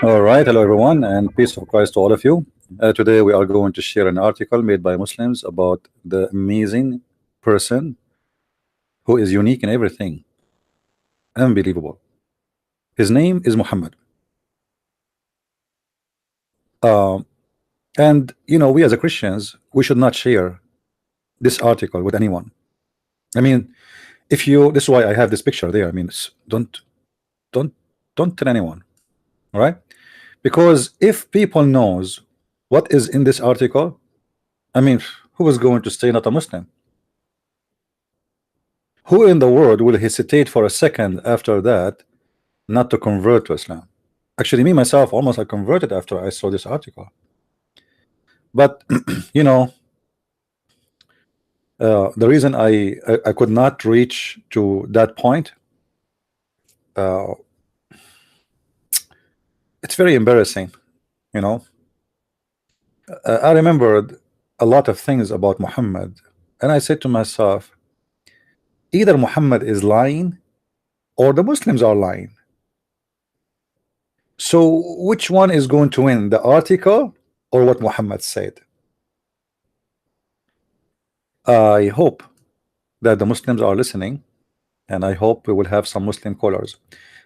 All right, hello everyone, and peace of Christ to all of you. Today we are going to share an article made by Muslims about the amazing person who is unique in everything. Unbelievable. His name is Muhammad. And you know, we as a Christians, we should not share this article with anyone. I mean, if you, this is why I have this picture there. I mean, don't tell anyone, all right? Because if people knows what is in this article, I mean, who is going to stay not a Muslim? Who in the world will hesitate for a second after that not to convert to Islam? Actually, me myself almost I converted after I saw this article. But you know, the reason I could not reach to that point, it's very embarrassing. You know, I remembered a lot of things about Muhammad, and I said to myself, either Muhammad is lying or the Muslims are lying. So which one is going to win, the article or what Muhammad said? I hope that the Muslims are listening, and I hope we will have some Muslim callers.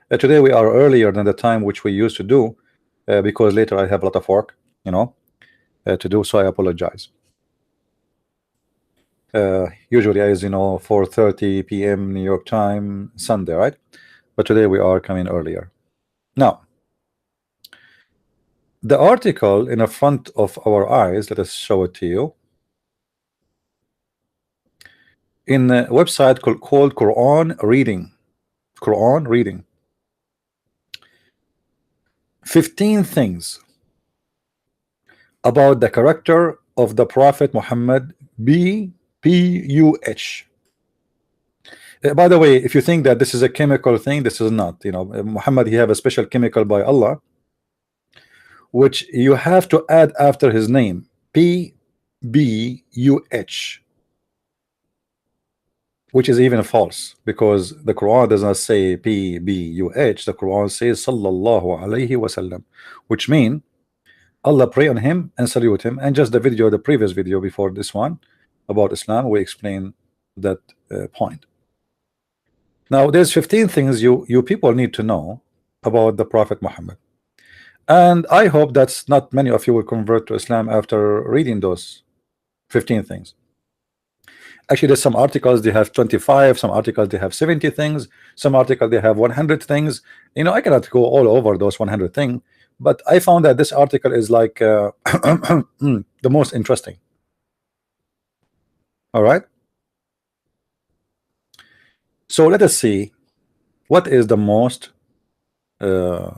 Today we are earlier than the time which we used to do, because later I have a lot of work, you know, to do, so I apologize. Usually, as you know, 4:30 p.m. New York time, Sunday, right? But today we are coming earlier. Now, the article in the front of our eyes, let us show it to you. In a website called Quran Reading. Quran Reading. 15 things about the character of the Prophet Muhammad, PBUH. By the way, if you think that this is a chemical thing, this is not. You know, Muhammad, he have a special chemical by Allah, which you have to add after his name, PBUH, which is even false, because the Quran does not say PBUH. The Quran says Sallallahu Alaihi Wasallam, which means Allah pray on him and salute him. And just the video, the previous video before this one about Islam, we explain that point. Now there's 15 things you people need to know about the Prophet Muhammad, and I hope that's not many of you will convert to Islam after reading those 15 things. Actually, there's some articles they have 25, some articles they have 70 things, some articles they have 100 things. You know, I cannot go all over those 100 things, but I found that this article is like the most interesting. All right, so let us see what is the most let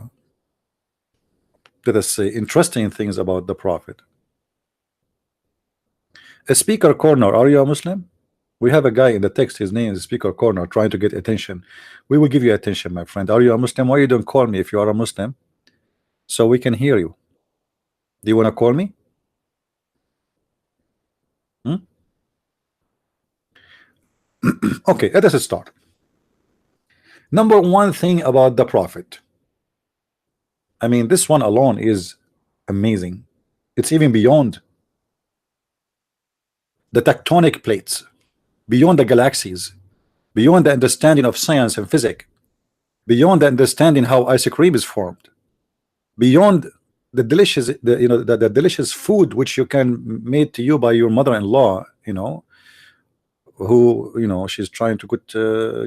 us say interesting things about the Prophet. A speaker corner. Are you a Muslim? We have a guy in the text, his name is Speaker Corner, trying to get attention. We will give you attention, my friend. Are you a Muslim? Why you don't call me if you are a Muslim, so we can hear you? Do you want to call me? Okay, let us start. Number one thing about the Prophet, I mean, this one alone is amazing. It's even beyond the tectonic plates, beyond the galaxies, beyond the understanding of science and physics, beyond the understanding how ice cream is formed, beyond the delicious, the delicious food which you can made to you by your mother-in-law, you know, who, you know, she's trying to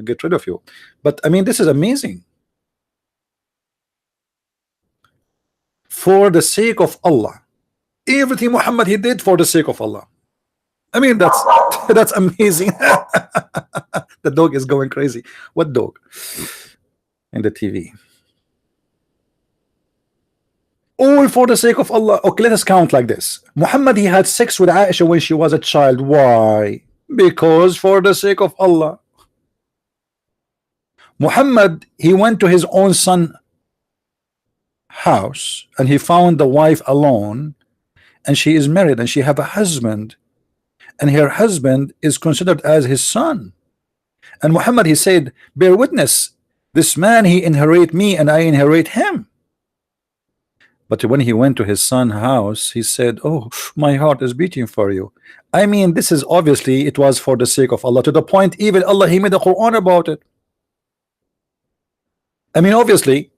get rid of you. But I mean, this is amazing. For the sake of Allah, everything Muhammad he did for the sake of Allah. I mean, that's amazing. The dog is going crazy. What dog? In the TV. All for the sake of Allah. Okay, let us count like this. Muhammad, he had sex with Aisha when she was a child. Why? Because for the sake of Allah. Muhammad, he went to his own son house and he found the wife alone, and she is married and she have a husband, and her husband is considered as his son. And Muhammad, he said, bear witness, this man, he inherit me and I inherit him. But when he went to his son's house, he said, "Oh, my heart is beating for you." I mean, this is obviously it was for the sake of Allah, to the point even Allah, he made a Quran about it. I mean, obviously,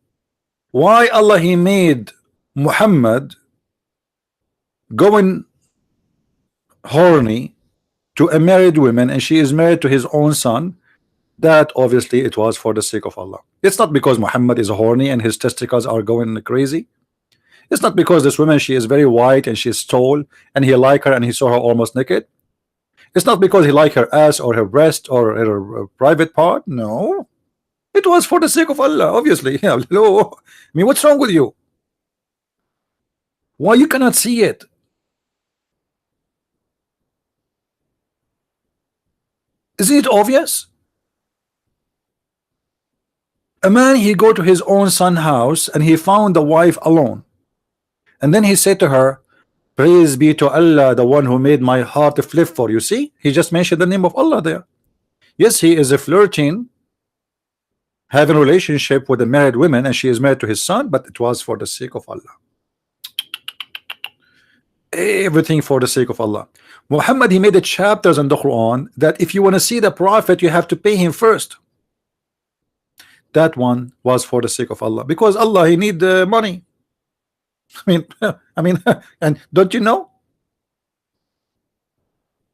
why Allah he made Muhammad going horny to a married woman, and she is married to his own son? That obviously it was for the sake of Allah. It's not because Muhammad is horny and his testicles are going crazy. It's not because this woman, she is very white and she's tall and he like her and he saw her almost naked. It's not because he liked her ass or her breast or her private part. No, it was for the sake of Allah, obviously. Yeah, hello. I mean, what's wrong with you? Why you cannot see it? Isn't it obvious? A man, he go to his own son's house and he found the wife alone, and then he said to her, "Praise be to Allah, the one who made my heart flip for you." See, he just mentioned the name of Allah there. Yes, he is a flirting, having a relationship with a married woman, and she is married to his son, but it was for the sake of Allah. Everything for the sake of Allah. Muhammad, he made a chapters in the Quran that if you want to see the prophet, you have to pay him first. That one was for the sake of Allah, because Allah, he need money. I mean, and don't you know?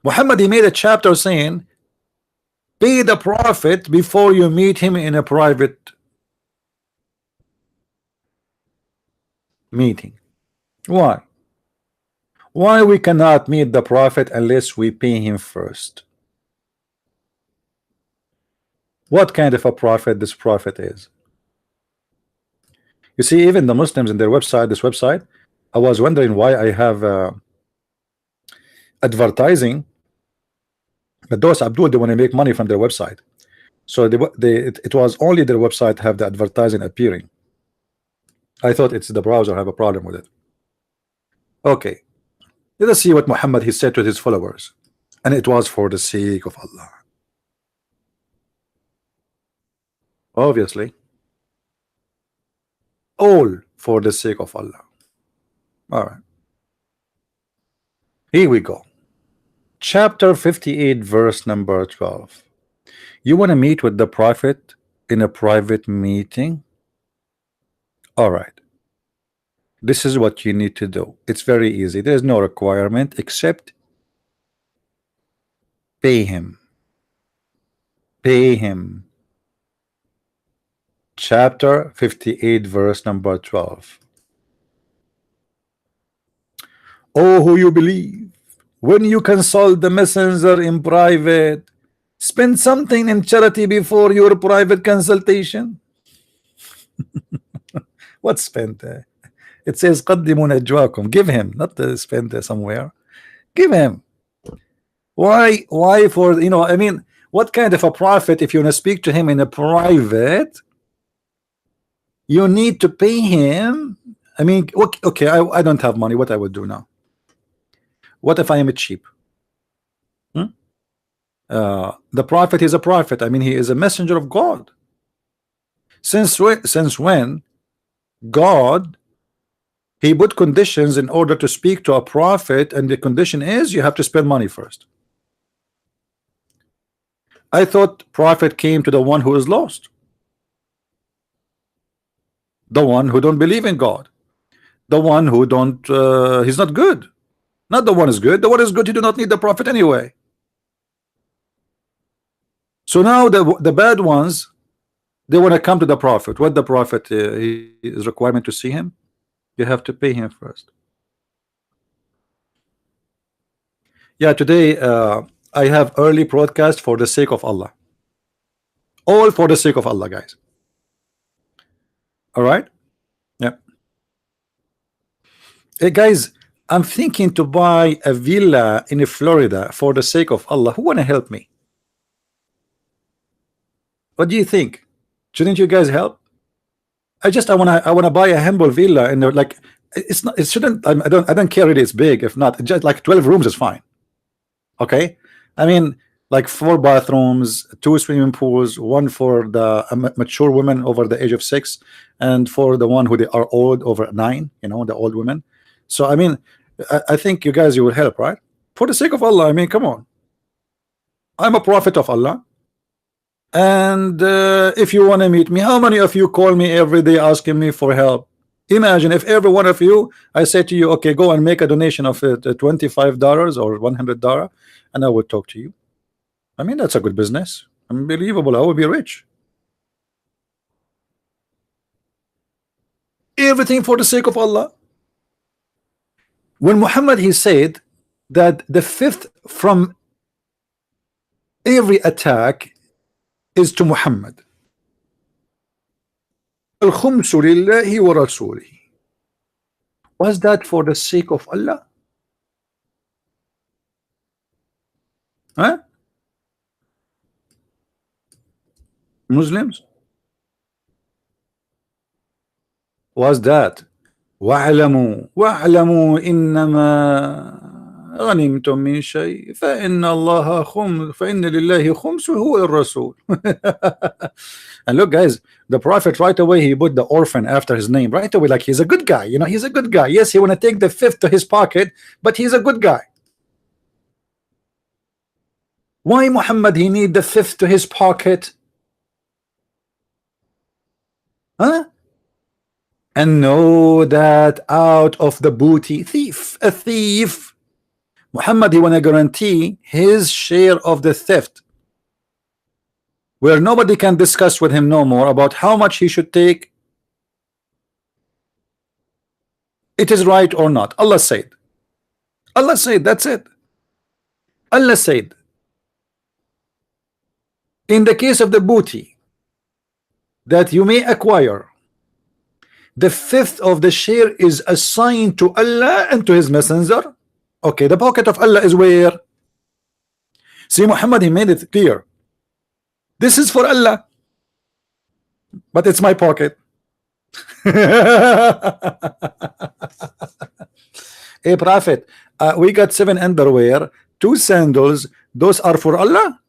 Muhammad, he made a chapter saying, pay the prophet before you meet him in a private meeting. Why? Why we cannot meet the prophet unless we pay him first? What kind of a prophet this prophet is? You see, even the Muslims in their website, this website, I was wondering why I have advertising, but those Abdul, they want to make money from their website, so it was only their website have the advertising appearing. I thought it's the browser have a problem with it. Okay, let us see what Muhammad he said to his followers, and it was for the sake of Allah. Obviously, all for the sake of Allah. All right, here we go. Chapter 58, verse number 12. You want to meet with the prophet in a private meeting? All right, this is what you need to do. It's very easy. There's no requirement except pay him. Pay him. Chapter 58, verse number 12. Oh, who you believe, when you consult the messenger in private, spend something in charity before your private consultation. What spend? It says قدموا نجواكم. Give him, not spend somewhere. Give him. Why for, you know, I mean, what kind of a prophet, if you want to speak to him in a private, you need to pay him? I mean, okay, I don't have money. What I would do now? What if I am cheap? The prophet is a prophet. I mean, he is a messenger of God. Since when God he put conditions in order to speak to a prophet, and the condition is you have to spend money first? I thought prophet came to the one who is lost, the one who don't believe in God, the one who don't he's not good. Not the one is good. The one is good, you do not need the prophet anyway. So now the bad ones, they want to come to the prophet. What the prophet he is requirement to see him? You have to pay him first. Yeah, today I have early broadcast for the sake of Allah. All for the sake of Allah, guys. All right. Yeah. Hey guys, I'm thinking to buy a villa in Florida for the sake of Allah. Who wanna help me? What do you think? Shouldn't you guys help? I wanna buy a humble villa, and they're like, it's not, it shouldn't, I don't care if it's big. If not, just like 12 rooms is fine. Okay, I mean, like 4 bathrooms, 2 swimming pools, one for the mature women over the age of 6, and for the one who they are old over 9, you know, the old women. So I mean, I think you guys, you will help, right? For the sake of Allah, I mean, come on. I'm a prophet of Allah, and if you want to meet me, how many of you call me every day asking me for help? Imagine if every one of you, I say to you, okay, go and make a donation of $25 or $100, and I will talk to you. I mean, that's a good business. Unbelievable. I will be rich. Everything for the sake of Allah. When Muhammad, he said that the 5th from every attack is to Muhammad. الخمس لله ورسوله. Was that for the sake of Allah? Huh? Muslims? Was that واعلموا إنما غنمتم من شيء فإن لله خمس وهو الرسول. And look, guys, the prophet right away, he put the orphan after his name right away, like he's a good guy, you know, he's a good guy. Yes, he want to take the 5th to his pocket, but he's a good guy. Why Muhammad he need the 5th to his pocket? Huh? And know that out of the booty, a thief, Muhammad, he want to guarantee his share of the theft, where nobody can discuss with him no more about how much he should take. It is right or not. Allah said, that's it. Allah said, in the case of the booty that you may acquire, the 5th of the share is assigned to Allah and to his messenger. Okay, the pocket of Allah is where? See, Muhammad, he made it clear. This is for Allah, but it's my pocket. Hey, prophet, we got 7 underwear, 2 sandals. Those are for Allah?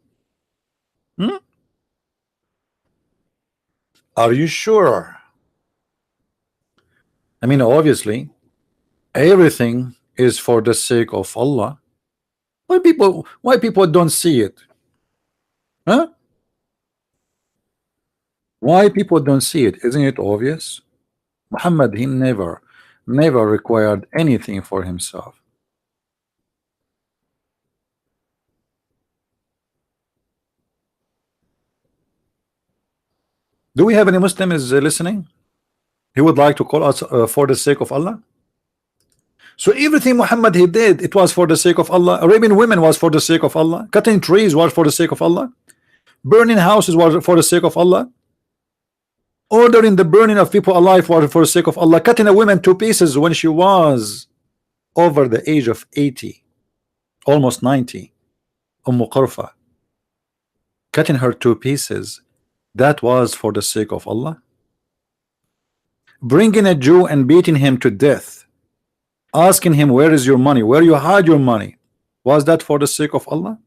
Are you sure? I mean, obviously, everything is for the sake of Allah. Why people don't see it? Huh? Why people don't see it? Isn't it obvious? Muhammad, he never required anything for himself. Do we have any Muslims listening? He would like to call us for the sake of Allah. So everything Muhammad he did, it was for the sake of Allah. Arabian women was for the sake of Allah. Cutting trees was for the sake of Allah. Burning houses was for the sake of Allah. Ordering the burning of people alive was for the sake of Allah. Cutting a woman to pieces when she was over the age of 80, almost 90. Qarfa, cutting her to pieces, that was for the sake of Allah. Bringing a Jew and beating him to death, asking him, where is your money, where you hide your money, was that for the sake of Allah?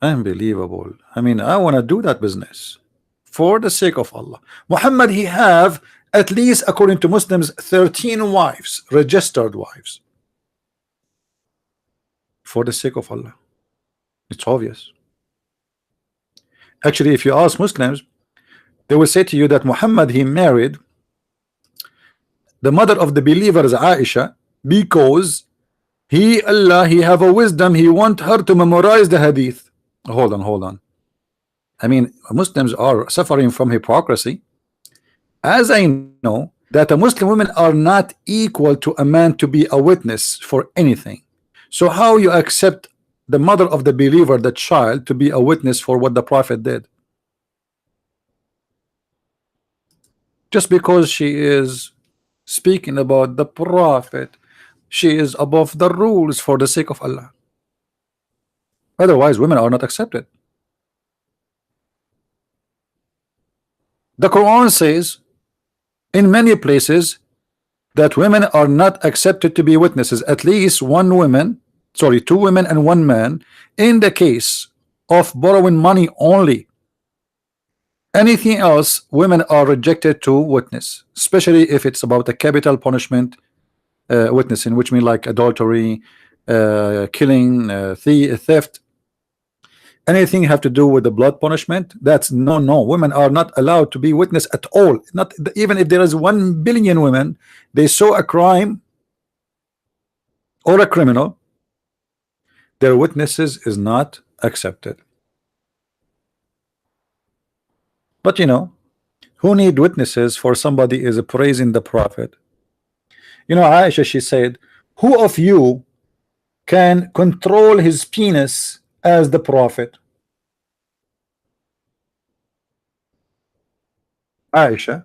Unbelievable. I mean, I want to do that business for the sake of Allah. Muhammad, he have at least, according to Muslims, 13 wives, registered wives, for the sake of Allah. It's obvious. Actually, if you ask Muslims, they will say to you that Muhammad, he married the mother of the believers, Aisha, because he have a wisdom, he want her to memorize the hadith. Hold on. I mean, Muslims are suffering from hypocrisy. As I know that Muslim women are not equal to a man to be a witness for anything. So how you accept the mother of the believer, the child, to be a witness for what the prophet did? Just because she is speaking about the prophet, she is above the rules for the sake of Allah. Otherwise, women are not accepted. The Quran says in many places that women are not accepted to be witnesses. At least one woman sorry, 2 women and 1 man in the case of borrowing money only. Anything else, women are rejected to witness, especially if it's about a capital punishment witnessing, which mean like adultery, killing, theft, anything have to do with the blood punishment. That's no. Women are not allowed to be witness at all. Not even if there is 1 billion women, they saw a crime or a criminal, their witnesses is not accepted. But you know, who need witnesses for somebody is praising the prophet? You know, Aisha, she said, who of you can control his penis as the prophet? Aisha,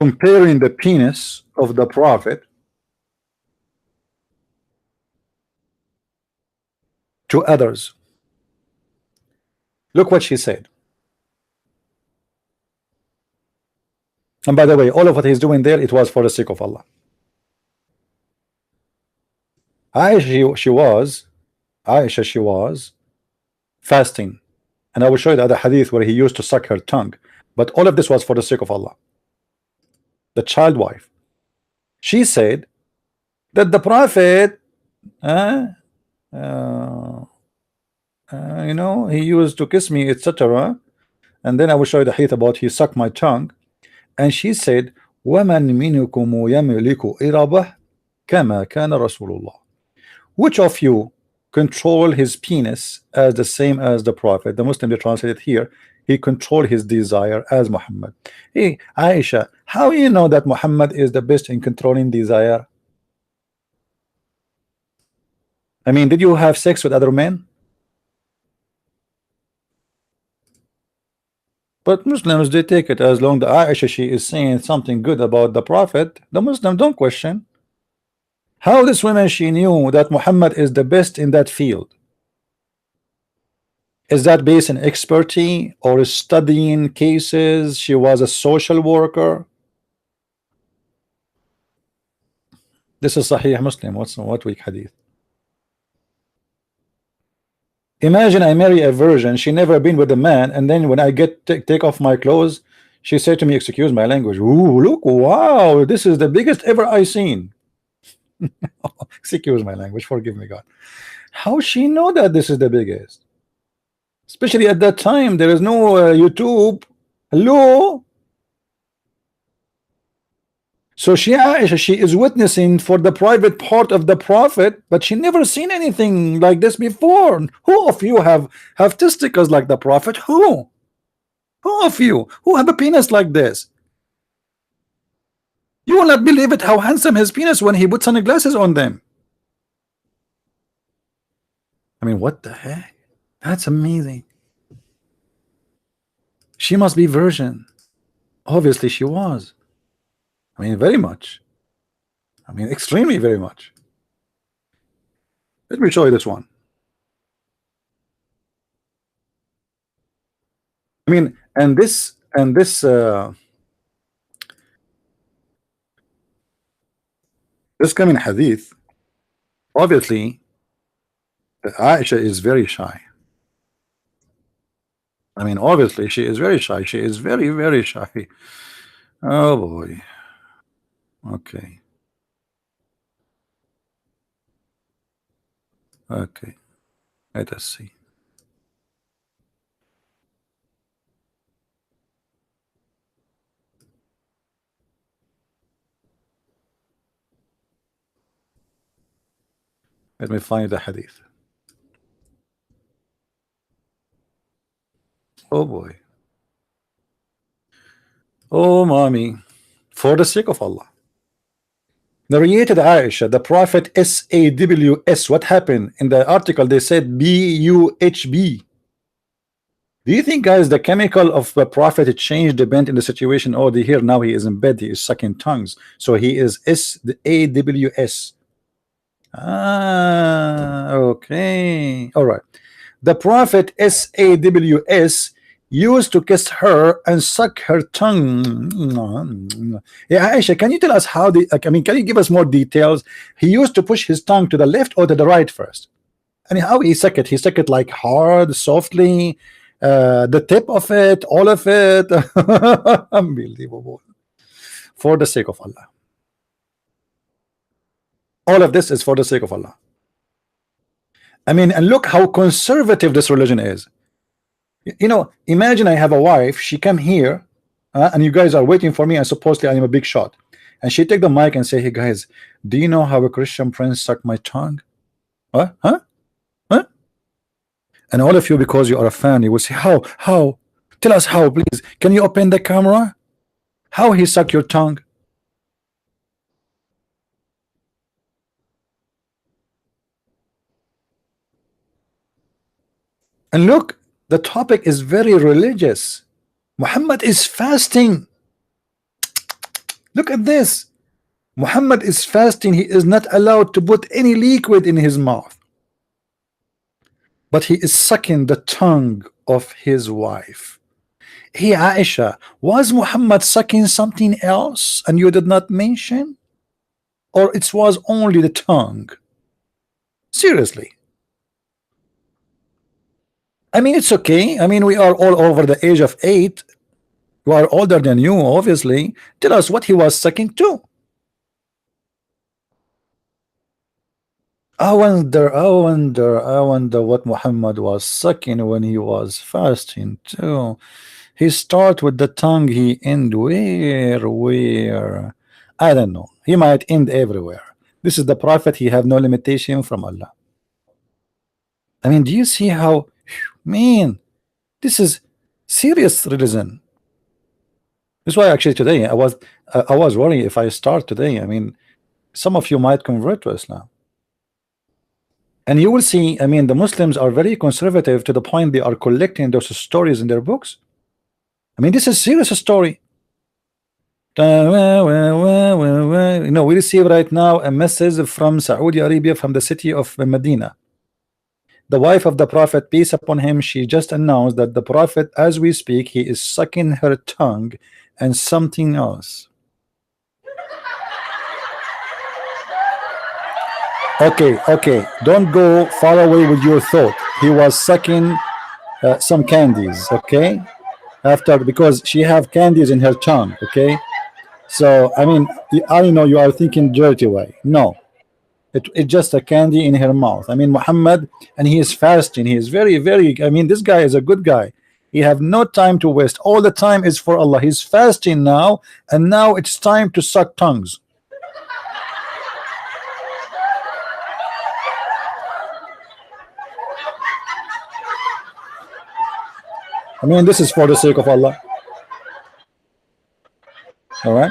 comparing the penis of the prophet to others. Look what she said. And by the way, all of what he's doing there, it was for the sake of Allah. Aisha, she was fasting, and I will show you the other hadith where he used to suck her tongue, but all of this was for the sake of Allah. The child wife, she said that the prophet you know, he used to kiss me, etc. And then I will show you the hadith about he sucked my tongue, and she said, وَمَنْ مِنُكُمُ يَمْلِكُ إِرَبَهُ كَمَا كَانَ رَسُولُ اللَّهِ. Which of you control his penis as the same as the prophet? The Muslim, they translate it here, he controlled his desire as Muhammad. Hey Aisha, how you know that Muhammad is the best in controlling desire? I mean, did you have sex with other men? But Muslims, they take it as long as Aisha, she is saying something good about the prophet. The Muslims don't question. How this woman, she knew that Muhammad is the best in that field? Is that based on expertise or studying cases? She was a social worker. This is Sahih Muslim. What weak hadith? Imagine I marry a virgin, she never been with a man, and then when I take off my clothes, she said to me, excuse my language, ooh, look, wow, this is the biggest ever I seen. Excuse my language, forgive me God. How she know that this is the biggest? Especially at that time, there is no YouTube. Hello. So she is witnessing for the private part of the prophet, but she never seen anything like this before. Who of you have testicles like the prophet? Who of you who have a penis like this? You will not believe it how handsome his penis when he put sunglasses on them. I mean, what the heck? That's amazing. She must be virgin. Obviously she was. I mean, very much. I mean, extremely very much. Let me show you this one. I mean, and this coming hadith, obviously Aisha is very shy. I mean, obviously she is very shy. She is very, very shy. Oh boy. Okay. Okay. Let us see. Let me find the hadith. Oh boy. Oh mommy. For the sake of Allah. Narrated Aisha, the prophet SAWS. What happened in the article? They said BUHB. Do you think, guys, the chemical of the prophet changed the bent in the situation? Oh, they hear now he is in bed, he is sucking tongues, so he is SAWS. Ah, okay, all right. The prophet SAWS used to kiss her and suck her tongue. Yeah, Aisha, can you tell us how the, I mean, can you give us more details? He used to push his tongue to the left or to the right first? And how he suck it? He suck it like hard, softly, the tip of it, all of it. Unbelievable. For the sake of Allah. All of this is for the sake of Allah. I mean, and look how conservative this religion is. You know, imagine I have a wife, she come here, and you guys are waiting for me, and supposedly I am a big shot. And she take the mic and say, hey guys, do you know how a Christian prince sucked my tongue? What? Huh? Huh? And all of you, because you are a fan, you will say, how? How? Tell us how, please. Can you open the camera? How he sucked your tongue? And look, the topic is very religious. Muhammad is fasting. Look at this. Muhammad is fasting. He is not allowed to put any liquid in his mouth. But he is sucking the tongue of his wife. Hey Aisha, was Muhammad sucking something else and you did not mention? Or it was only the tongue? Seriously. I mean, it's okay. I mean, we are all over the age of 8. You are older than you, obviously. Tell us what he was sucking to. I wonder what Muhammad was sucking when he was fasting too. He start with the tongue, he end where? I don't know. He might end everywhere. This is the prophet, he have no limitation from Allah. I mean, do you see how, man, this is serious religion. That's why actually today I was worried if I start today. I mean, some of you might convert to Islam. And you will see, I mean, the Muslims are very conservative to the point they are collecting those stories in their books. I mean, this is serious story. You know, we receive right now a message from Saudi Arabia, from the city of Medina. The wife of the Prophet, peace upon him, she just announced that the Prophet, as we speak, he is sucking her tongue and something else. Okay, don't go far away with your thought. He was sucking some candies, okay? After, because she have candies in her tongue, okay? So I mean, I know you are thinking dirty way. No, it's just a candy in her mouth. I mean, Muhammad, and he is fasting. He is very, I mean, this guy is a good guy. He have no time to waste. All the time is for Allah. He's fasting now, and now it's time to suck tongues. I mean, this is for the sake of Allah. All right.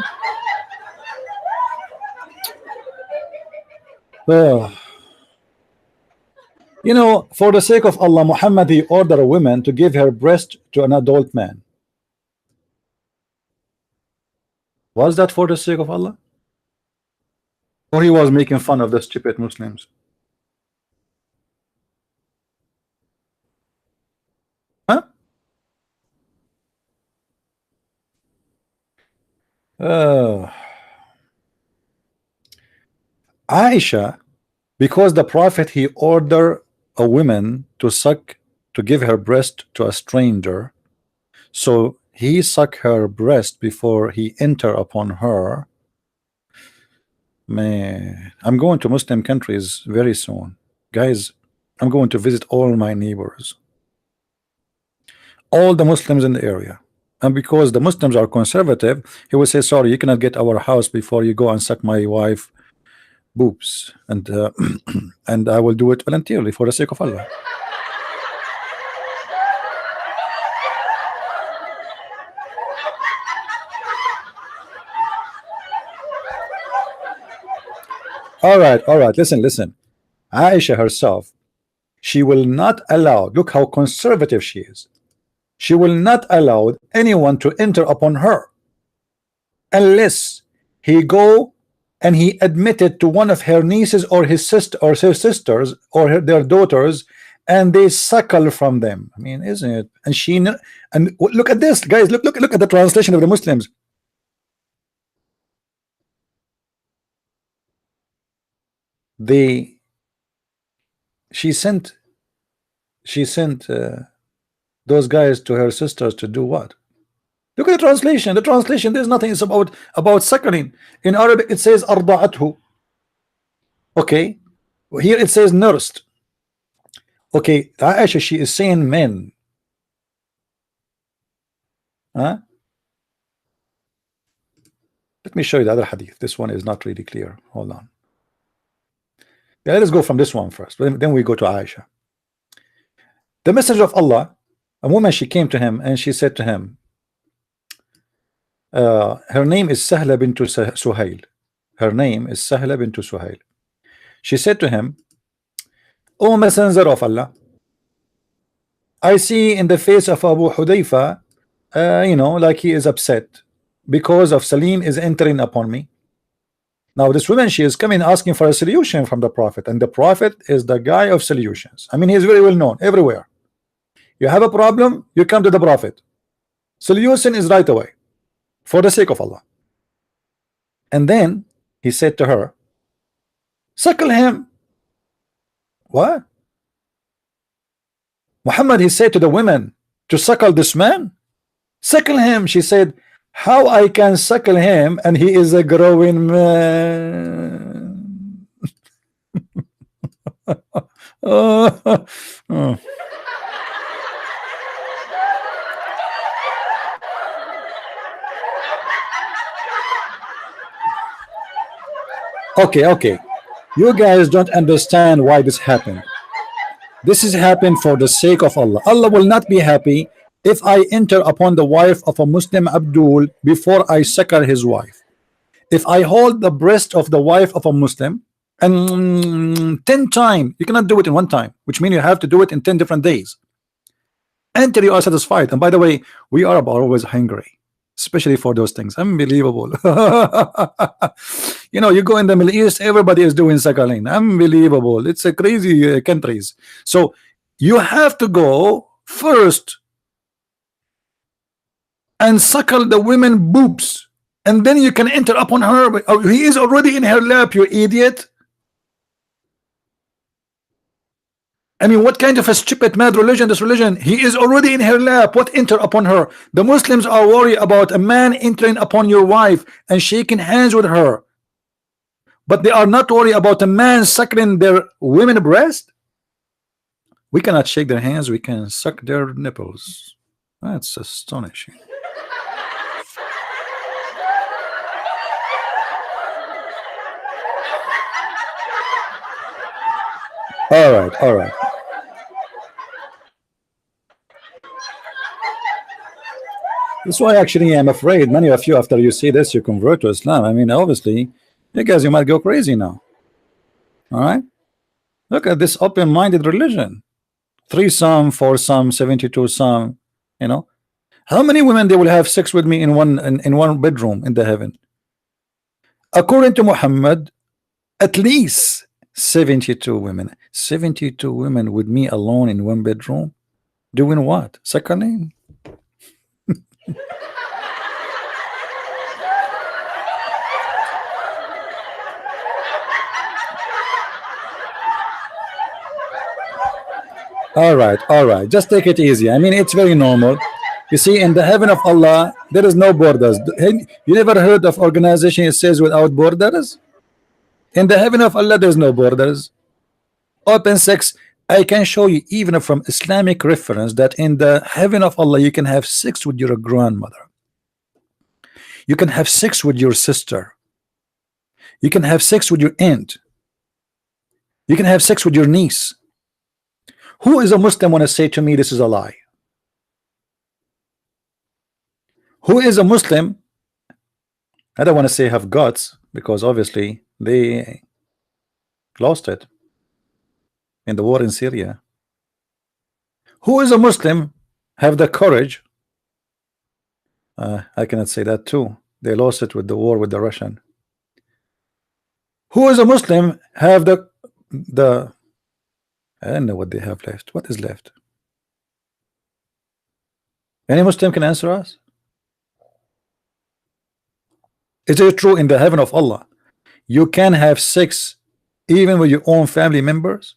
You know, for the sake of Allah, Muhammad, he ordered a woman to give her breast to an adult man. Was that for the sake of Allah? Or he was making fun of the stupid Muslims? Huh? Aisha, because the Prophet, he ordered a woman to give her breast to a stranger, so he sucked her breast before he enter upon her. Man, I'm going to Muslim countries very soon, guys. I'm going to visit all my neighbors, all the Muslims in the area. And because the Muslims are conservative, he will say, sorry, you cannot get our house before you go and suck my wife boobs, and and I will do it voluntarily for the sake of Allah. All right, listen. Aisha herself, she will not allow, look how conservative she is. She will not allow anyone to enter upon her unless he go and he admitted to one of her nieces or his sister or her sisters or their daughters and they suckle from them. I mean, isn't it? And and look at this, guys. Look at the translation of the Muslims. She sent those guys to her sisters to do what? Look at the translation. The translation, there's nothing. It's about suckling. In Arabic, it says arda'athu. Okay, here it says nursed. Okay, Aisha, she is saying men. Huh? Let me show you the other hadith. This one is not really clear. Hold on. Yeah, let's go from this one first. Then we go to Aisha. The messenger of Allah, a woman, she came to him and she said to him, her name is Sahla bint Suhail. Her name is Sahla bint Suhail. She said to him, O messenger of Allah, I see in the face of Abu Hudayfa, like he is upset because of Salim is entering upon me. Now this woman, she is coming asking for a solution from the Prophet, and the Prophet is the guy of solutions. I mean, he is very well known everywhere. You have a problem, you come to the Prophet. Solution is right away, for the sake of Allah. And then he said to her, suckle him. What? Muhammad, he said to the women to suckle this man? Suckle him. She said, how I can suckle him and he is a growing man? Oh. Okay. You guys don't understand why this happened. This is happened for the sake of Allah. Allah will not be happy if I enter upon the wife of a Muslim Abdul before I succor his wife. If I hold the breast of the wife of a Muslim and 10 times, you cannot do it in one time, which means you have to do it in 10 different days until you are satisfied. And by the way, we are always hungry, especially for those things. Unbelievable. You go in the Middle East, everybody is doing suckling. Unbelievable. It's a crazy countries. So you have to go first and suckle the women boobs, and then you can enter upon her. But he is already in her lap, you idiot. I mean, what kind of a stupid mad religion this religion? He is already in her lap. What enter upon her? The Muslims are worried about a man entering upon your wife and shaking hands with her, but they are not worried about a man suckling their women breast. We cannot shake their hands, we can suck their nipples. That's astonishing. All right. That's why actually I'm afraid many of you, after you see this, you convert to Islam. I mean, obviously, you guys, you might go crazy now. All right, look at this open-minded religion. 3 some, 4 some, 72 some. How many women they will have sex with me in one bedroom in the heaven? According to Muhammad, at least 72 women. 72 women with me alone in one bedroom, doing what? Suckling? All right. Just take it easy. I mean, it's very normal. You see, in the heaven of Allah, there is no borders. You never heard of organization it says without borders? In the heaven of Allah, there's no borders. Open sex. I can show you even from Islamic reference that in the heaven of Allah, you can have sex with your grandmother. You can have sex with your sister. You can have sex with your aunt. You can have sex with your niece. Who is a Muslim want to say to me this is a lie? Who is a Muslim? I don't want to say have guts, because obviously they lost it in the war in Syria. Who is a Muslim have the courage? I cannot say that too. They lost it with the war with the Russian. Who is a Muslim have the I don't know what they have left. What is left? Any Muslim can answer us? Is it true in the heaven of Allah you can have sex even with your own family members?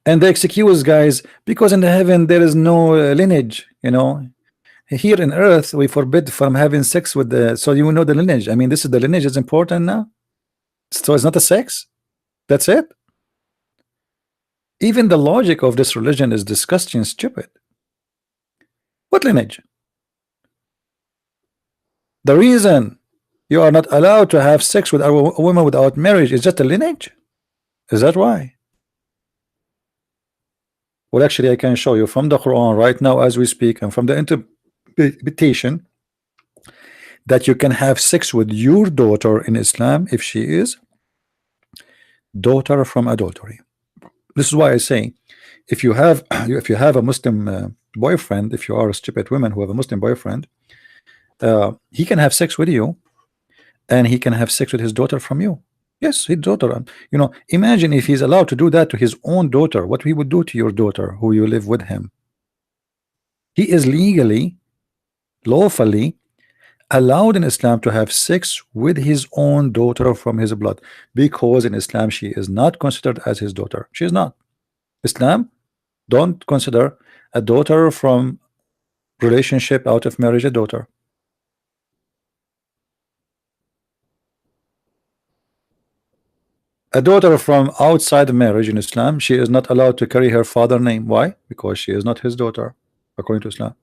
And the excuse, guys, because in the heaven there is no lineage, you know. Here in earth we forbid from having sex with the, so you know the lineage. I mean, this is the lineage is important now. So it's not a sex. That's it. Even the logic of this religion is disgusting, stupid. What lineage? The reason you are not allowed to have sex with a woman without marriage is just a lineage. Is that why? Well, actually, I can show you from the Quran right now as we speak, and from the interpretation that you can have sex with your daughter in Islam if she is daughter from adultery. This is why I say, if you have a Muslim boyfriend, if you are a stupid woman who have a Muslim boyfriend, he can have sex with you, and he can have sex with his daughter from you. Yes, his daughter. You know, imagine if he's allowed to do that to his own daughter, what he would do to your daughter who you live with him. He is legally, lawfully allowed in Islam to have sex with his own daughter from his blood, because in Islam she is not considered as his daughter. She is not. Islam don't consider a daughter from relationship out of marriage a daughter. A daughter from outside marriage in Islam, she is not allowed to carry her father's name. Why? Because she is not his daughter, according to Islam.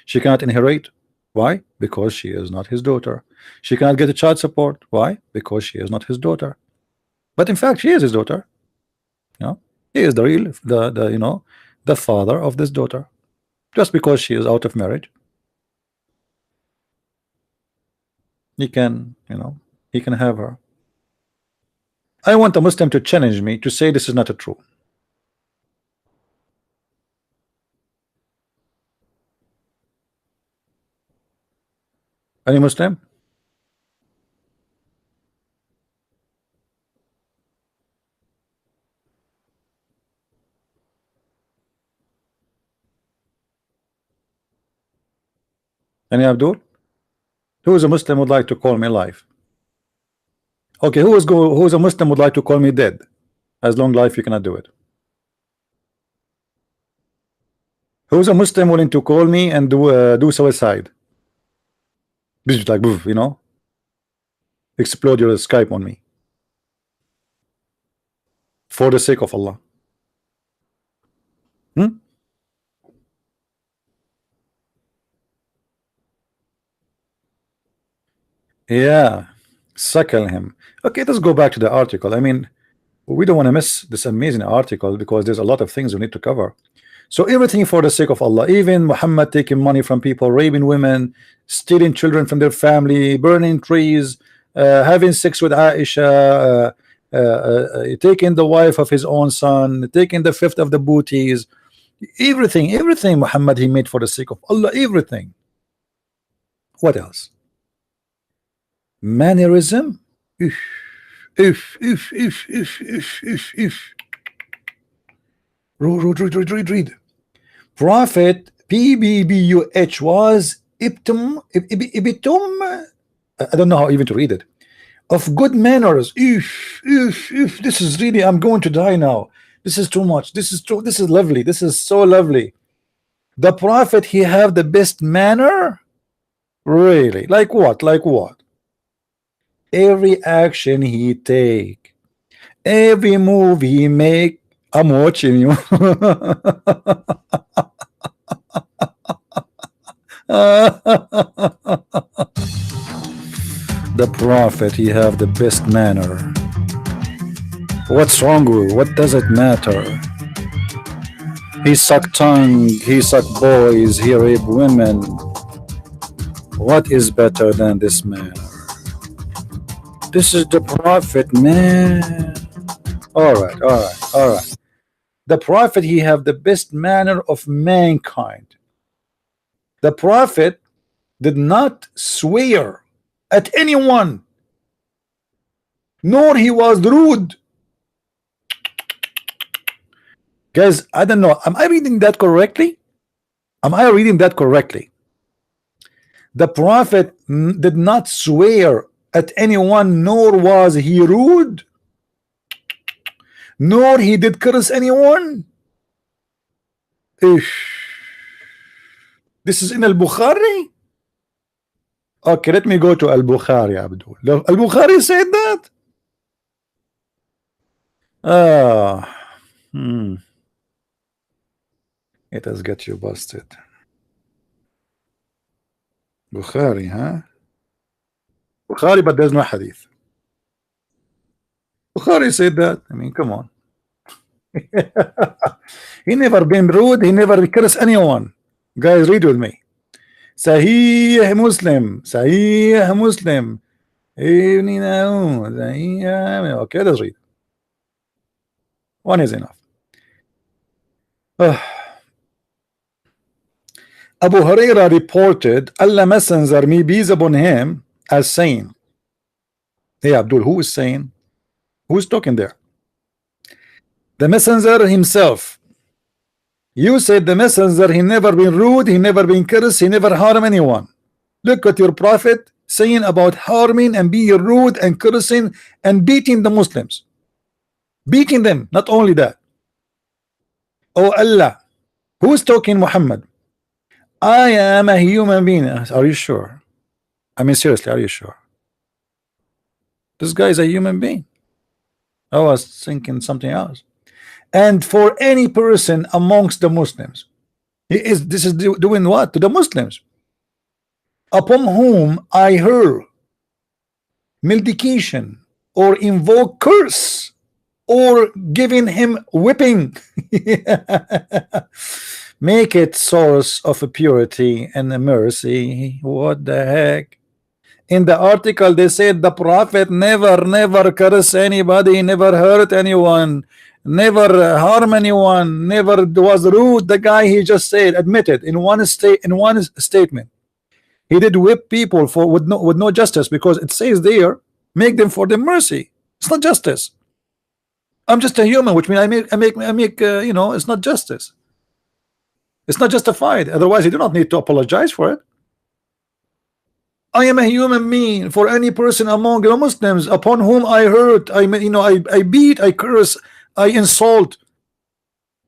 She cannot inherit. Why? Because she is not his daughter. She cannot get a child support. Why? Because she is not his daughter. But in fact, she is his daughter. You know, he is the real, you know, the father of this daughter. Just because she is out of marriage, he can, you know, he can have her. I want a Muslim to challenge me to say this is not a true. Any Muslim? Any Abdul? Who is a Muslim would like to call me live? Okay, who is a Muslim would like to call me dead? As long life you cannot do it. Who's a Muslim willing to call me and do suicide? Like, you know, explode your Skype on me for the sake of Allah. Yeah, suckle him. Okay, let's go back to the article. I mean, we don't want to miss this amazing article because there's a lot of things we need to cover. So everything for the sake of Allah, even Muhammad taking money from people, raping women, stealing children from their family, burning trees, having sex with Aisha, taking the wife of his own son, taking the fifth of the booties, everything Muhammad he made for the sake of Allah, everything. What else? Mannerism. Read. Prophet PBUH was epitome. I don't know how even to read it. Of good manners. This is really, I'm going to die now. This is too much. This is lovely. This is so lovely. The Prophet, he have the best manner. Really? Like what? Like what? Every action he take, every move he make, I'm watching you. The Prophet, he have the best manner. What's wrong with? What does it matter? He suck tongue, he suck boys, he rape women. What is better than this manner? This is the Prophet, man. All right. The Prophet, he have the best manner of mankind. The Prophet did not swear at anyone, nor he was rude. Guys, I don't know. Am I reading that correctly? Am I reading that correctly? The prophet did not swear at anyone, nor was he rude, nor he did curse anyone. This is in Al-Bukhari. Okay, let me go to Al-Bukhari, Abdul. Al-Bukhari said that. It has got you busted. Bukhari, huh? Bukhari, but there's no hadith. Bukhari said that. I mean, come on. He never been rude. He never cursed anyone. Guys, read with me. Sahih Muslim. Sahih Muslim. Okay, let's read. One is enough. Abu Huraira reported, Allah Messenger, may peace upon him, as saying, hey Abdul, who is saying? Who is talking there? The Messenger himself. You said the Messenger, he never been rude, he never been cursed, he never harm anyone. Look at your prophet saying about harming and being rude and cursing and beating the Muslims. Beating them, not only that. Oh Allah, who is talking? Muhammad. I am a human being. Are you sure? I mean, seriously, are you sure? This guy is a human being. I was thinking something else. And for any person amongst the Muslims, this is doing what to the Muslims? Upon whom I hurl malediction or invoke curse or giving him whipping. Make it source of purity and mercy. What the heck? In the article they said the prophet never cursed anybody, never hurt anyone, never harm anyone, never was rude. The guy, he just said, admitted in one statement, he did whip people for with no justice, because it says there, make them for the mercy. It's not justice. I'm just a human, which means I make you know, it's not justice. It's not justified. Otherwise, you do not need to apologize for it. I am a human being. For any person among the Muslims upon whom I hurt, I beat, I curse, I insult.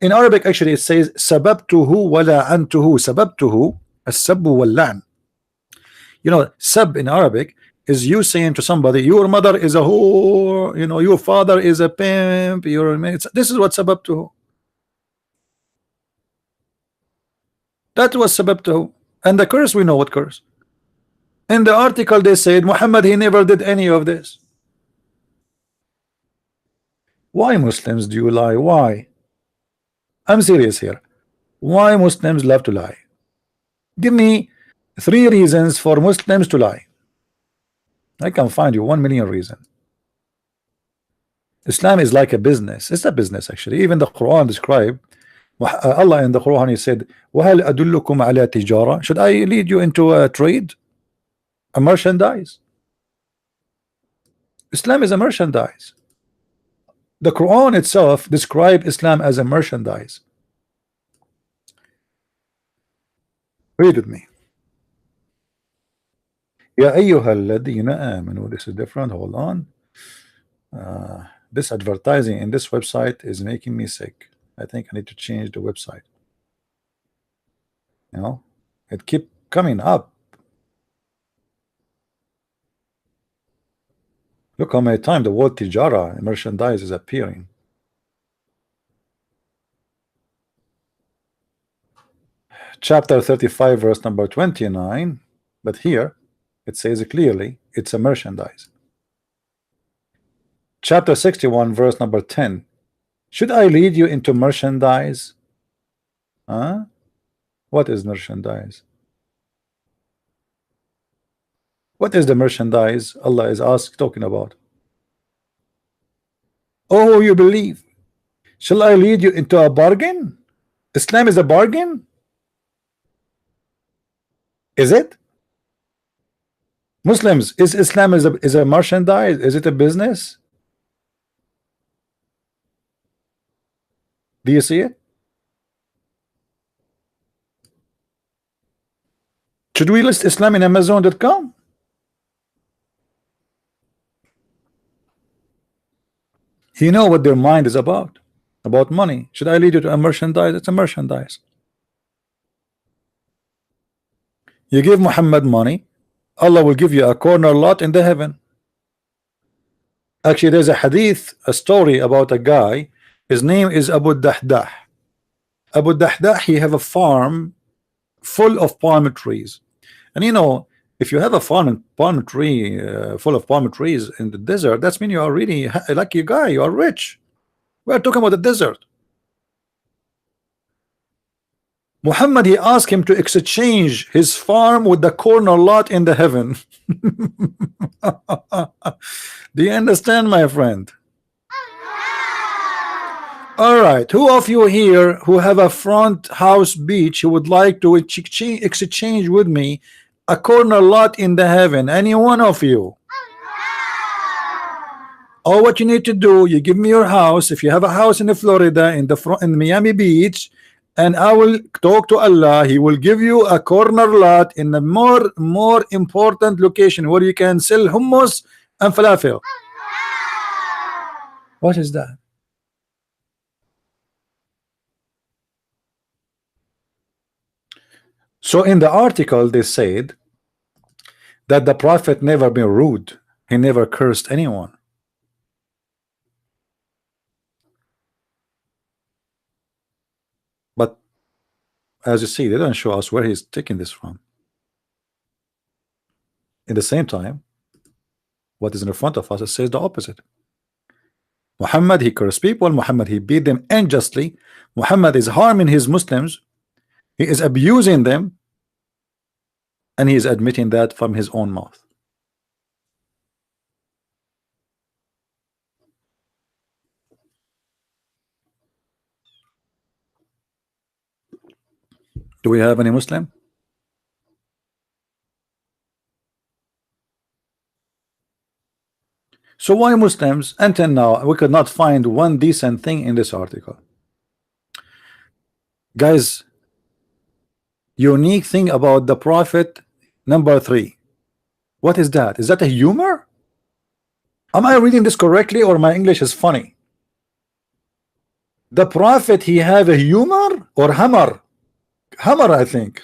In Arabic, actually, it says sababtuhu wa la'antuhu. Sababtuhu as-sabbu wal-la'n. You know, sab in Arabic is you saying to somebody, your mother is a whore, you know, your father is a pimp. This is what sababtuhu. That was sababtuhu. And the curse, we know what curse. In the article they said Muhammad, he never did any of this. Why Muslims do you lie? Why? I'm serious here. Why Muslims love to lie? Give me 3 reasons for Muslims to lie. I can find you 1 million reasons. Islam is like a business. It's a business, actually. Even the Quran described, Allah in the Quran, he said, وَهَلْ أَدُلُّكُمْ عَلَى تِجَارَةٍ. Should I lead you into a trade? A merchandise? Islam is a merchandise. The Quran itself described Islam as a merchandise. Read with me. Ya ayyuhalladhina amanu. This is different. Hold on. This advertising in this website is making me sick. I think I need to change the website. You know, it keep coming up. Look how many times the word tijara, merchandise, is appearing. Chapter 35, verse number 29. But here it says clearly it's a merchandise. Chapter 61, verse number 10. Should I lead you into merchandise? Huh? What is merchandise? What is the merchandise Allah is talking about? Oh, you believe? Shall I lead you into a bargain? Islam is a bargain? Is it? Muslims, is Islam is a merchandise? Is it a business? Do you see it? Should we list Islam in Amazon.com? You know what their mind is about money. Should I lead you to a merchandise? It's a merchandise. You give Muhammad money, Allah will give you a corner lot in the heaven. Actually, there's a hadith, a story about a guy. His name is Abu Dahdah. Abu Dahdah, he have a farm full of palm trees. And you know, if you have a farm palm tree full of palm trees in the desert, that's mean you are really a lucky guy. You are rich. We are talking about the desert. Muhammad, he asked him to exchange his farm with the corner lot in the heaven. Do you understand, my friend? All right, who of you here who have a front house beach who would like to exchange with me a corner lot in the heaven? Any one of you? All what you need to do, you give me your house. If you have a house in the Florida, in the front, in Miami Beach, and I will talk to Allah, He will give you a corner lot in a more important location where you can sell hummus and falafel. What is that? So in the article they said that the Prophet never been rude. He never cursed anyone. But as you see, they don't show us where he's taking this from. In the same time, what is in front of us, it says the opposite. Muhammad, he cursed people. Muhammad, he beat them unjustly. Muhammad is harming his Muslims. He is abusing them. And he is admitting that from his own mouth. Do we have any Muslim? So why Muslims? Until now, we could not find one decent thing in this article. Guys, unique thing about the Prophet, number 3. What is that? Is that a humor? Am I reading this correctly, or my English is funny? The Prophet, he have a humor or hammer? Hammer, I think.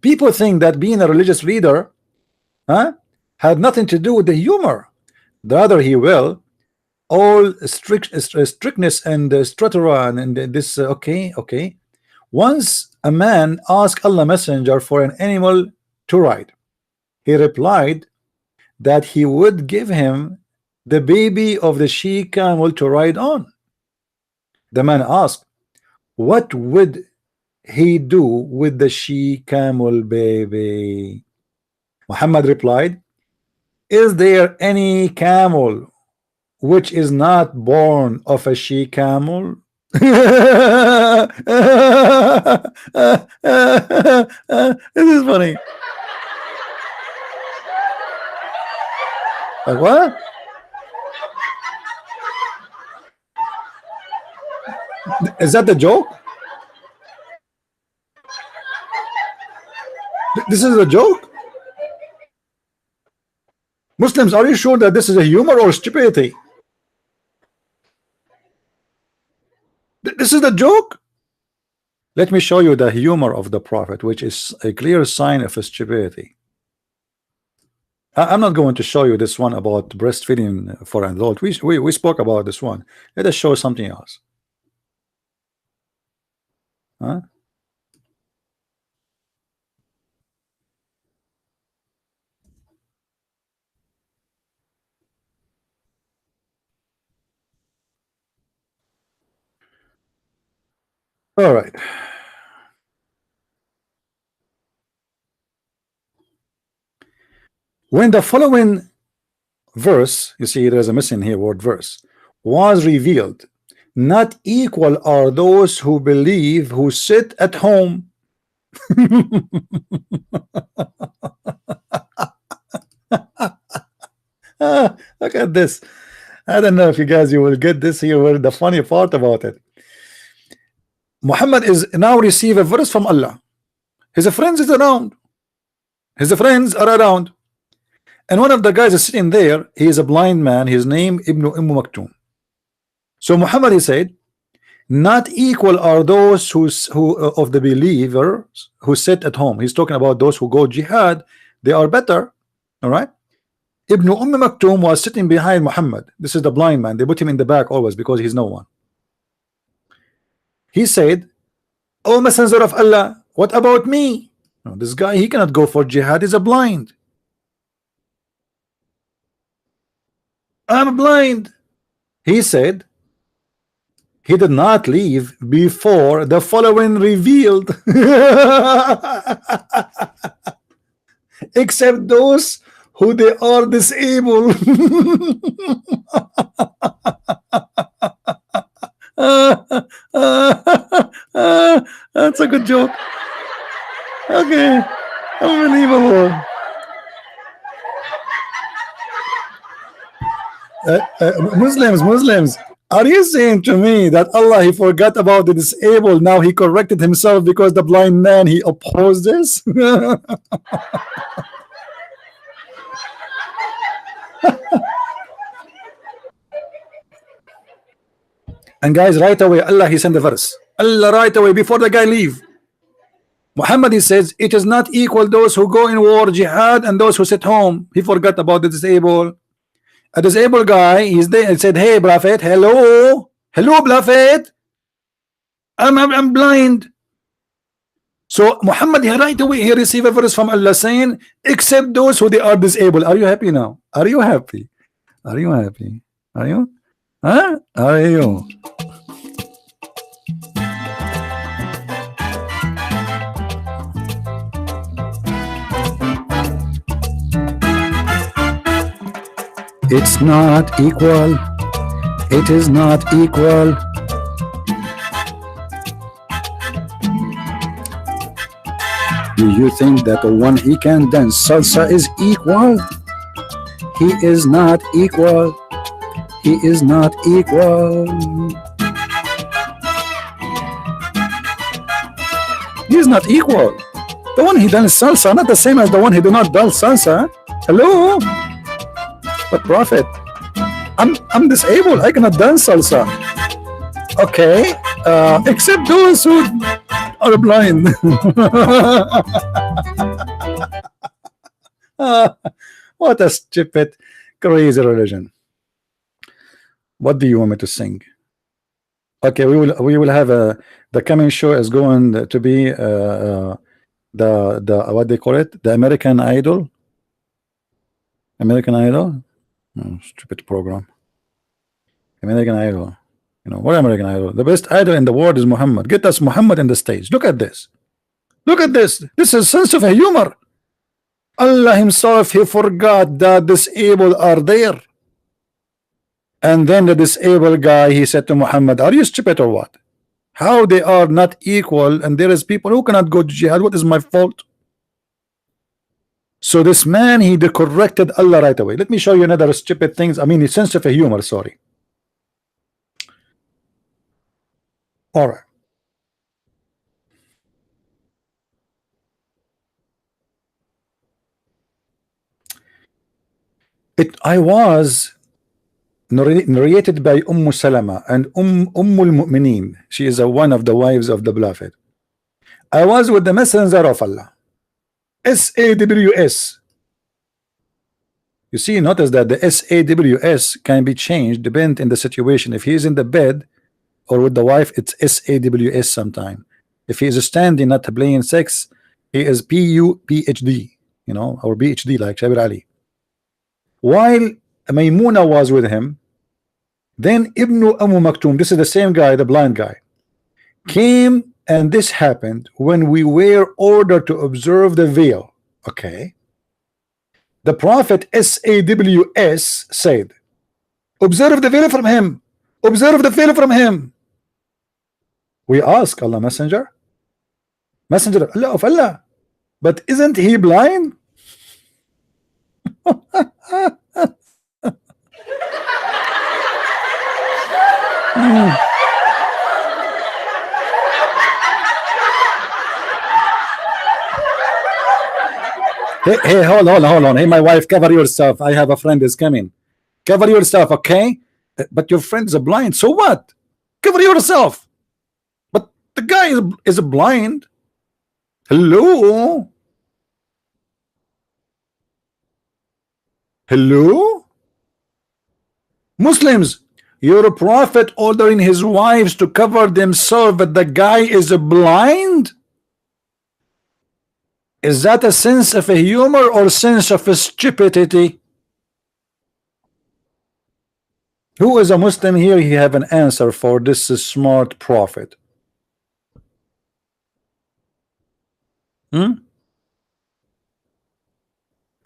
People think that being a religious leader had nothing to do with the humor. Rather, he will all strictness and strutera and this. Okay. Once a man asked Allah Messenger for an animal to ride. He replied that he would give him the baby of the she camel to ride on. The man asked, what would he do with the she camel baby? Muhammad replied, is there any camel which is not born of a she camel? This is funny. Like what? Is that the joke? This is a joke? Muslims, are you sure that this is a humor or stupidity? This is the joke? Let me show you the humor of the Prophet, which is a clear sign of stupidity. I'm not going to show you this one about breastfeeding for an adult. We spoke about this one. Let us show something else. Huh? All right. When the following verse, you see there's a missing here word verse, was revealed, not equal are those who believe who sit at home. Look at this. I don't know if you guys will get this here, where the funny part about it. Muhammad is now receive a verse from Allah. His friends is around. His friends are around. And one of the guys is sitting there. He is a blind man. His name Ibn Maktoum. So Muhammad, he said, not equal are those who of the believers who sit at home. He's talking about those who go jihad. They are better. All right. Ibn Maktoum was sitting behind Muhammad. This is the blind man. They put him in the back always because he's no one. He said, "O Messenger of Allah, what about me? No, this guy, he cannot go for jihad. He's a blind. I'm blind." He said he did not leave before the following revealed, except those who they are disabled. That's a good joke. Okay, unbelievable. Muslims, are you saying to me that Allah, he forgot about the disabled, now he corrected himself because the blind man, he opposed this? And guys, right away Allah, he sent the verse. Allah right away before the guy leave. Muhammad, he says, it is not equal those who go in war jihad and those who sit home. He forgot about the disabled. A disabled guy, he's there and said, "Hey Prophet, hello Prophet, I'm blind." So Muhammad, he right away he received a verse from Allah saying, except those who they are disabled. Are you happy now? Are you happy? Are you happy? Are you? Huh? Are you? It's not equal. It is not equal. Do you think that the one he can dance salsa is equal? He is not equal. He is not equal. He is not equal. The one he dance salsa not the same as the one he do not dance salsa. Hello? But Prophet, I'm disabled. I cannot dance salsa. Okay, except those who are blind. What a stupid, crazy religion. What do you want me to sing? Okay, we will have the coming show is going to be the what they call it, the American Idol. American Idol. Oh, stupid program. American Idol. You know what? American Idol, the best idol in the world is Muhammad. Get us Muhammad in the stage. Look at this. Look at this. This is sense of humor. Allah himself, he forgot that disabled are there. And then the disabled guy, he said to Muhammad, are you stupid or what? How they are not equal and there is people who cannot go to jihad. What is my fault? So this man, he corrected Allah right away. Let me show you another stupid things. I mean, it's sense of humor, sorry. All right. I was narrated by Salama and al-Mu'mineen. She is one of the wives of the Prophet. I was with the Messenger of Allah. SAWS. You see, notice that the SAWS can be changed depending on the situation. If he is in the bed or with the wife, it's SAWS sometime. If he is standing, not playing sex, he is PUPHD, you know, or BHD like Shabir Ali. While Maymuna was with him, then Ibn Maktoum, this is the same guy, the blind guy, came, and this happened when we were ordered to observe the veil. Okay. The Prophet SAWS said, observe the veil from him. Observe the veil from him. We ask Allah, Messenger of Allah, but isn't he blind? Hey, hold on. Hey, my wife, cover yourself. I have a friend is coming. Cover yourself, okay? But your friend is blind. So what? Cover yourself. But the guy is blind. Hello? Hello? Muslims, your prophet ordering his wives to cover themselves, but the guy is blind? Is that a sense of humor or sense of stupidity? Who is a Muslim here? He have an answer for this smart prophet.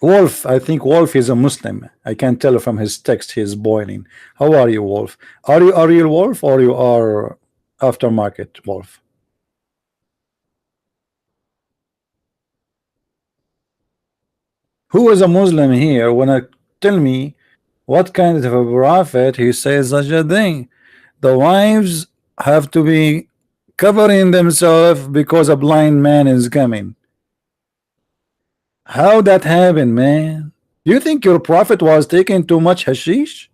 Wolf, I think Wolf is a Muslim. I can tell from his text he is boiling. How are you, Wolf? Are you a real Wolf or you are aftermarket Wolf? Who is a Muslim here? When I tell me what kind of a prophet he says such a thing? The wives have to be covering themselves because a blind man is coming. How that happened, man? You think your prophet was taking too much hashish?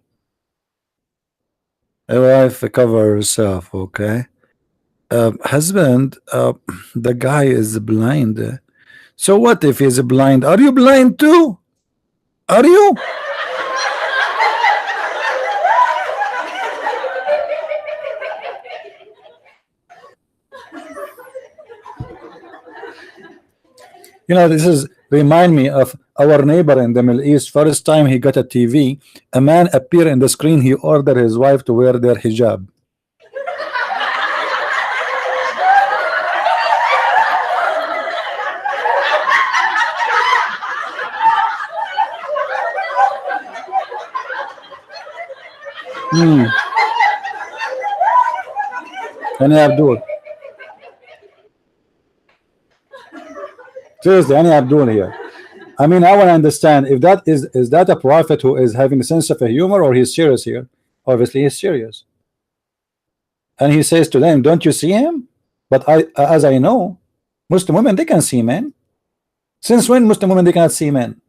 A wife cover herself, okay? Husband, the guy is blind. So what if he's blind? Are you blind too? Are you? You know, this is remind me of our neighbor in the Middle East. First time he got a TV, a man appeared in the screen. He ordered his wife to wear their hijab. Any Abdul. Seriously, any Abdul here. I mean, I want to understand if that is that a prophet who is having a sense of a humor or he's serious here? Obviously, he's serious. And he says to them, "Don't you see him?" But as I know, Muslim women they can see men. Since when Muslim women they cannot see men?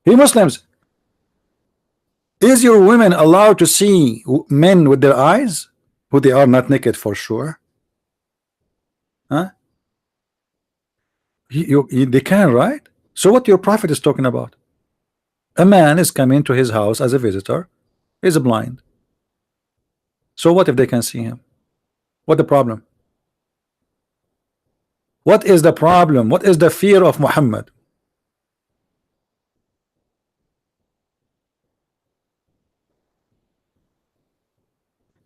Hey, Muslims, is your women allowed to see men with their eyes, who they are not naked for sure? Huh? They can, right? So what your prophet is talking about? A man is coming to his house as a visitor, is blind. So what if they can see him? What the problem? What is the problem? What is the fear of Muhammad?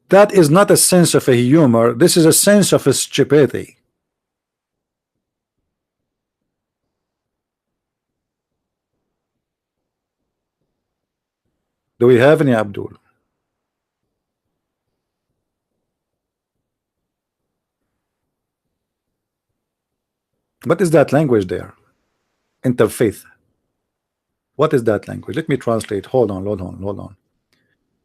That is not a sense of a humor. This is a sense of a stupidity. Do we have any Abdul? What is that language there? Interfaith. What is that language? Let me translate. Hold on.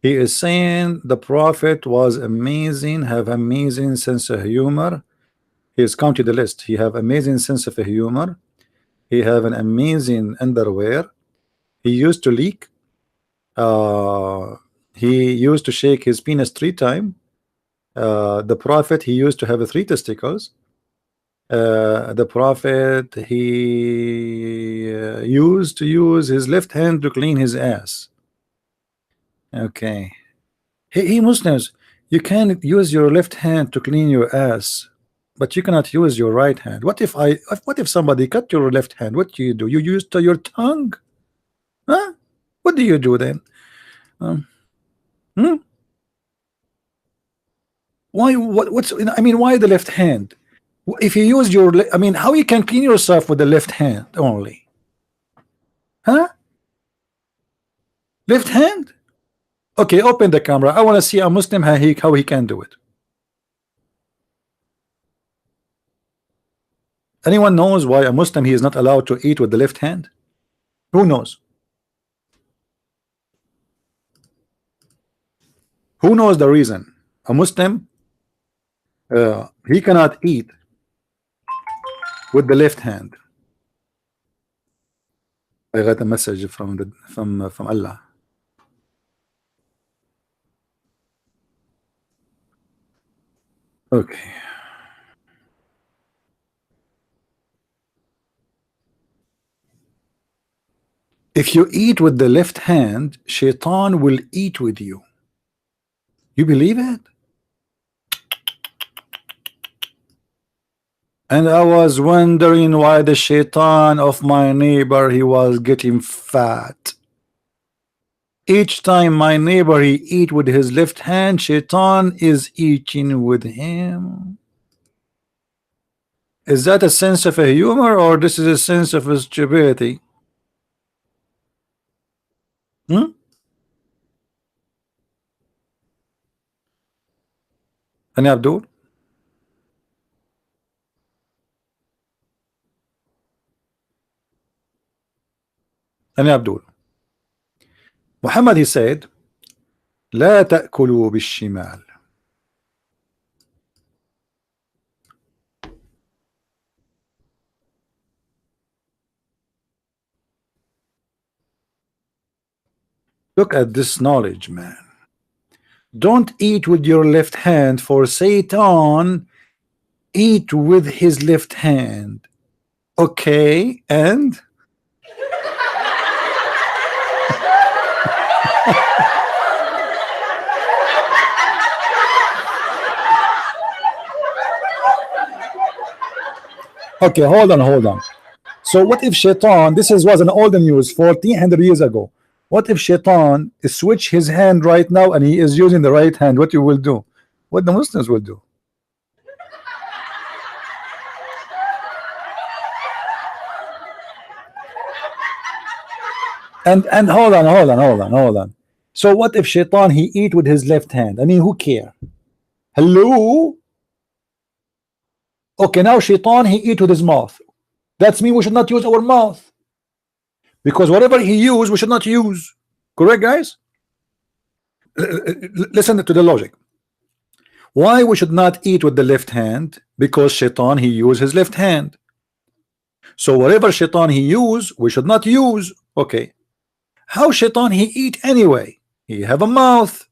He is saying the prophet was amazing, have amazing sense of humor. He is counting the list. He have amazing sense of humor. He have an amazing underwear. He used to leak. He used to shake his penis 3 times. The prophet, he used to have 3 testicles. The prophet, he used to use his left hand to clean his ass. Okay. Hey, Muslims, you can use your left hand to clean your ass, but you cannot use your right hand. What if somebody cut your left hand? What do? You use your tongue? Huh? What do you do then? Why? What's? I mean, why the left hand? If you use your, I mean, how you can clean yourself with the left hand only? Huh? Left hand? Okay, open the camera. I want to see a Muslim how he can do it. Anyone knows why a Muslim he is not allowed to eat with the left hand? Who knows? Who knows the reason? A Muslim he cannot eat with the left hand. I got a message from Allah. Okay. If you eat with the left hand, shaitan will eat with you. You believe it? And I was wondering why the shaitan of my neighbor, he was getting fat. Each time my neighbor he eat with his left hand, shaitan is eating with him. Is that a sense of a humor, or this is a sense of a stupidity? Hmm? And Abdul? And Abdul? Muhammad, he said, لا تأكلوا بالشمال. Look at this knowledge, man. Don't eat with your left hand, for Satan eat with his left hand. Okay, and okay, hold on. So what if Shaitan, this was an older news 1400 years ago. What if Shaitan switch his hand right now and he is using the right hand? What you will do? What the Muslims will do? And hold on. So what if Shaitan he eat with his left hand? I mean, who care? Hello? Okay, now Shaitan he eat with his mouth. That's mean we should not use our mouth. Because whatever he use, we should not use. Correct, guys? Listen to the logic. Why we should not eat with the left hand? Because Shaitan he use his left hand. So whatever Shaitan he use, we should not use. Okay. How Shaitan he eat anyway? He have a mouth.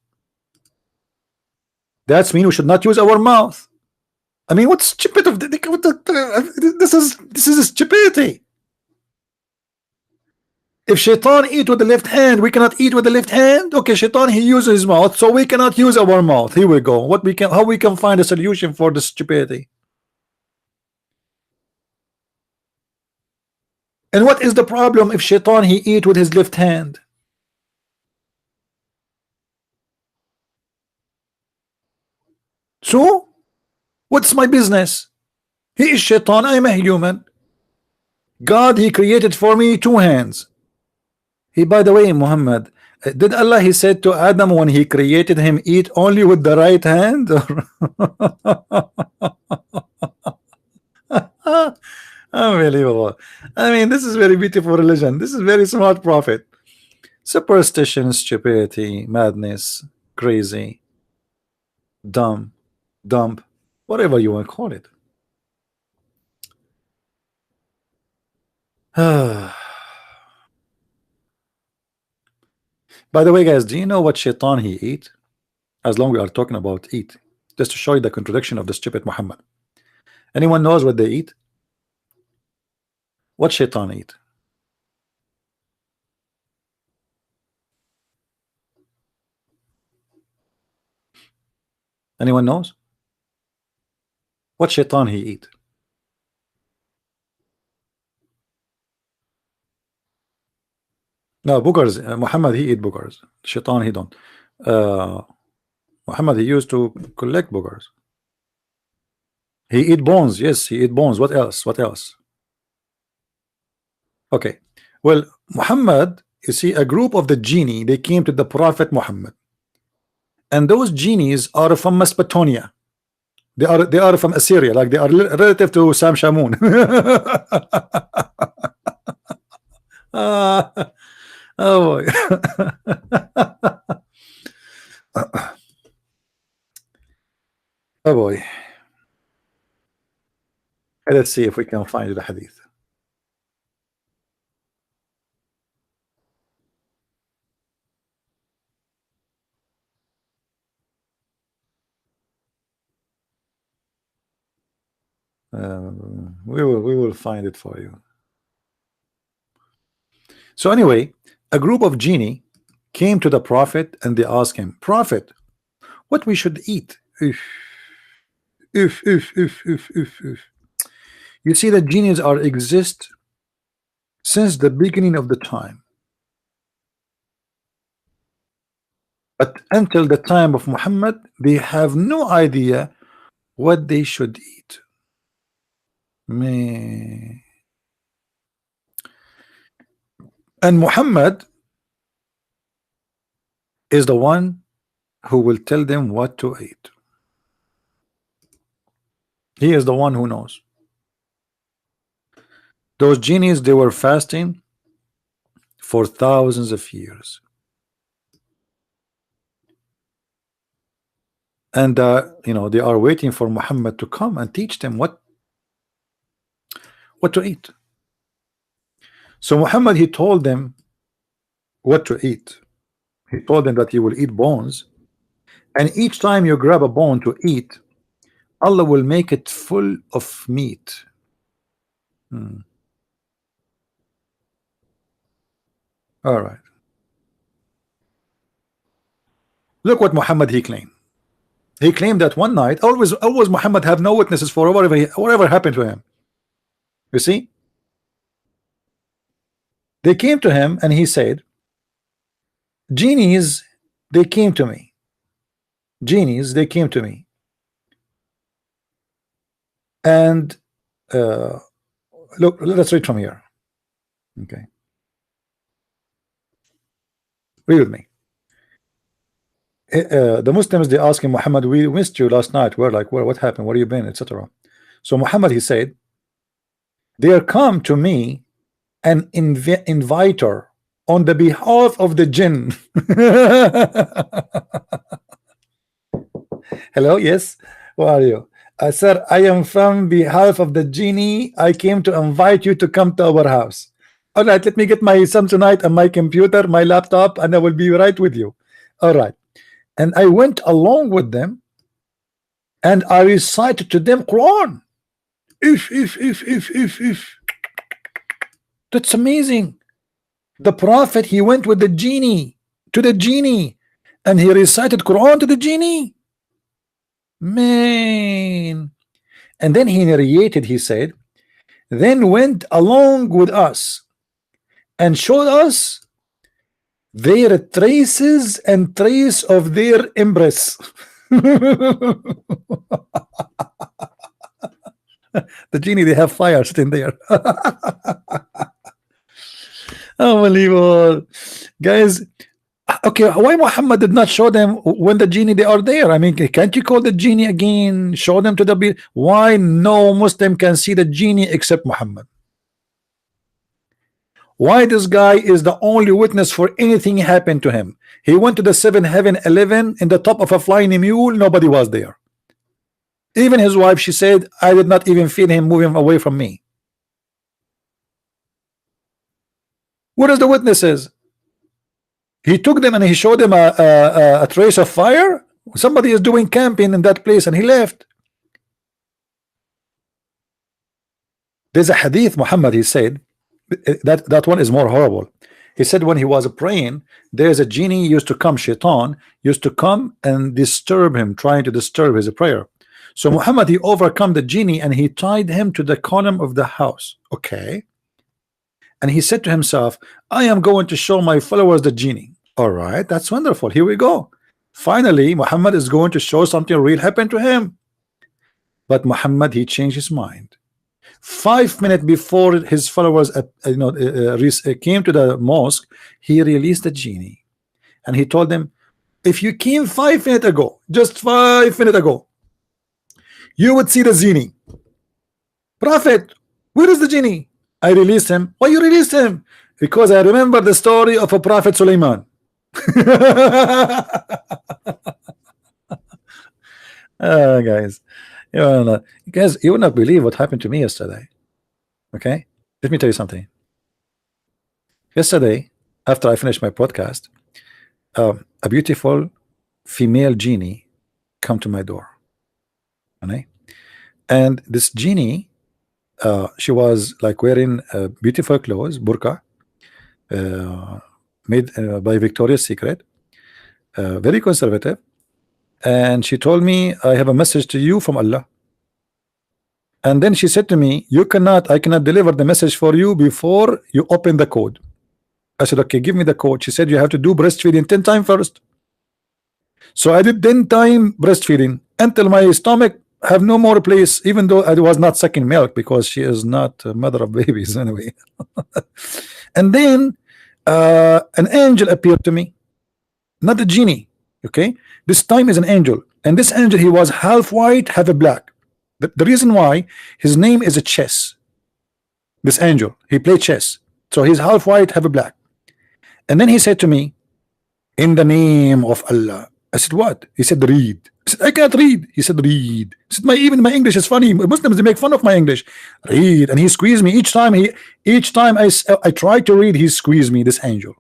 That's mean we should not use our mouth. I mean, what's stupid of this is a stupidity. If Shaitan eat with the left hand, we cannot eat with the left hand. Okay, Shaitan he uses his mouth, so we cannot use our mouth. Here we go. How we can find a solution for the stupidity? And what is the problem if Shaitan he eat with his left hand? So what's my business? He is Shaitan, I am a human. God he created for me two hands. He, by the way, Muhammad, did Allah he said to Adam when he created him eat only with the right hand? Unbelievable. I mean, this is very beautiful religion. This is very smart prophet. Superstition, stupidity, madness, crazy, dumb, whatever you want to call it. By the way, guys, do you know what shaitan he eat? As long as we are talking about eat, just to show you the contradiction of the stupid Muhammad. Anyone knows what they eat? What shaitan eat? Anyone knows? What shaitan he eat? No, boogers. Muhammad he eat boogers. Shaitan he don't. Muhammad he used to collect boogers. He eat bones. Yes, he eat bones. What else? What else? Okay. Well, Muhammad, you see, a group of the genie, they came to the Prophet Muhammad, and those genies are from Mesopotamia. They are from Assyria, like they are relative to Sam Shamoon. Oh boy. Oh boy. Let's see if we can find the hadith. We will find it for you. So anyway, a group of genie came to the prophet and they asked him, Prophet, what we should eat? If. You see that genies are exist since the beginning of the time, but until the time of Muhammad they have no idea what they should eat. Man. And Muhammad is the one who will tell them what to eat. He is the one who knows. Those genies, they were fasting for thousands of years, and you know, they are waiting for Muhammad to come and teach them what to eat. So Muhammad, he told them what to eat. He told them that you will eat bones, and each time you grab a bone to eat, Allah will make it full of meat. All right. Look what Muhammad he claimed. He claimed that one night, always Muhammad have no witnesses for whatever happened to him. You see, they came to him and he said, genies, they came to me. Genies, they came to me. And look, let's read from here. Okay, read with me. The Muslims, they ask him, Muhammad, we missed you last night. We're like, well, what happened? Where you been, etc. So Muhammad, he said, they are come to me an inviter on the behalf of the jinn. Hello, yes, who are you? Sir, I am from behalf of the genie. I came to invite you to come to our house. All right, let me get my Samsonite and my computer, my laptop, and I will be right with you. All right. And I went along with them and I recited to them Quran. If. That's amazing. The prophet, he went with the genie to the genie and he recited Quran to the genie. Man. And then he narrated, he said, then went along with us and showed us their traces and trace of their embrace. The genie, they have fire sitting there. Unbelievable, guys. Okay, why Muhammad did not show them when the genie they are there? I mean, can't you call the genie again, show them to the why no Muslim can see the genie except Muhammad? Why this guy is the only witness for anything happened to him? He went to the 7th heaven 11 in the top of a flying mule. Nobody was there. Even his wife, she said, I did not even feel him moving away from me. What is the witnesses? He took them and he showed them a trace of fire. Somebody is doing camping in that place and he left. There's a hadith, Muhammad, he said, that one is more horrible. He said when he was praying, there's a genie used to come, shaitan used to come and disturb him, trying to disturb his prayer. So Muhammad, he overcome the genie and he tied him to the column of the house. Okay. And he said to himself, I am going to show my followers the genie. All right, that's wonderful. Here we go. Finally, Muhammad is going to show something real happened to him. But Muhammad, he changed his mind. 5 minutes before his followers came to the mosque, he released the genie and he told them, if you came 5 minutes ago, just 5 minutes ago, you would see the genie. Prophet, where is the genie? I released him. Why you released him? Because I remember the story of a prophet Suleiman. Guys, you will not believe what happened to me yesterday. Okay, let me tell you something. Yesterday, after I finished my podcast, a beautiful female genie come to my door, okay? And this genie, she was like wearing beautiful clothes, burqa, made by Victoria's Secret, very conservative. And she told me, I have a message to you from Allah. And then she said to me, I cannot deliver the message for you before you open the code. I said, okay, give me the code. She said, you have to do breastfeeding 10 times first. So I did 10 times breastfeeding until my stomach have no more place, even though I was not sucking milk, because she is not a mother of babies anyway. And then an angel appeared to me, not a genie. Okay, this time is an angel, and this angel, he was half white, half black. The reason why, his name is a chess. This angel, he played chess, so he's half white, half black. And then he said to me, in the name of Allah. I said, what? He said, read. I said, I can't read. He said, read. He said, even my English is funny. Muslims, they make fun of my English. Read. And he squeezed me each time. Each time I tried to read, he squeezed me, this angel.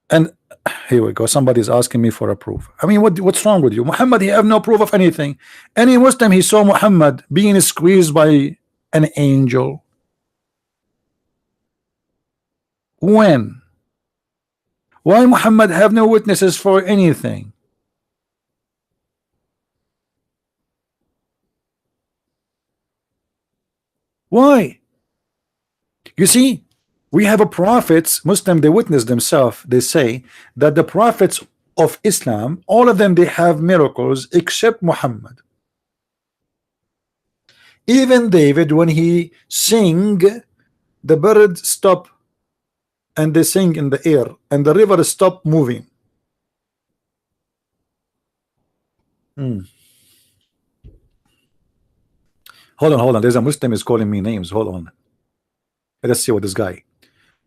And here we go. Somebody's asking me for a proof. I mean, what's wrong with you? Muhammad, he have no proof of anything. Any Muslim, he saw Muhammad being squeezed by an angel. When? Why Muhammad have no witnesses for anything? Why? You see, we have a prophets, Muslim, they witness themselves. They say that the prophets of Islam, all of them, they have miracles except Muhammad. Even David, when he sing, the birds stop and they sing in the air, and the river stop moving. Hold on. There's a Muslim is calling me names. Hold on. Let's see what this guy.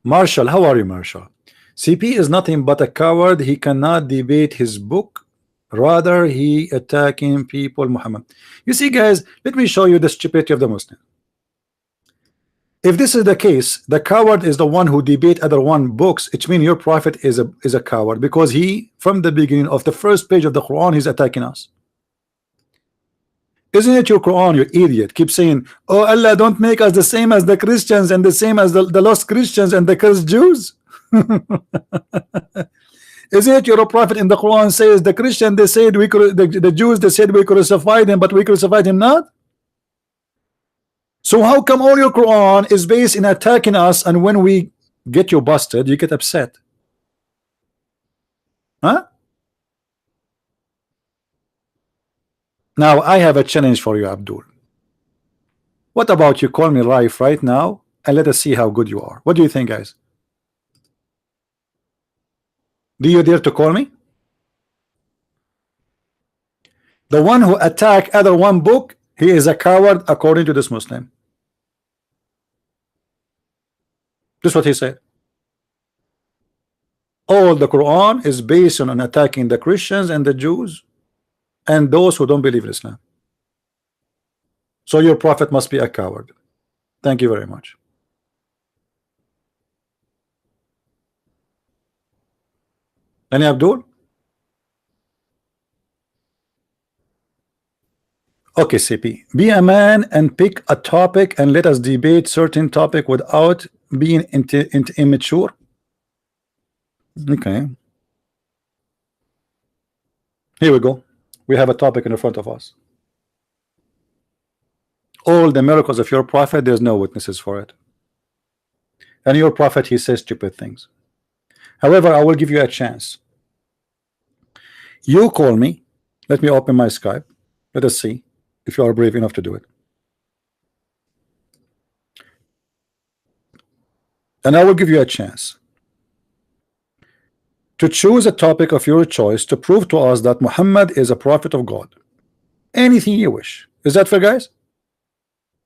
Marshall, how are you, Marshall? CP is nothing but a coward. He cannot debate his book. Rather, he attacking people. Muhammad. You see, guys, let me show you the stupidity of the Muslim. If this is the case, the coward is the one who debate other one books. It means your prophet is a coward, because he, from the beginning of the first page of the Quran, he's attacking us. Isn't it your Quran, you idiot? Keep saying, oh Allah, don't make us the same as the Christians and the same as the lost Christians and the cursed Jews. Isn't it your prophet in the Quran says the Christian, they said the Jews, they said we crucified him, but we crucified him not? So how come all your Quran is based in attacking us, and when we get you busted, you get upset? Huh? Now I have a challenge for you, Abdul. What about you call me live right now and let us see how good you are? What do you think, guys? Do you dare to call me? The one who attack other one book, he is a coward according to this Muslim. This is what he said. All the Quran is based on attacking the Christians and the Jews and those who don't believe in Islam. So your prophet must be a coward. Thank you very much. Any Abdul? Okay, CP. Be a man and pick a topic and let us debate certain topic without being immature. Okay. Here we go. We have a topic in front of us. All the miracles of your prophet, there's no witnesses for it. And your prophet, he says stupid things. However, I will give you a chance. You call me. Let me open my Skype. Let us see if you are brave enough to do it. And I will give you a chance to choose a topic of your choice to prove to us that Muhammad is a prophet of God. Anything you wish. Is that fair, guys?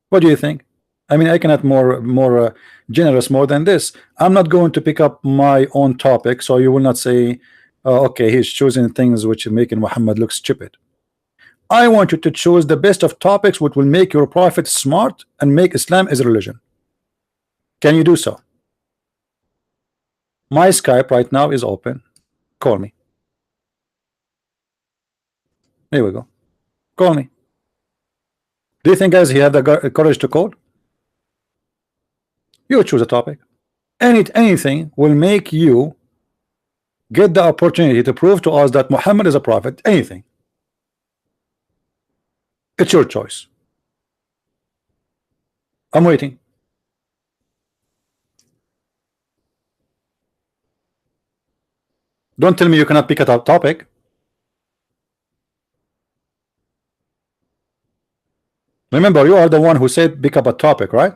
What do you think? I mean, I cannot more generous more than this. I'm not going to pick up my own topic, so you will not say, okay, he's choosing things which are making Muhammad look stupid. I want you to choose the best of topics which will make your prophet smart and make Islam as a religion. Can you do so? My Skype right now is open. Call me. Here we go. Call me. Do you think, guys, he had the courage to call? You choose a topic. Anything will make you get the opportunity to prove to us that Muhammad is a prophet. Anything. It's your choice. I'm waiting. Don't tell me you cannot pick a topic. Remember, you are the one who said pick up a topic, right?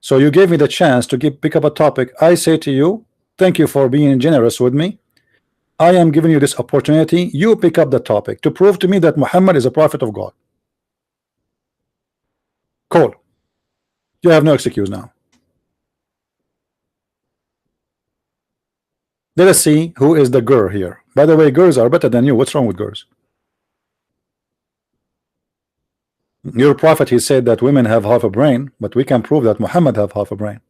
So you gave me the chance to pick up a topic. I say to you, thank you for being generous with me. I am giving you this opportunity. You pick up the topic to prove to me that Muhammad is a prophet of God. Call. You have no excuse now. Let us see who is the girl here. By the way, girls are better than you. What's wrong with girls? Your prophet, he said that women have half a brain, but we can prove that Muhammad have half a brain.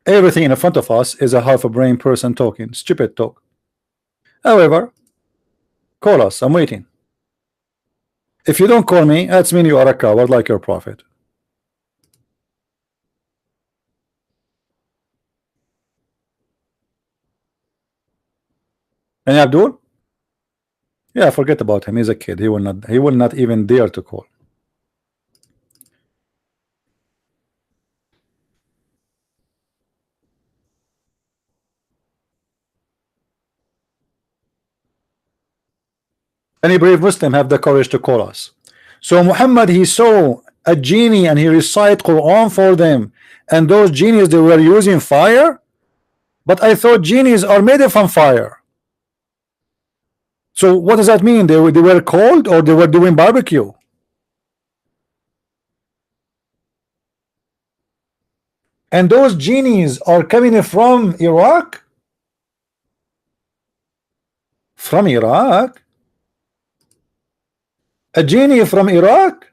Everything in front of us is a half a brain person talking. Stupid talk. However, call us. I'm waiting. If you don't call me, that's mean you are a coward like your prophet. And Abdul? Yeah, forget about him. He's a kid. He will not even dare to call. Any brave Muslim have the courage to call us. So Muhammad, he saw a genie and he recite Quran for them, and those genies, they were using fire. But I thought genies are made from fire. So what does that mean? They were cold, or they were doing barbecue? And those genies are coming from Iraq? From Iraq? A genie from Iraq?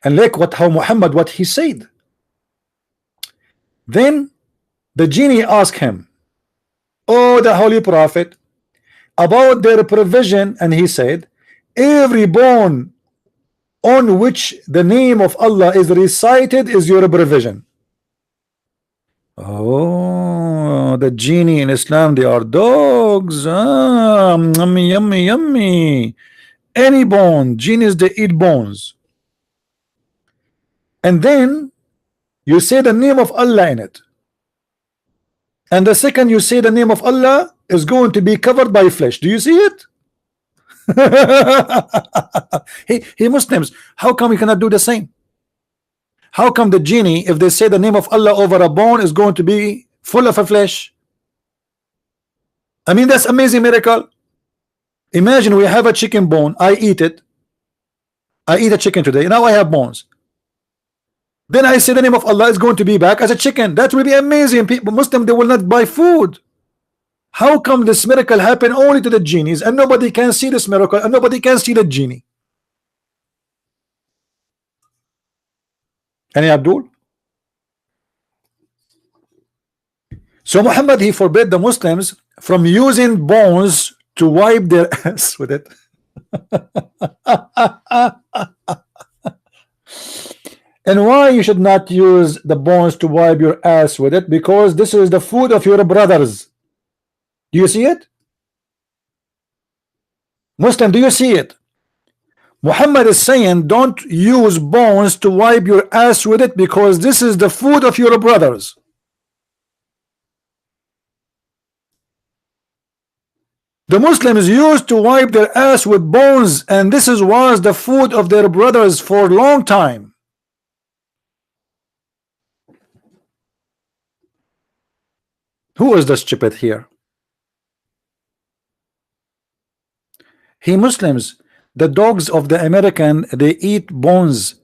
And look how Muhammad, what he said. Then the genie asked him, oh, the holy prophet, about their provision, and he said, every bone on which the name of Allah is recited is your provision. Oh, the genie in Islam, they are dogs. Yummy, yummy, yummy. Any bone, genies, they eat bones. And then you say the name of Allah in it, and the second you say the name of Allah is going to be covered by flesh. Do you see it? Hey Muslims, how come we cannot do the same? How come the genie, if they say the name of Allah over a bone, is going to be full of a flesh? I mean, that's amazing miracle. Imagine we have a chicken bone. I eat it. I eat a chicken today. Now I have bones. Then I say the name of Allah is going to be back as a chicken. That will be amazing. People, Muslim, they will not buy food. How come this miracle happen only to the genies, and nobody can see this miracle, and nobody can see the genie? Any Abdul? So Muhammad, he forbid the Muslims from using bones to wipe their ass with it. And why you should not use the bones to wipe your ass with it? Because this is the food of your brothers. Do you see it? Muslim, do you see it? Muhammad is saying don't use bones to wipe your ass with it, because this is the food of your brothers. The Muslims used to wipe their ass with bones, and this was the food of their brothers for a long time. Who is the stupid here? He Muslims, the dogs of the American, they eat bones.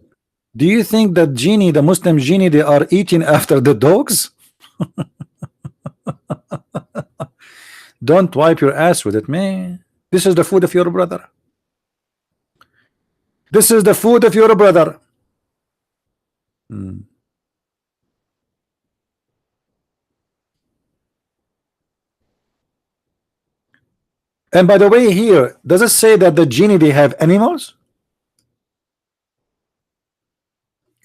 Do you think that genie, the Muslim genie, they are eating after the dogs? Don't wipe your ass with it, man. This is the food of your brother. This is the food of your brother. And by the way, here, does it say that the genie, they have animals?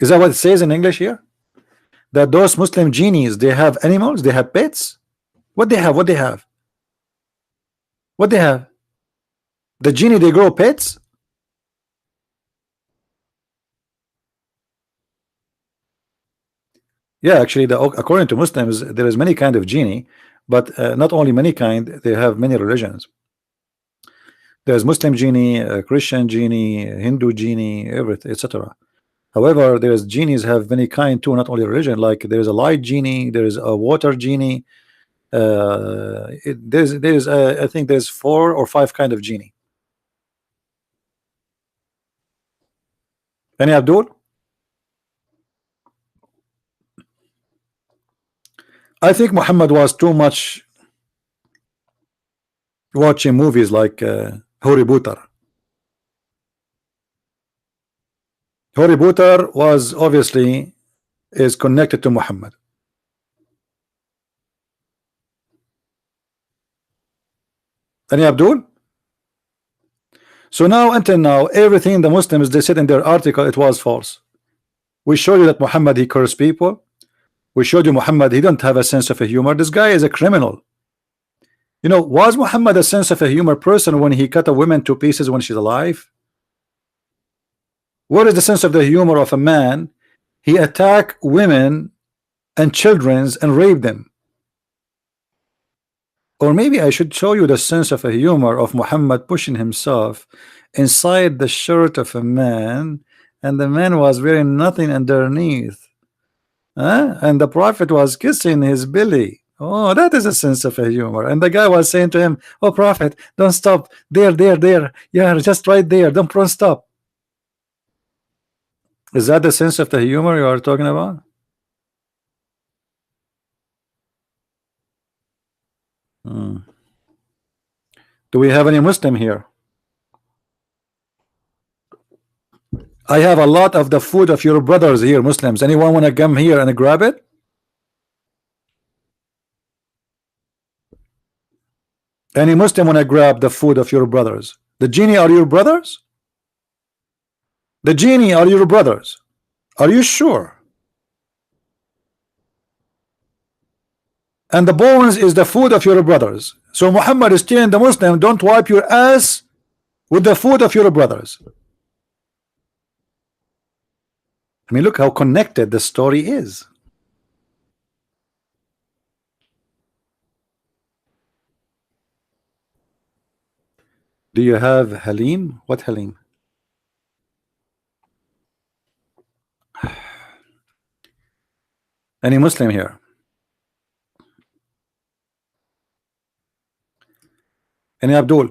Is that what it says in English here? That those Muslim genies, they have animals, they have pets? What they have? What they have? What they have? The genie, they grow pets? Yeah, actually, according to Muslims, there is many kind of genie, but not only many kind, they have many religions. There's Muslim genie, Christian genie, Hindu genie, everything, etc. However, there's genies have many kind too, not only religion. Like there's a light genie, there is a water genie. There's I think there's 4 or 5 kind of genie. Any Abdul? I think Muhammad was too much watching movies like Harry Potter. Harry Potter was obviously is connected to Muhammad. Any Abdul? So now until now, everything the Muslims they said in their article, it was false. We showed you that Muhammad he cursed people. We showed you Muhammad he don't have a sense of a humor. This guy is a criminal. You know, was Muhammad a sense of a humor person when he cut a woman to pieces when she's alive? What is the sense of the humor of a man? He attacked women and children and raped them. Or maybe I should show you the sense of a humor of Muhammad pushing himself inside the shirt of a man, and the man was wearing nothing underneath. And the prophet was kissing his belly. Oh, that is a sense of a humor. And the guy was saying to him, oh prophet, don't stop. There. Yeah, just right there. Don't stop. Is that the sense of the humor you are talking about? Do we have any Muslim here? I have a lot of the food of your brothers here, Muslims. Anyone want to come here and grab it? Any Muslim want to grab the food of your brothers? The genie are your brothers? The genie are your brothers? Are you sure? And the bones is the food of your brothers. So Muhammad is telling the Muslim, don't wipe your ass with the food of your brothers. I mean, look how connected the story is. Do you have Halim? What Halim? Any Muslim here? Any Abdul?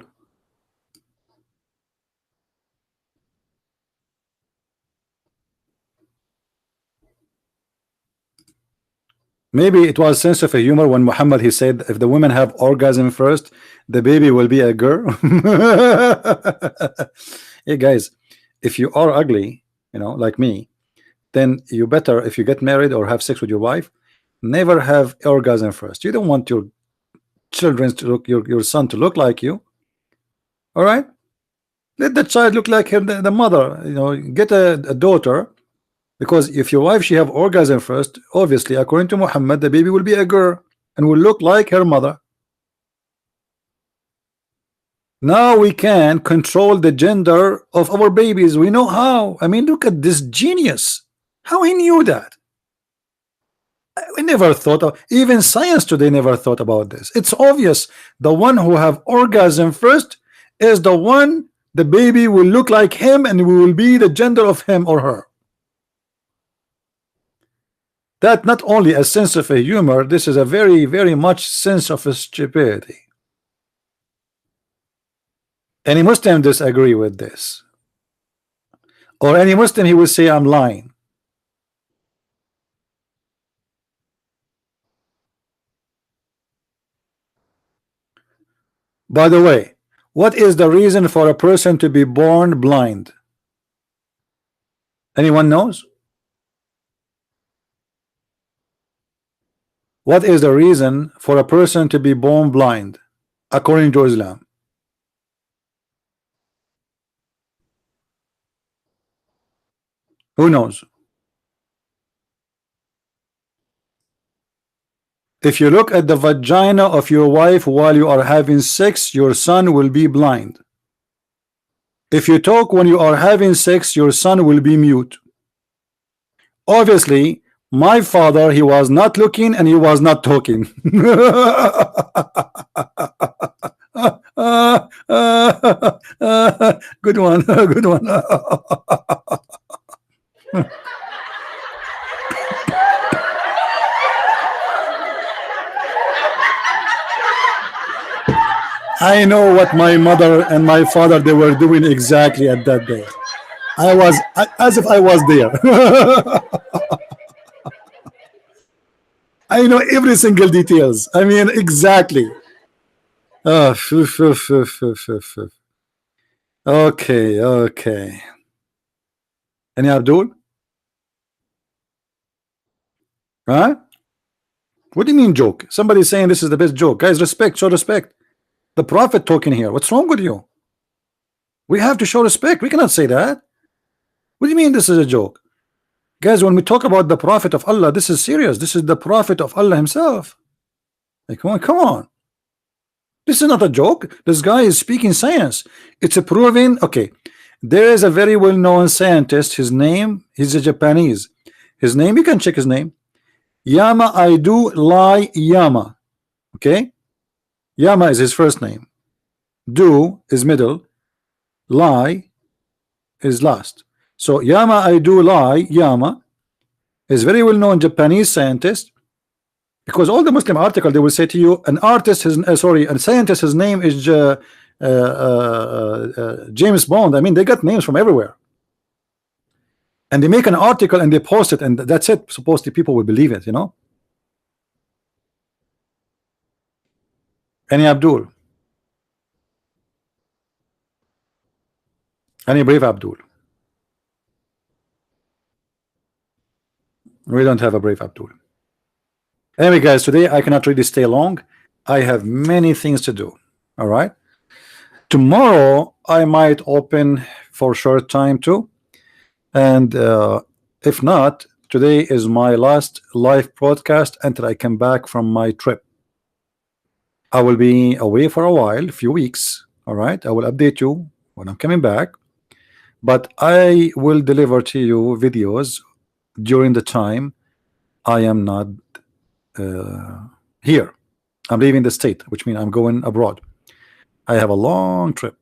Maybe it was sense of a humor when Muhammad he said if the women have orgasm first, the baby will be a girl. Hey guys, if you are ugly, you know, like me, then you better, if you get married or have sex with your wife, never have orgasm first. You don't want your children to look, your son to look like you. All right, let the child look like the mother. You know, get a daughter. Because if your wife she have orgasm first, obviously according to Muhammad the baby will be a girl and will look like her mother. Now we can control the gender of our babies. We know how. I mean, look at this genius. How he knew that? We never thought of, even science today never thought about this. It's obvious the one who have orgasm first is the one the baby will look like him and will be the gender of him or her. That not only a sense of a humor, this is a very much sense of a stupidity. Any Muslim disagree with this? Or any Muslim he will say I'm lying? By the way, what is the reason for a person to be born blind? Anyone knows? What is the reason for a person to be born blind according to Islam? Who knows? If you look at the vagina of your wife while you are having sex, your son will be blind. If you talk when you are having sex, your son will be mute. Obviously, my father, he was not looking and he was not talking. Good one, good one. I know what my mother and my father they were doing exactly at that day. I was as if I was there. I know every single details. I mean exactly. Oh, okay, okay. Any Abdul? Huh? What do you mean joke? Somebody's saying this is the best joke. Guys, respect, show respect. The prophet talking here. What's wrong with you? We have to show respect. We cannot say that. What do you mean this is a joke? Guys, when we talk about the prophet of Allah, this is serious. This is the prophet of Allah himself. Like, come on, come on. This is not a joke. This guy is speaking science. It's a proven. Okay, there is a very well-known scientist. His name, he's a Japanese. His name, you can check his name. Yama I do lie Yama. Okay, Yama is his first name. Do is middle. Lie is last. So Yama I do lie Yama is very well-known Japanese scientist. Because all the Muslim article they will say to you, an artist is sorry, a scientist. His name is James Bond. I mean, they got names from everywhere, and they make an article and they post it, and that's it. Supposedly, people will believe it. You know. Any Abdul? Any brave Abdul? We don't have a brave Abdul. Anyway, guys, today I cannot really stay long. I have many things to do. All right. Tomorrow I might open for a short time too, and if not, today is my last live broadcast until I come back from my trip. I will be away for a while, a few weeks. All right. I will update you when I'm coming back, but I will deliver to you videos during the time I am not here. I'm leaving the state, which means I'm going abroad. I have a long trip,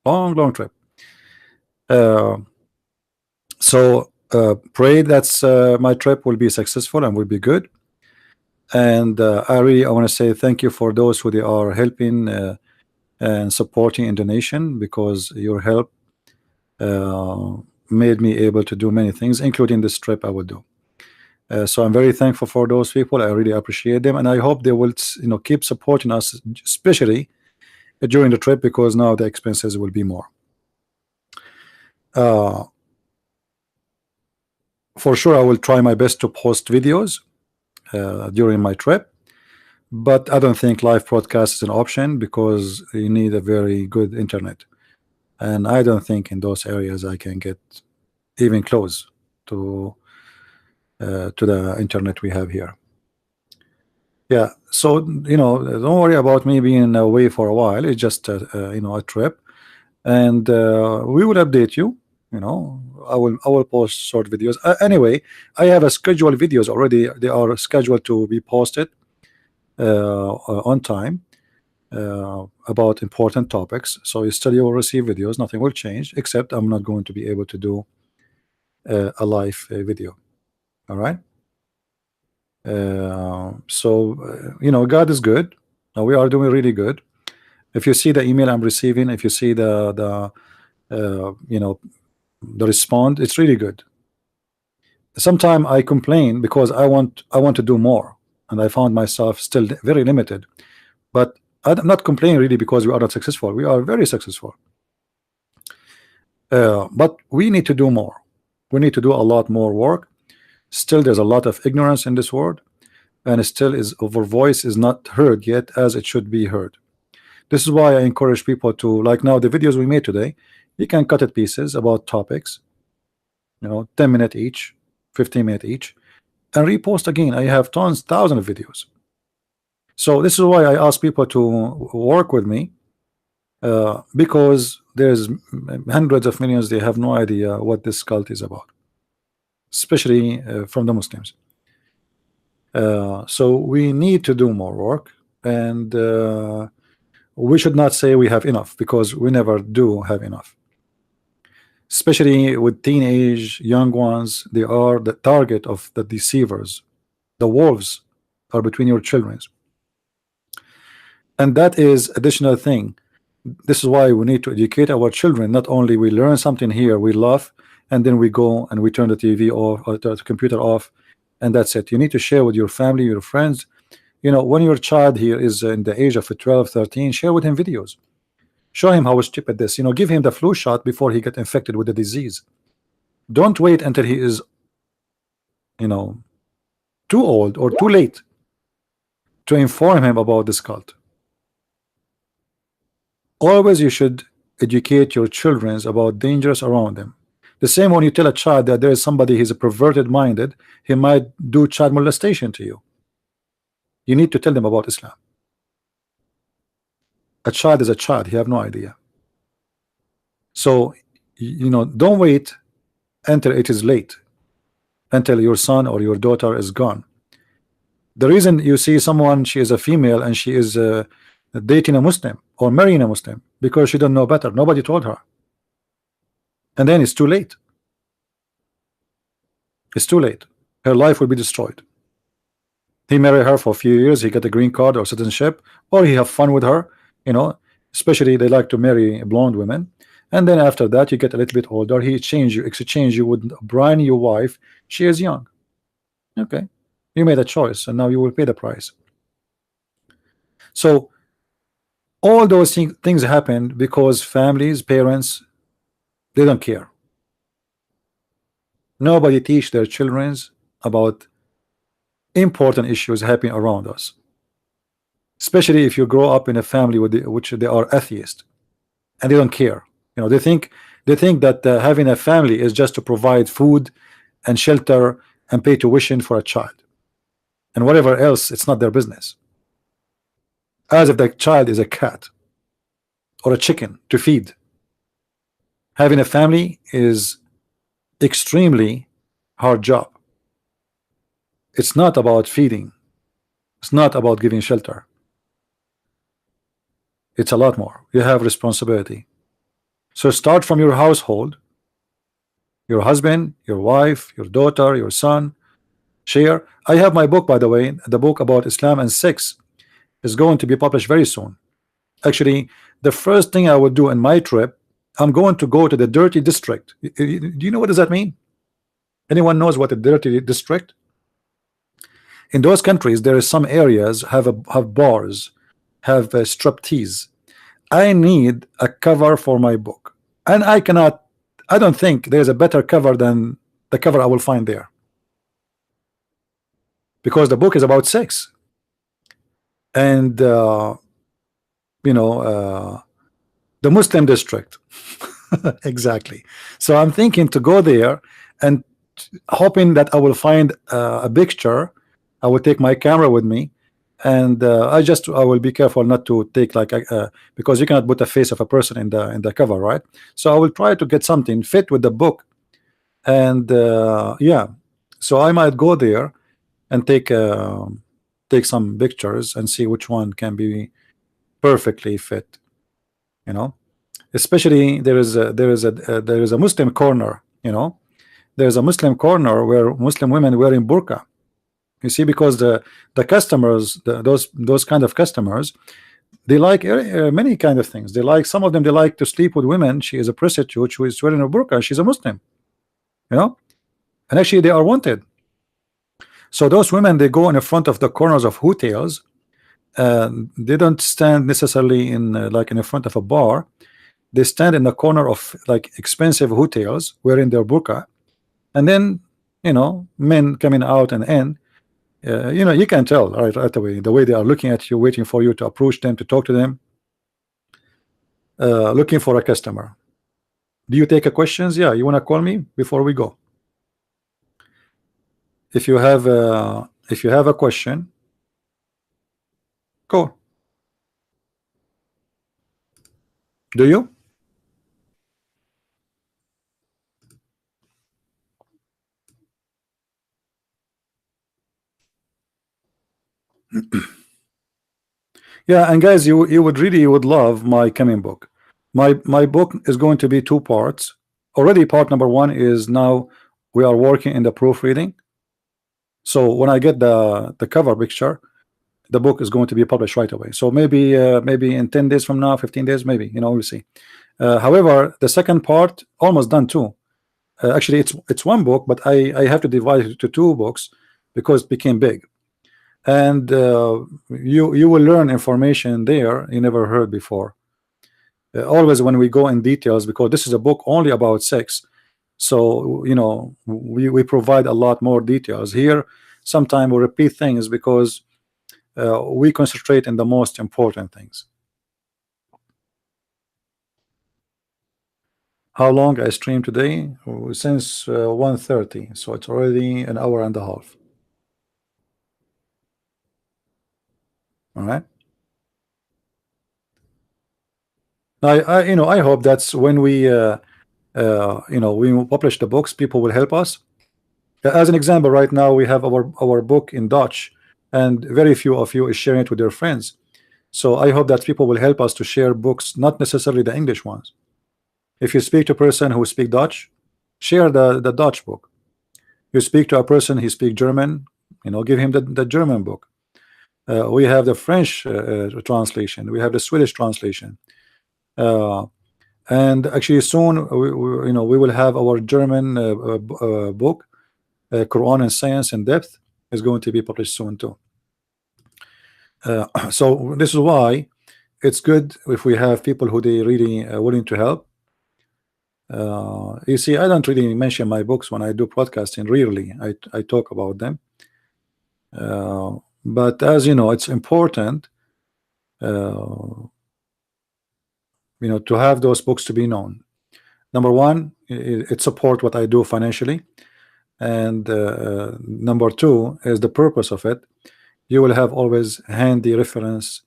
long trip. So pray that my trip will be successful and will be good. And I want to say thank you for those who they are helping and supporting in donation, because your help made me able to do many things, including this trip I will do. So I'm very thankful for those people. I really appreciate them, and I hope they will, keep supporting us, especially during the trip, because now the expenses will be more. For sure, I will try my best to post videos during my trip, but I don't think live broadcast is an option because you need a very good internet, and I don't think in those areas I can get even close to the internet we have here. Yeah, so don't worry about me being away for a while. It's just a trip, and we will update you. I will post short videos. Anyway, I have a scheduled videos already. They are scheduled to be posted on time about important topics. So you still will receive videos. Nothing will change, except I'm not going to be able to do a live video. All right. God is good. We are doing really good. If you see the email I'm receiving, if you see the response, it's really good. Sometimes I complain because I want to do more, and I found myself still very limited. But I'm not complaining really because we are not successful. We are very successful. But we need to do more. We need to do a lot more work. Still, there's a lot of ignorance in this world, and still our voice is not heard yet as it should be heard. This is why I encourage people to, like now the videos we made today, you can cut it pieces about topics, 10 minutes each, 15 minutes each, and repost again. I have thousands of videos. So this is why I ask people to work with me, because there's hundreds of millions, they have no idea what this cult is about, especially from the Muslims. So we need to do more work, and we should not say we have enough, because we never do have enough. Especially with teenage young ones, they are the target of the deceivers. The wolves are between your children, and that is additional thing. This is why we need to educate our children. Not only we learn something here, we laugh, and then we go and we turn the TV off or the computer off, and that's it. You need to share with your family, your friends. You know, when your child here is in the age of 12, 13, share with him videos. Show him how stupid this. You know, give him the flu shot before he get infected with the disease. Don't wait until he is, you know, too old or too late to inform him about this cult. Always you should educate your children about dangers around them. The same when you tell a child that there is somebody who's a perverted minded, he might do child molestation to you. You need to tell them about Islam. A child is a child, he have no idea. So, you know, don't wait until it is late, until your son or your daughter is gone. The reason you see someone, she is a female and she is dating a Muslim or marrying a Muslim, because she don't know better. Nobody told her, and then it's too late. It's too late. Her life will be destroyed. He marry her for a few years, he get a green card or citizenship, or he have fun with her. You know, especially they like to marry blonde women, and then after that you get a little bit older, he exchange you with a brand new wife. She is young. Okay, you made a choice, and now you will pay the price. So all those things happen because families, parents, they don't care. Nobody teach their children about important issues happening around us, especially if you grow up in a family with which they are atheist, and they don't care. You know, they think that having a family is just to provide food and shelter and pay tuition for a child, and whatever else, it's not their business. As if the child is a cat or a chicken to feed. Having a family is extremely hard job. It's not about feeding. It's not about giving shelter. It's a lot more. You have responsibility. So start from your household, your husband, your wife, your daughter, your son. Share. I have my book, by the way, the book about Islam and sex is going to be published very soon. Actually, the first thing I would do in my trip, I'm going to go to the dirty district. Do you know what does that mean? Anyone knows what a dirty district? In those countries, there is some areas have bars, have striptease. I need a cover for my book, and I don't think there's a better cover than the cover I will find there, because the book is about sex, and you know, the Muslim district. Exactly. So I'm thinking to go there and hoping that I will find a picture. I will take my camera with me, and I will be careful not to take like because you cannot put the face of a person in the cover, right? So I will try to get something fit with the book, and yeah, so I might go there and take some pictures and see which one can be perfectly fit, you know. Especially there is a Muslim corner, you know. There's a Muslim corner where Muslim women wearing burqa. You see, because the customers, those kind of customers, they like many kind of things. They like, some of them, they like to sleep with women. She is a prostitute who is wearing a burqa. She's a Muslim, you know, and actually they are wanted. So those women, they go in the front of the corners of hotels. They don't stand necessarily in like in the front of a bar. They stand in the corner of like expensive hotels wearing their burqa, and then, you know, men coming out and in. You know, you can tell right away the way they are looking at you, waiting for you to approach them, to talk to them, looking for a customer. Do you take a questions? Yeah, you want to call me before we go? If you have a question, Cool. Do you? Yeah, and guys, you would really would love my coming book. My book is going to be two parts. Already part number one is now we are working in the proofreading. So when I get the cover picture, the book is going to be published right away. So maybe in 10 days from now, 15 days, maybe, we'll see. However, the second part almost done too. Actually, it's one book, but I have to divide it to two books because it became big. And you will learn information there you never heard before. Always when we go in details, because this is a book only about sex, so we provide a lot more details here. Sometimes we repeat things because we concentrate in the most important things. How long I stream today? Since 1:30, so it's already an hour and a half. All right. I hope that's when we we publish the books, people will help us. As an example, right now we have our book in Dutch, and very few of you is sharing it with their friends. So I hope that people will help us to share books, not necessarily the English ones. If you speak to a person who speak Dutch, share the Dutch book. You speak to a person he speak German, give him the German book. We have the French translation. We have the Swedish translation. And actually soon we will have our German book, Quran and Science in Depth, is going to be published soon too. So this is why it's good if we have people who they really willing to help. You see, I don't really mention my books when I do podcasting. Rarely I talk about them. But as you know, it's important to have those books to be known. Number one, it support what I do financially, and number two is the purpose of it. You will have always handy reference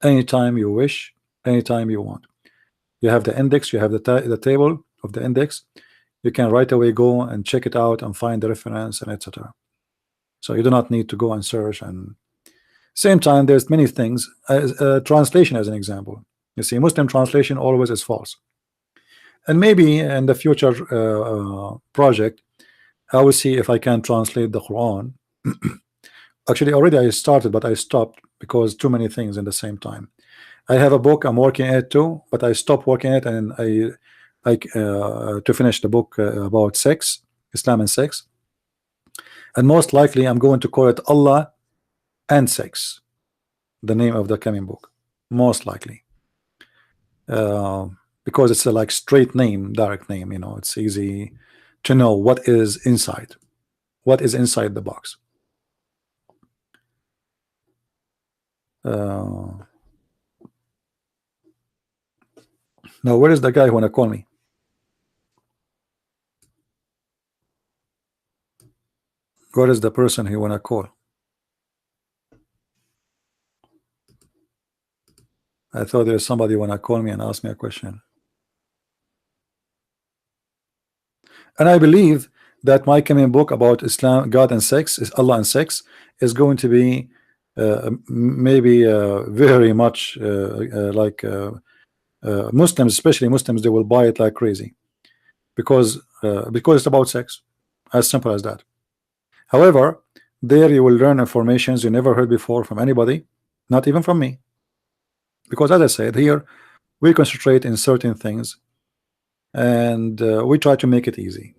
anytime you wish, anytime you want. You have the index, you have the table of the index. You can right away go and check it out and find the reference and etc. So you do not need to go and search. And same time, there's many things. As translation, as an example, you see, Muslim translation always is false. And maybe in the future project, I will see if I can translate the Quran. Actually, already I started, but I stopped because too many things in the same time. I have a book I'm working at too, but I stopped working it, and I to finish the book about sex, Islam and sex. And most likely I'm going to call it Allah and Sex, the name of the coming book, most likely. Because it's a like straight name, direct name, it's easy to know what is inside the box. Now where is the guy who wanna call me? Where is the person who wanna call? I thought there's somebody wanna call me and ask me a question. And I believe that my coming book about Islam, God and sex, is Allah and sex, is going to be maybe very much like Muslims, especially Muslims, they will buy it like crazy because it's about sex, as simple as that. However, there you will learn informations you never heard before from anybody, not even from me, because as I said, here we concentrate in certain things, and we try to make it easy.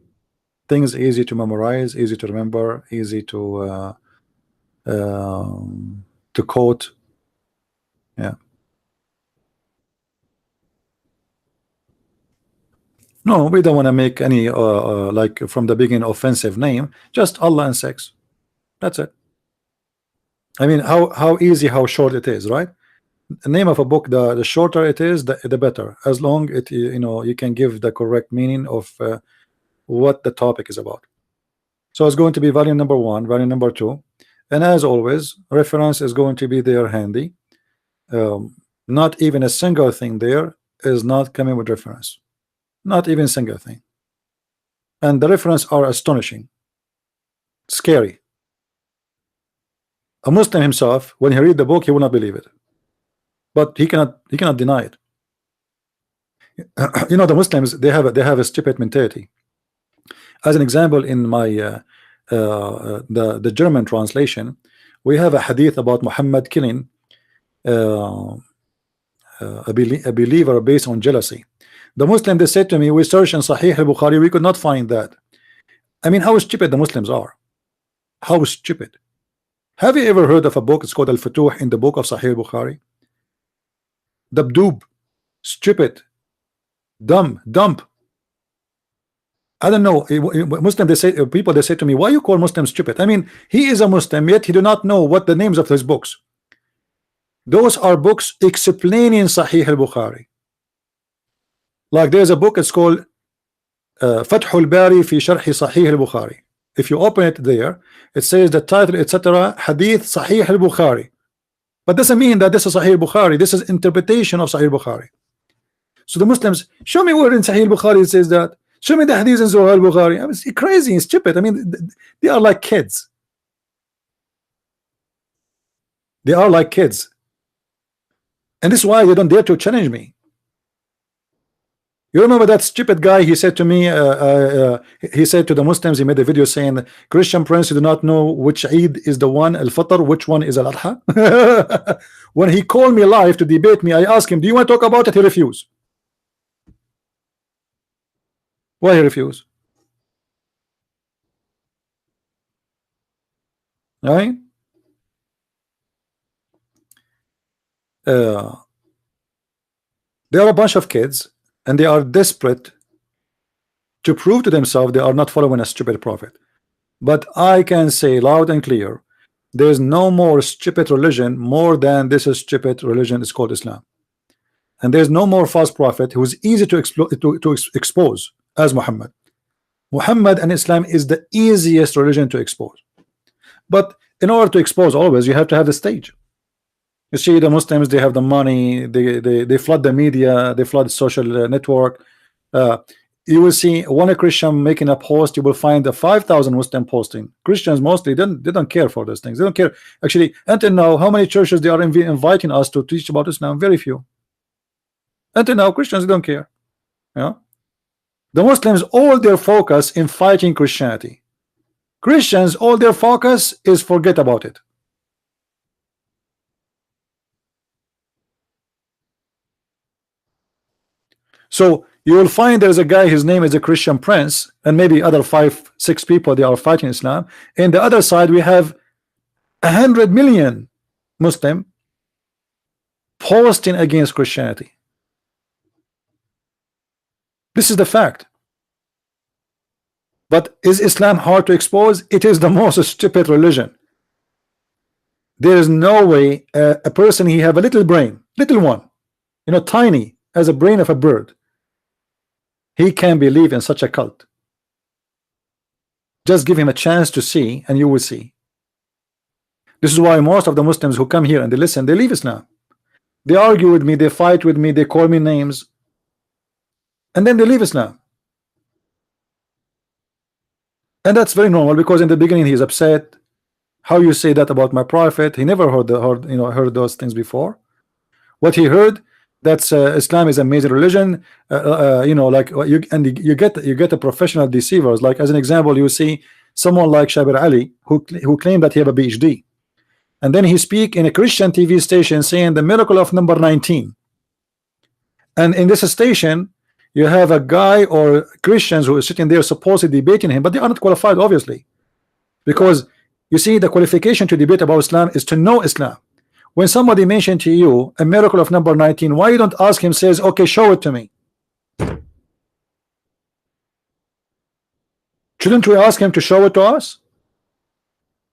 Things easy to memorize, easy to remember, easy to quote. Yeah. No, we don't want to make any like from the beginning offensive name. Just Allah and sex. That's it. I mean, how easy, how short it is, right? The name of a book, the shorter it is, the better. As long it you can give the correct meaning of what the topic is about. So it's going to be volume number 1, volume number 2, and as always, reference is going to be there handy. not even a single thing there is not coming with reference, not even single thing, and the reference are astonishing, scary. A Muslim himself, when he read the book, he will not believe it, but he cannot deny it. You know, the Muslims, they have a stupid mentality. As an example, in my the German translation, we have a hadith about Muhammad killing a believer based on jealousy. The Muslim, they said to me, we searched in Sahih al-Bukhari, we could not find that. I mean, how stupid the Muslims are. How stupid. Have you ever heard of a book? It's called Al-Futuh in the book of Sahih al-Bukhari. Dabdoob, stupid, dumb. I don't know. Muslim, they say, people, they say to me, why you call Muslims stupid? I mean, he is a Muslim, yet he do not know what the names of his books. Those are books explaining Sahih al-Bukhari. Like there's a book, it's called Fathul Bari fi Sharhi Sahih al-Bukhari. If you open it there, it says the title, etc., Hadith Sahih al-Bukhari. But doesn't mean that this is Sahih al-Bukhari. This is interpretation of Sahih al-Bukhari. So the Muslims, show me where in Sahih al-Bukhari it says that. Show me the hadith in Sahih al-Bukhari. I mean, it's crazy and stupid. I mean, they are like kids. They are like kids. And this is why they don't dare to challenge me. You remember that stupid guy? He said to me, he said to the Muslims, he made a video saying, Christian Prince, you do not know which Eid is the one, Al-Fitr, which one is Al-Adha. When he called me live to debate me, I asked him, do you want to talk about it? He refused. Why he refused? Right? They are a bunch of kids, and they are desperate to prove to themselves they are not following a stupid prophet. But I can say loud and clear, there is no more stupid religion more than this is stupid religion is called Islam. And there's no more false prophet who is easy to expose as Muhammad. Muhammad and Islam is the easiest religion to expose. But in order to expose always, you have to have the stage. You see, the Muslims, they have the money, they flood the media, they flood the social network. You will see one Christian making a post, you will find the 5,000 Muslim posting. Christians mostly they don't care for those things. They don't care. Actually, until now, how many churches they are inviting us to teach about Islam? Very few. Until now, Christians don't care. Yeah. The Muslims, all their focus in fighting Christianity. Christians, all their focus is forget about it. So you will find there's a guy, his name is a Christian Prince, and maybe other 5-6 people, they are fighting Islam. And the other side, we have 100 million Muslim posting against Christianity. This is the fact. But is Islam hard to expose? It is the most stupid religion. There is no way a person, he have a little brain, little one, you know, tiny as a brain of a bird, he can believe in such a cult. Just give him a chance to see, and you will see. This is why most of the Muslims who come here and they listen, they leave Islam. They argue with me, they fight with me, they call me names, and then they leave Islam. And that's very normal, because in the beginning he is upset. How you say that about my prophet? He never heard those things before. What he heard, that's Islam is an amazing religion. Like you get a professional deceivers. Like as an example, you see someone like Shabir Ali who claimed that he have a PhD, and then he speak in a Christian TV station saying the miracle of number 19. And in this station, you have a guy or Christians who is sitting there supposedly debating him, but they are not qualified, obviously, because you see the qualification to debate about Islam is to know Islam. When somebody mentioned to you a miracle of number 19, why you don't ask him, says, okay, show it to me? Shouldn't we ask him to show it to us?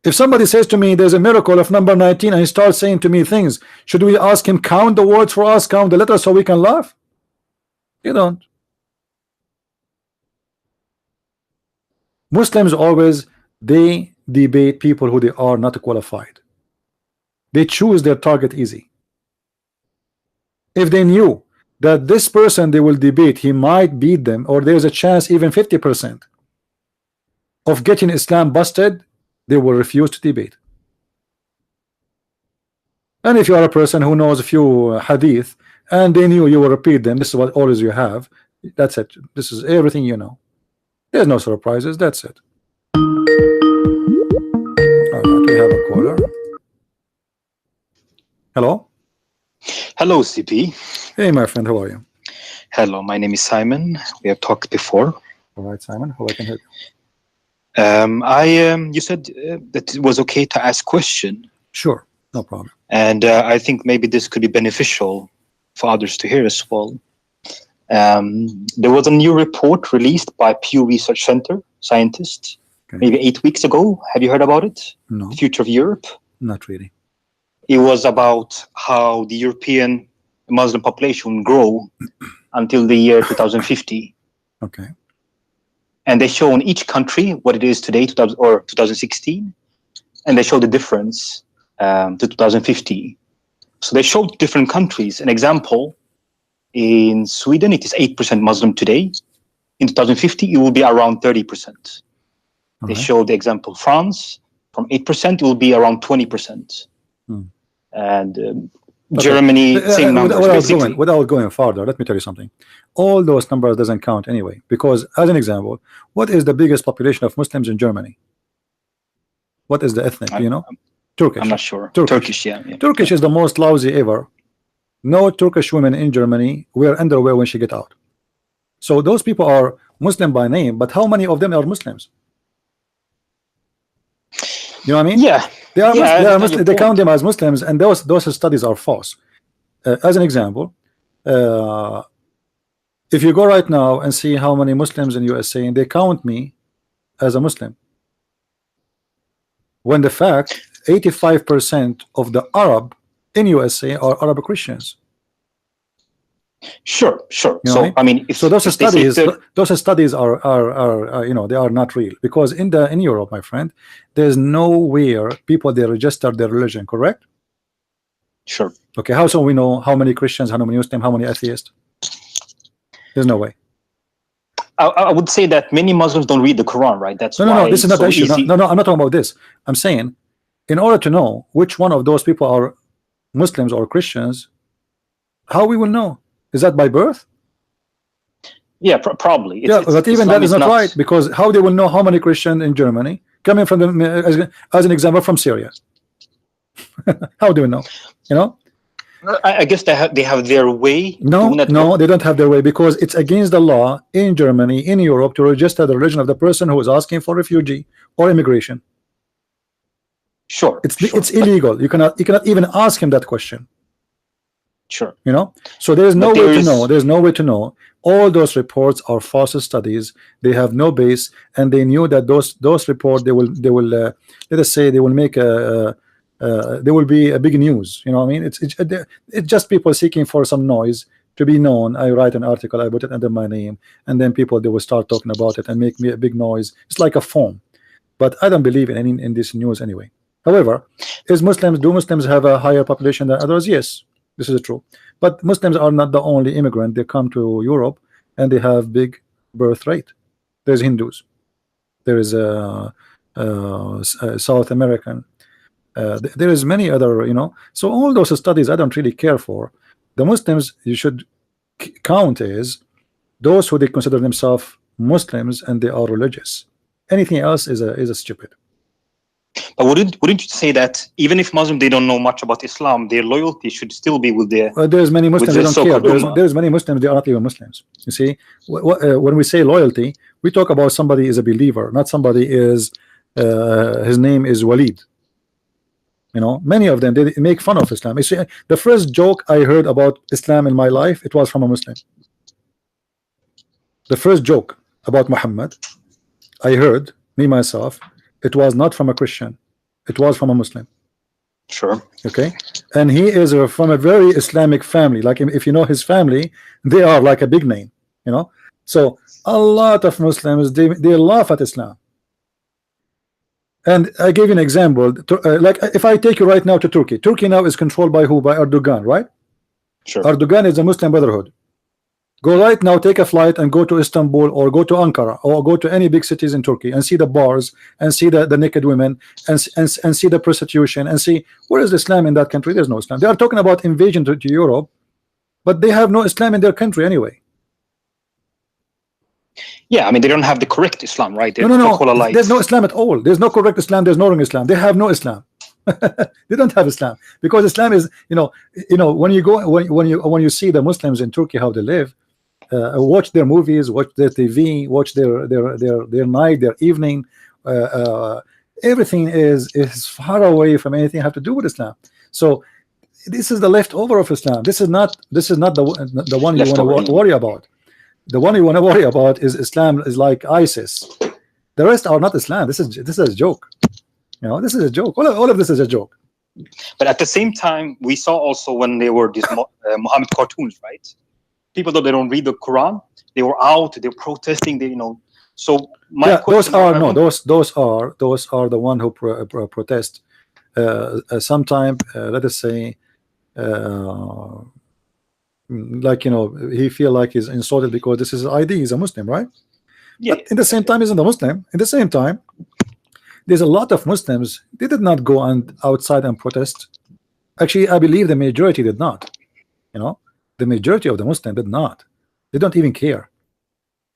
If somebody says to me there's a miracle of number 19 and he starts saying to me things, should we ask him count the words for us, count the letters so we can laugh? You don't. Muslims always, they debate people who they are not qualified. They choose their target easy. If they knew that this person they will debate, he might beat them, or there's a chance even 50% of getting Islam busted, they will refuse to debate. And if you are a person who knows a few hadith and they knew you will repeat them, this is what orders you have, that's it. This is everything you know. There's no surprises. That's it. All right, we have a caller. Hello. Hello, CP. Hey, my friend. How are you? Hello, my name is Simon. We have talked before. All right, Simon. How I can help you? You said that it was okay to ask question. Sure, no problem. And I think maybe this could be beneficial for others to hear as well. There was a new report released by Pew Research Center scientists, maybe 8 weeks ago. Have you heard about it? No. The future of Europe? Not really. It was about how the European Muslim population will grow until the year 2050. Okay. And they show in each country what it is today, 2016, and they show the difference to 2050. So they showed different countries. An example, in Sweden, it is 8% Muslim today. In 2050, it will be around 30%. They showed the example France, from 8%, it will be around 20%. And Germany, same numbers. Without going farther, let me tell you something. All those numbers doesn't count anyway, because as an example, what is the biggest population of Muslims in Germany? What is the ethnic? Do you know? Turkish. I'm not sure. Turkish, yeah. Turkish is the most lousy ever. No Turkish women in Germany wear underwear when she get out. So those people are Muslim by name, but how many of them are Muslims? You know what I mean? Yeah. They are Muslim, they count them as Muslims, and those studies are false. As an example, if you go right now and see how many Muslims in USA, and they count me as a Muslim, when the fact 85% of the Arab in USA are Arab Christians. Sure. You know so what I mean? I mean, if, so those if studies are you know, they are not real, because in Europe, my friend, there's nowhere people they register their religion, correct? Sure. Okay, how so we know how many Christians, how many Muslims, how many atheists? There's no way. I would say that many Muslims don't read the Quran, right? That's no, this is not the issue. No, I'm not talking about this. I'm saying, in order to know which one of those people are Muslims or Christians, how we will know? Is that by birth? Yeah, probably. But even that is not right, because how they will know how many Christians in Germany coming from as an example from Syria? How do we know? You know? I guess they have their way. No, they don't have their way, because it's against the law in Germany, in Europe, to register the religion of the person who is asking for refugee or immigration. Sure. It's illegal. You cannot even ask him that question. Sure. You know, so there's no way to know. There's no way to know. All those reports are false studies. They have no base, and they knew that those reports they will let us say they will make there will be a big news. You know what I mean? It's just people seeking for some noise to be known. I write an article, I put it under my name, and then people they will start talking about it and make me a big noise. It's like a phone. But I don't believe in this news anyway. However, do Muslims have a higher population than others? Yes. This is true, but Muslims are not the only immigrant. They come to Europe and they have big birth rate. There's Hindus, there is South American, there is many other, you know. So all those studies I don't really care for. The Muslims you should count as those who they consider themselves Muslims and they are religious. Anything else is a stupid. But wouldn't you say that even if Muslims they don't know much about Islam, their loyalty should still be with their? There's many Muslims they don't care. There's many Muslims they are not even Muslims. You see, when we say loyalty, we talk about somebody is a believer, not somebody is his name is Walid. You know, many of them they make fun of Islam. You see, the first joke I heard about Islam in my life, it was from a Muslim. The first joke about Muhammad I heard, me myself, it was not from a Christian, it was from a Muslim. Sure. Okay, and he is from a very Islamic family. Like if you know his family, they are like a big name, you know. So a lot of Muslims they laugh at Islam. And I gave you an example. Like if I take you right now to Turkey, Turkey now is controlled by who? By Erdogan, right? Sure. Erdogan is a Muslim Brotherhood. Go right now, take a flight and go to Istanbul or go to Ankara or go to any big cities in Turkey and see the bars and see the naked women and see the prostitution and see where is Islam in that country. There's no Islam. They are talking about invasion to Europe, but they have no Islam in their country anyway. Yeah, I mean, they don't have the correct Islam, right? No. There's no Islam at all. There's no correct Islam. There's no wrong Islam. They have no Islam. They don't have Islam because Islam is, when you go when you see the Muslims in Turkey how they live, watch their movies, watch their TV, watch their night, their evening. Everything is far away from anything have to do with Islam. So this is the leftover of Islam. This is not the one you want to worry about. The one you want to worry about is Islam is like ISIS. The rest are not Islam. This is a joke. This is a joke. All of this is a joke. But at the same time, we saw also when they were these Muhammad cartoons, right? People, though they don't read the Quran, they were out, they're protesting. So my question, those are the one who protest. Sometime, let us say, he feel like he's insulted because this is ID. He's a Muslim, right? Yeah. But in the same time, he's not a Muslim. In the same time, there's a lot of Muslims. They did not go outside and protest. Actually, I believe the majority did not. The majority of the Muslims did not. They don't even care.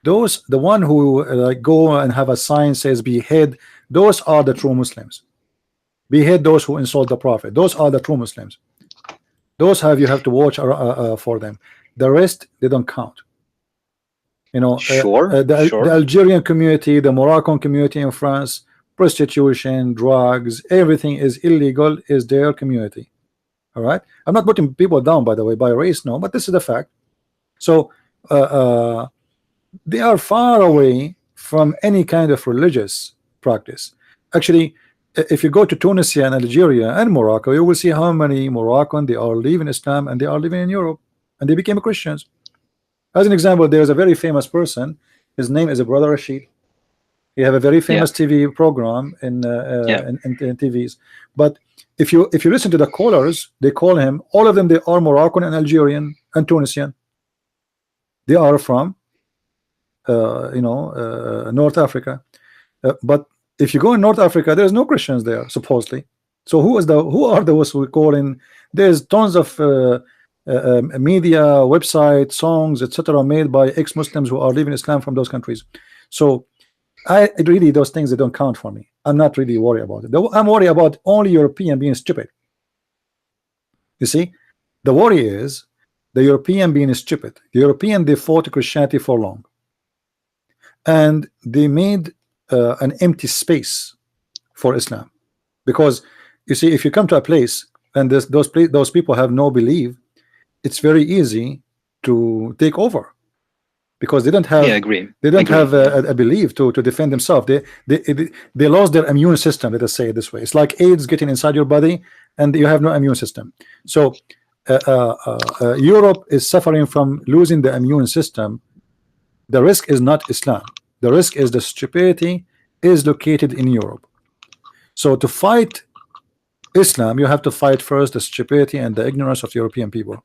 The one who go and have a sign says behead, those are the true Muslims. Behead those who insult the Prophet. Those are the true Muslims. Those you have to watch for them. The rest, they don't count. The Algerian community, the Moroccan community in France, prostitution, drugs, everything is illegal, is their community. All right, I'm not putting people down, by the way, by race, no, but this is the fact. So they are far away from any kind of religious practice. Actually, if you go to Tunisia and Algeria and Morocco, you will see how many Moroccan they are leaving Islam and they are living in Europe and they became Christians. As an example, there is a very famous person. His name is Brother Rashid. He have a very famous TV program in TVs. But if you listen to the callers, they call him, all of them, they are Moroccan and Algerian and Tunisian. They are from North Africa. But if you go in North Africa, there's no Christians there, supposedly. So who are those who call in? There's tons of media, websites, songs, etc., made by ex-Muslims who are leaving Islam from those countries. So those things, they don't count for me. I'm not really worried about it. I'm worried about only European being stupid. You see, the worry is the European being stupid. The European, they fought Christianity for long, and they made an empty space for Islam. Because you see, if you come to a place and those people have no belief, it's very easy to take over. Because they don't have, they don't have a belief to defend themselves. They lost their immune system. Let us say it this way: it's like AIDS getting inside your body, and you have no immune system. So Europe is suffering from losing the immune system. The risk is not Islam. The risk is the stupidity is located in Europe. So to fight Islam, you have to fight first the stupidity and the ignorance of European people.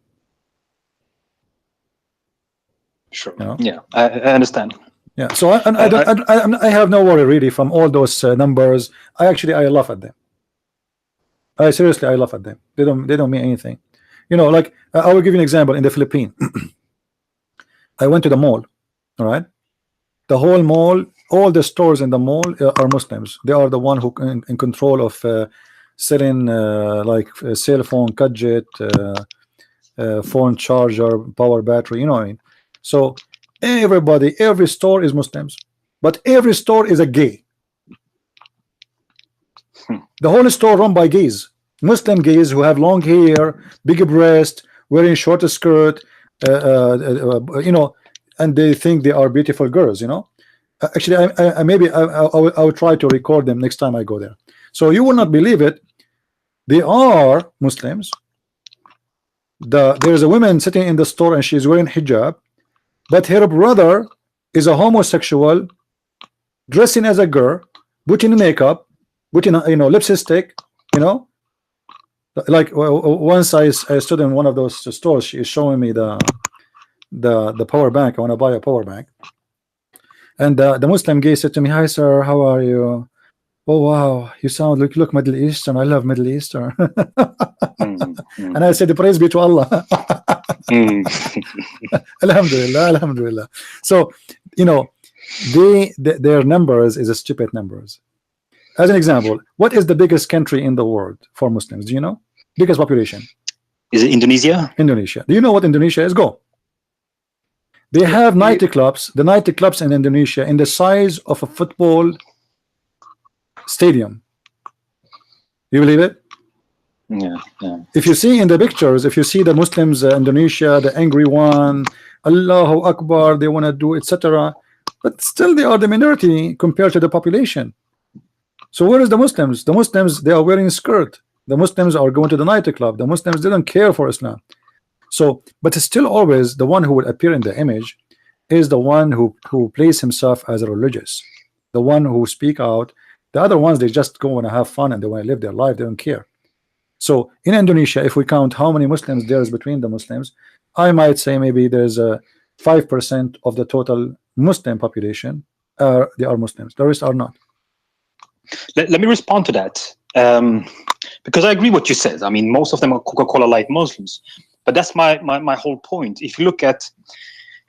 Sure. Yeah, I understand. Yeah. So I have no worry really from all those numbers. I laugh at them. I seriously laugh at them. They don't mean anything. Like I will give you an example. In the Philippines, I went to the mall. All right. The whole mall, all the stores in the mall are Muslims. They are the one who in control of selling cell phone, gadget, phone charger, power battery. You know what I mean? So every store is Muslims, but every store is a gay. The whole store run by gays, Muslim gays who have long hair, big breast, wearing short skirt, and they think they are beautiful girls. Actually, I will try to record them next time I go there. So you will not believe it. They are Muslims. There's a woman sitting in the store and she's wearing hijab. But her brother is a homosexual, dressing as a girl, putting makeup, putting lipstick, Like once I stood in one of those stores, she is showing me the power bank. I want to buy a power bank, and the Muslim guy said to me, "Hi sir, how are you? Oh wow, you sound look Middle Eastern. I love Middle Eastern." And I said, "Praise be to Allah." Alhamdulillah, Alhamdulillah. So you know, their numbers is a stupid numbers. As an example, what is the biggest country in the world for Muslims? Do you know? Biggest population? Is it Indonesia? Indonesia. Do you know what Indonesia is? Go. They have nightclubs. The nightclubs in Indonesia in the size of a football stadium. You believe it? Yeah, yeah. If you see in the pictures, if you see the Muslims, Indonesia, the angry one, Allahu Akbar, they want to do, etc. But still, they are the minority compared to the population. So where is the Muslims? The Muslims, they are wearing a skirt. The Muslims are going to the nightclub. The Muslims didn't care for Islam. So, but still, always the one who will appear in the image is the one who plays himself as a religious, the one who speak out. The other ones, they just go and have fun and they want to live their life. They don't care. So in Indonesia, if we count how many Muslims there is between the Muslims, I might say maybe there's a 5% of the total Muslim population. They are Muslims. The rest are not. Let me respond to that, because I agree what you said. I mean, most of them are Coca-Cola Light Muslims, but that's my whole point. If you look at,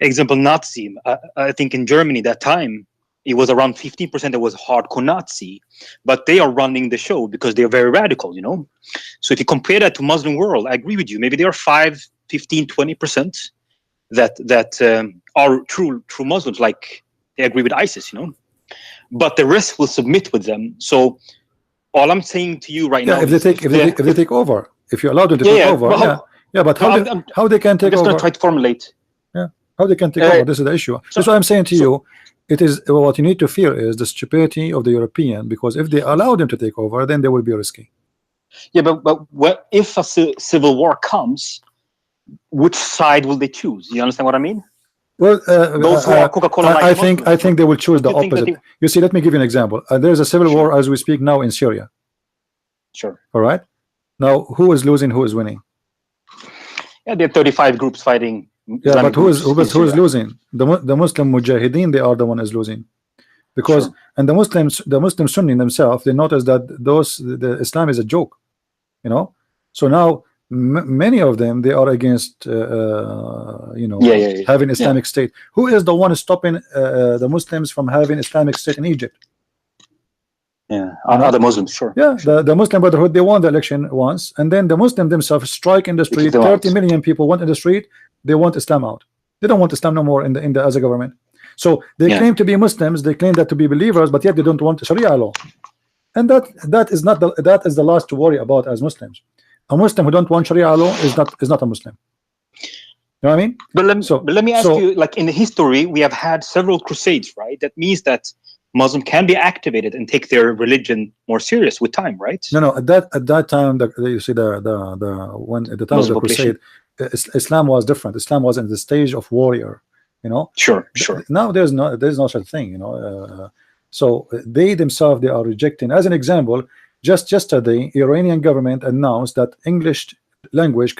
example, Nazi, I think in Germany that time it was around 15% that was hardcore Nazi, but they are running the show because they are very radical, you know. So if you compare that to Muslim world, I agree with you. Maybe there are 5, 15, 20% that are true Muslims, like they agree with ISIS, you know. But the rest will submit with them. So all I'm saying to you right now, if they take over, if you allow them to take over, well, but how they can take over? I'm just going to try to formulate. Yeah, how they can take over? This is the issue. That's what I'm saying to you. It is what you need to fear is the stupidity of the European, because if they allow them to take over, then they will be risky. Yeah, but if a civil war comes, which side will they choose? You understand what I mean? Well, those who are Coca-Cola, I think they will choose the opposite. You see, let me give you an example. There's a civil war as we speak now in Syria. Sure. All right. Now, who is losing? Who is winning? Yeah, there are 35 groups fighting. Yeah, Islamic but who is losing? The Muslim Mujahideen, they are the one is losing, because and the Muslim Sunni themselves, they notice that the Islam is a joke, you know. So now many of them, they are against having Islamic State. Who is the one stopping the Muslims from having Islamic State in Egypt? Yeah, other Muslims, sure. Yeah, the Muslim Brotherhood, they won the election once, and then the Muslim themselves strike in the street. 30 million people went in the street. They want Islam out. They don't want Islam no more in the as a government. So they claim to be Muslims. They claim that to be believers, but yet they don't want Sharia law. And that is not that is the last to worry about as Muslims. A Muslim who don't want Sharia law is not a Muslim. You know what I mean? But let me ask you, like in the history, we have had several crusades, right? That means that Muslim can be activated and take their religion more serious with time, right? No. At that time, you see the when at the time Muslim of the crusade, Islam was different. Islam was in the stage of warrior, you know. Sure. Now there's no such thing, you know. So they themselves, they are rejecting. As an example, just yesterday, Iranian government announced that English language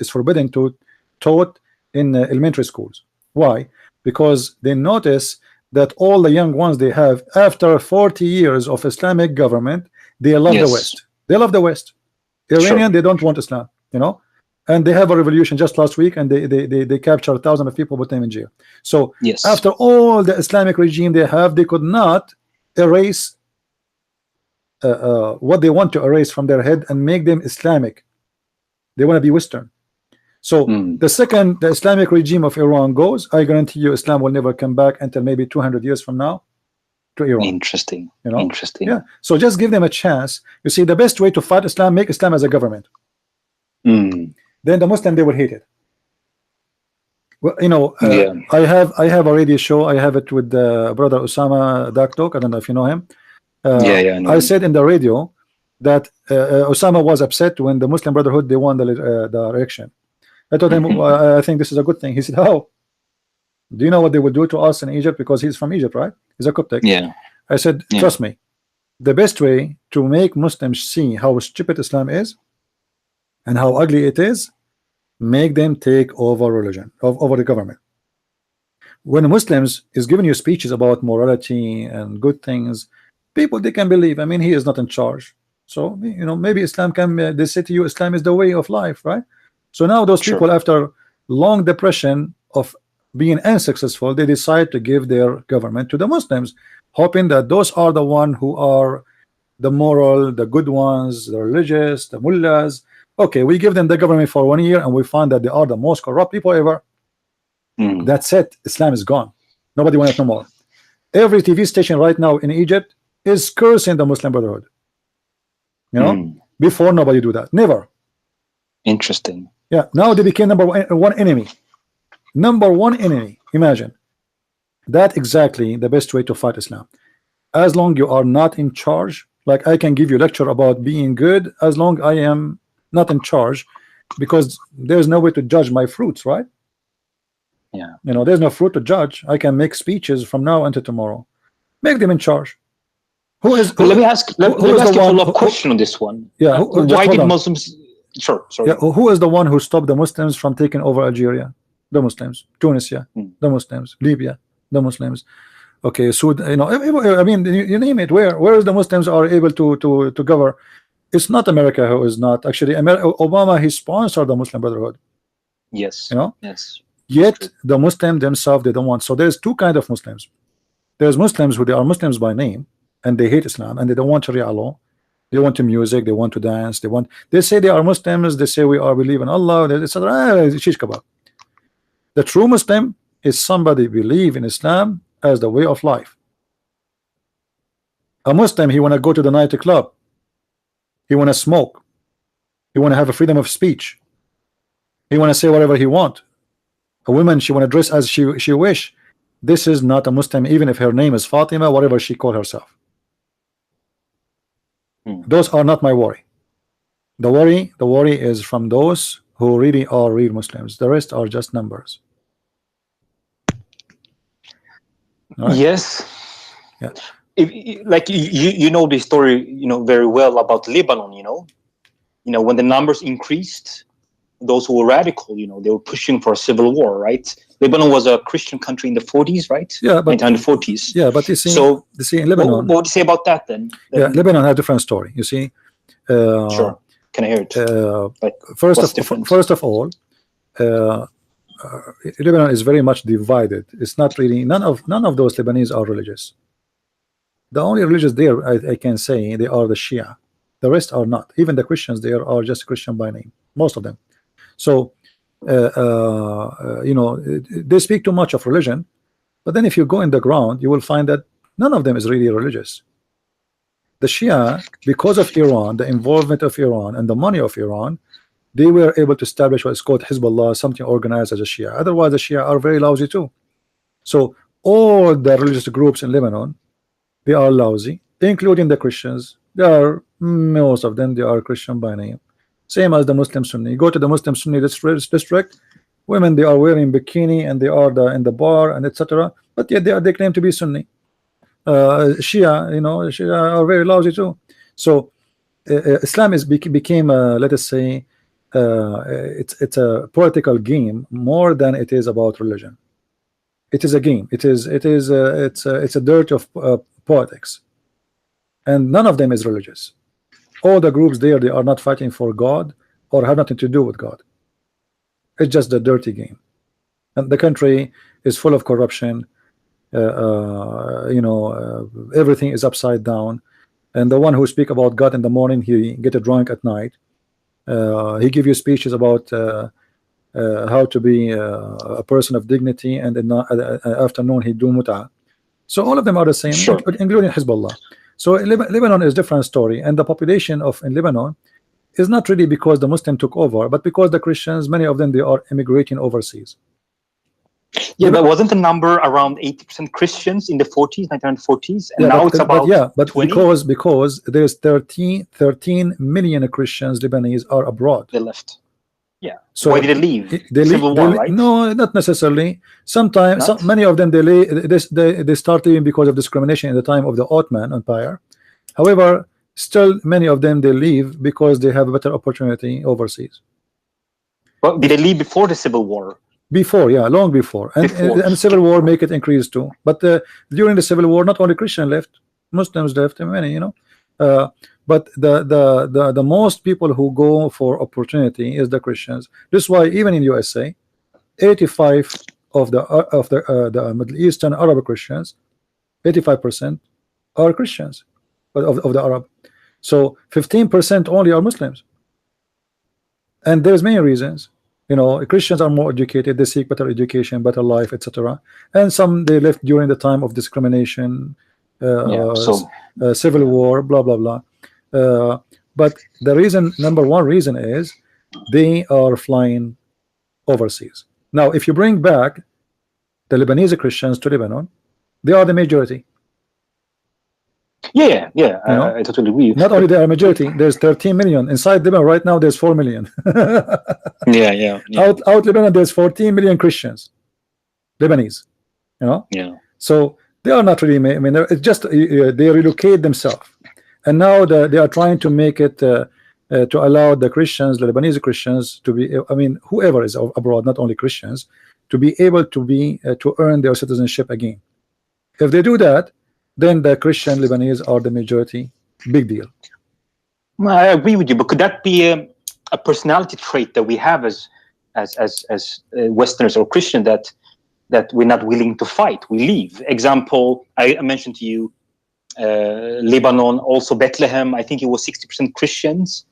is forbidden to taught in elementary schools. Why? Because they notice that all the young ones they have after 40 years of Islamic government, they love the West. They love the West. Iranian, they don't want Islam, you know. And they have a revolution just last week, and they captured thousands of people, put them in jail. So after all the Islamic regime they have, they could not erase what they want to erase from their head and make them Islamic. They want to be Western. So the second the Islamic regime of Iran goes, I guarantee you Islam will never come back until maybe 200 years from now to Iran. Interesting. You know? Interesting. Yeah. So just give them a chance. You see, the best way to fight Islam, make Islam as a government. Then the Muslim, they will hate it. Well, you know, I have a radio show. I have it with brother Osama Daktok. I don't know if you know him. I said in the radio that Osama was upset when the Muslim Brotherhood they won the election. I told him I think this is a good thing. He said, "How? Do you know what they would do to us in Egypt? Because he's from Egypt, right? He's a Coptic." Yeah. I said, "Trust me, the best way to make Muslims see how stupid Islam is and how ugly it is, make them take over religion, over the government. When Muslims is giving you speeches about morality and good things, people, they can believe. I mean, he is not in charge, so you know, maybe Islam can, they say to you, Islam is the way of life, right? So now those Sure. people, after long depression of being unsuccessful, they decide to give their government to the Muslims, hoping that those are the one who are the moral, the good ones, the religious, the mullahs. Okay, we give them the government for 1 year and we find that they are the most corrupt people ever. That's it. Islam is gone. Nobody wants it no more. Every TV station right now in Egypt is cursing the Muslim Brotherhood. You know, before nobody do that. Never. Interesting. Yeah, now they became number one enemy. Number one enemy. Imagine. That exactly the best way to fight Islam. As long you are not in charge, like I can give you a lecture about being good, as long I am not in charge, because there's no way to judge my fruits, right? Yeah. You know, there's no fruit to judge. I can make speeches from now until tomorrow. Make them in charge. Who is? But let me ask. Let me ask you a follow-up question on this one. Yeah. Why did Muslims? Sure. Sorry. Yeah. Who is the one who stopped the Muslims from taking over Algeria? The Muslims. Tunisia. The Muslims. Libya. The Muslims. Okay. So you know, I mean, you name it. Where is the Muslims are able to govern? It's not America who is not actually. Obama, he sponsored the Muslim Brotherhood. Yes. You know. Yes. Yet the Muslim themselves, they don't want. So there's two kinds of Muslims. There's Muslims who they are Muslims by name and they hate Islam and they don't want Sharia law. They want to music, they want to dance, they say they are Muslims, they say we are believe in Allah, etc. Shish kebab. The true Muslim is somebody believe in Islam as the way of life. A Muslim, he want to go to the nightclub, he want to smoke, he want to have a freedom of speech, he want to say whatever he want. A woman, she want to dress as she wish. This is not a Muslim, even if her name is Fatima, whatever she call herself. Those are not my worry. The worry is from those who really are real Muslims. The rest are just numbers. Right? Yes. Yeah. Like you know the story, you know, very well about Lebanon. You know when the numbers increased, those who were radical, you know, they were pushing for a civil war, right? Lebanon was a Christian country in the 40s, right? Yeah, but 1940s. Yeah, but you see, in Lebanon, what would you say about that then? Yeah, Lebanon has a different story. You see, sure. Can I hear it? Like, first of all, Lebanon is very much divided. It's not really none of those Lebanese are religious. The only religious there, I can say, they are the Shia. The rest are not. Even the Christians there are just Christian by name. Most of them. So, you know, they speak too much of religion, but then if you go in the ground, you will find that none of them is really religious. The Shia, because of Iran, the involvement of Iran and the money of Iran, they were able to establish what is called Hezbollah, something organized as a Shia. Otherwise, the Shia are very lousy too. So all the religious groups in Lebanon, they are lousy, including the Christians. They are, most of them, they are Christian by name. Same as the Muslim Sunni. You go to the Muslim Sunni district, women, they are wearing bikini and they are in the bar and etc. But yet they claim to be Sunni. Shia, you know, Shia are very lousy too. So Islam became let us say it's a political game more than it is about religion. It is a game. It's a dirt of politics, and none of them is religious. All the groups there, they are not fighting for God or have nothing to do with God. It's just a dirty game, and the country is full of corruption. You know, everything is upside down, and the one who speak about God in the morning, he get drunk at night. He give you speeches about how to be a person of dignity, and in the afternoon he do mut'ah. So all of them are the same, sure, including Hezbollah. So Lebanon is a different story, and the population in Lebanon is not really because the Muslim took over, but because the Christians, many of them, they are immigrating overseas. Yeah, but wasn't the number around 80% Christians in the 1940s, and now it's about 20? because there's 13 million Christians, Lebanese, are abroad. They left. Yeah. So why did they leave? Civil war, right? No, not necessarily. Sometimes, many of them they start leaving because of discrimination in the time of the Ottoman Empire. However, still many of them they leave because they have a better opportunity overseas. Well, did they leave before the Civil War? Before, yeah, long before, and the Civil War make it increase too. But during the Civil War, not only Christian left, Muslims left, and many, but the most people who go for opportunity is the Christians. This is why even in USA, 85 of the Middle Eastern Arab Christians, 85% are Christians of the Arab. So 15% only are Muslims, and there's many reasons. Christians are more educated, they seek better education, better life, etc. And some they left during the time of discrimination, civil war, blah blah blah. But the reason, number one reason, is they are flying overseas. Now, if you bring back the Lebanese Christians to Lebanon, they are the majority. Yeah, I totally agree. Not only they are majority, there's 13 million inside Lebanon right now. There's 4 million. yeah. Out Lebanon, there's 14 million Christians, Lebanese. Yeah. So they are not really. I mean, it's just they relocate themselves, and now they are trying to make it to allow the Christians, the Lebanese Christians, to be. I mean, whoever is abroad, not only Christians, to be able to to earn their citizenship again. If they do that, then the Christian Lebanese are the majority. Big deal. I agree with you, but could that be a personality trait that we have as Westerners or Christian, that we're not willing to fight? We leave. Example, I mentioned to you Lebanon, also Bethlehem. I think it was 60% Christians,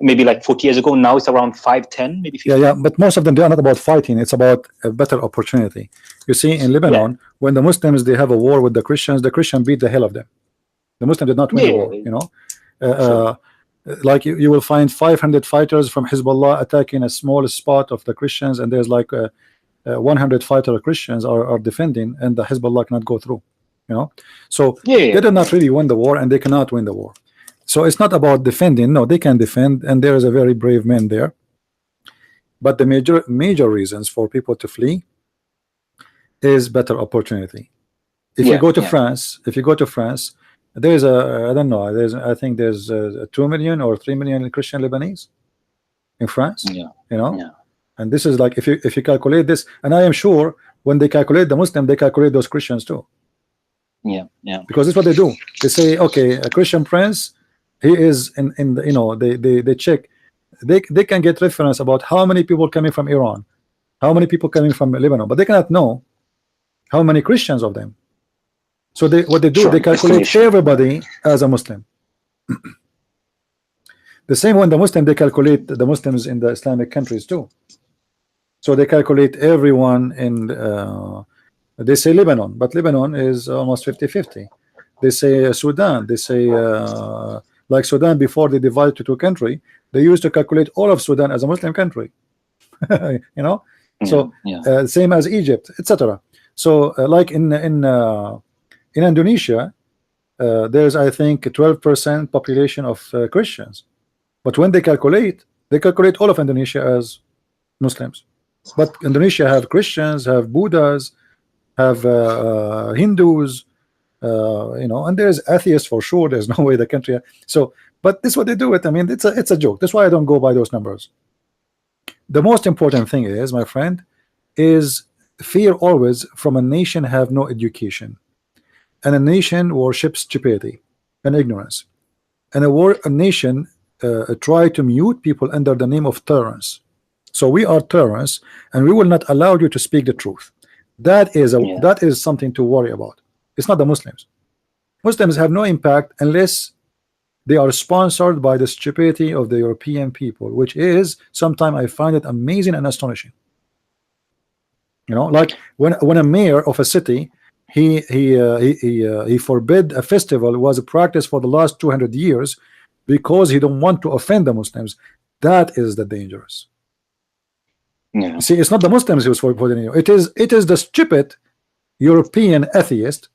maybe like 40 years ago. Now it's around 5-10, maybe 50. Yeah. But most of them, they are not about fighting. It's about a better opportunity. You see, in Lebanon, when the Muslims they have a war with the Christians beat the hell of them. The Muslims did not win the war. Like you will find 500 fighters from Hezbollah attacking a small spot of the Christians, and there's like 100 fighter Christians are defending, and the Hezbollah cannot go through. So they did not really win the war, and they cannot win the war. So it's not about defending. No, they can defend, and there is a very brave man there. But the major reasons for people to flee is better opportunity. If you go to France, there is I don't know. I think there's 2 million or 3 million Christian Lebanese in France. And this is like if you calculate this, and I am sure when they calculate the Muslim, they calculate those Christians too. Because that's what they do. They say, okay, a Christian prince, he is in the, they check. They can get reference about how many people coming from Iran, how many people coming from Lebanon, but they cannot know how many Christians of them. So what they do, they calculate everybody as a Muslim. The same when the Muslim, they calculate the Muslims in the Islamic countries too. So they calculate everyone in they say Lebanon, but Lebanon is almost 50-50. They say Sudan, they say like Sudan, before they divided to two countries, they used to calculate all of Sudan as a Muslim country. So same as Egypt, etc. So like in Indonesia, there's I think 12% population of Christians, but when they calculate all of Indonesia as Muslims. But Indonesia have Christians, have Buddhas, have Hindus, and there's atheists for sure. There's no way the country. So, but this is what they do. I mean, it's a joke. That's why I don't go by those numbers. The most important thing is, my friend, is fear always from a nation have no education, and a nation worships stupidity and ignorance, and a nation try to mute people under the name of tolerance. So we are tolerance, and we will not allow you to speak the truth. That is something to worry about. It's not the Muslims. Muslims have no impact unless they are sponsored by the stupidity of the European people, which is sometimes I find it amazing and astonishing. Like when a mayor of a city he forbid a festival was a practice for the last 200 years because he don't want to offend the Muslims. That is the dangerous. See, it's not the Muslims who's forbidding you. It is the stupid European atheist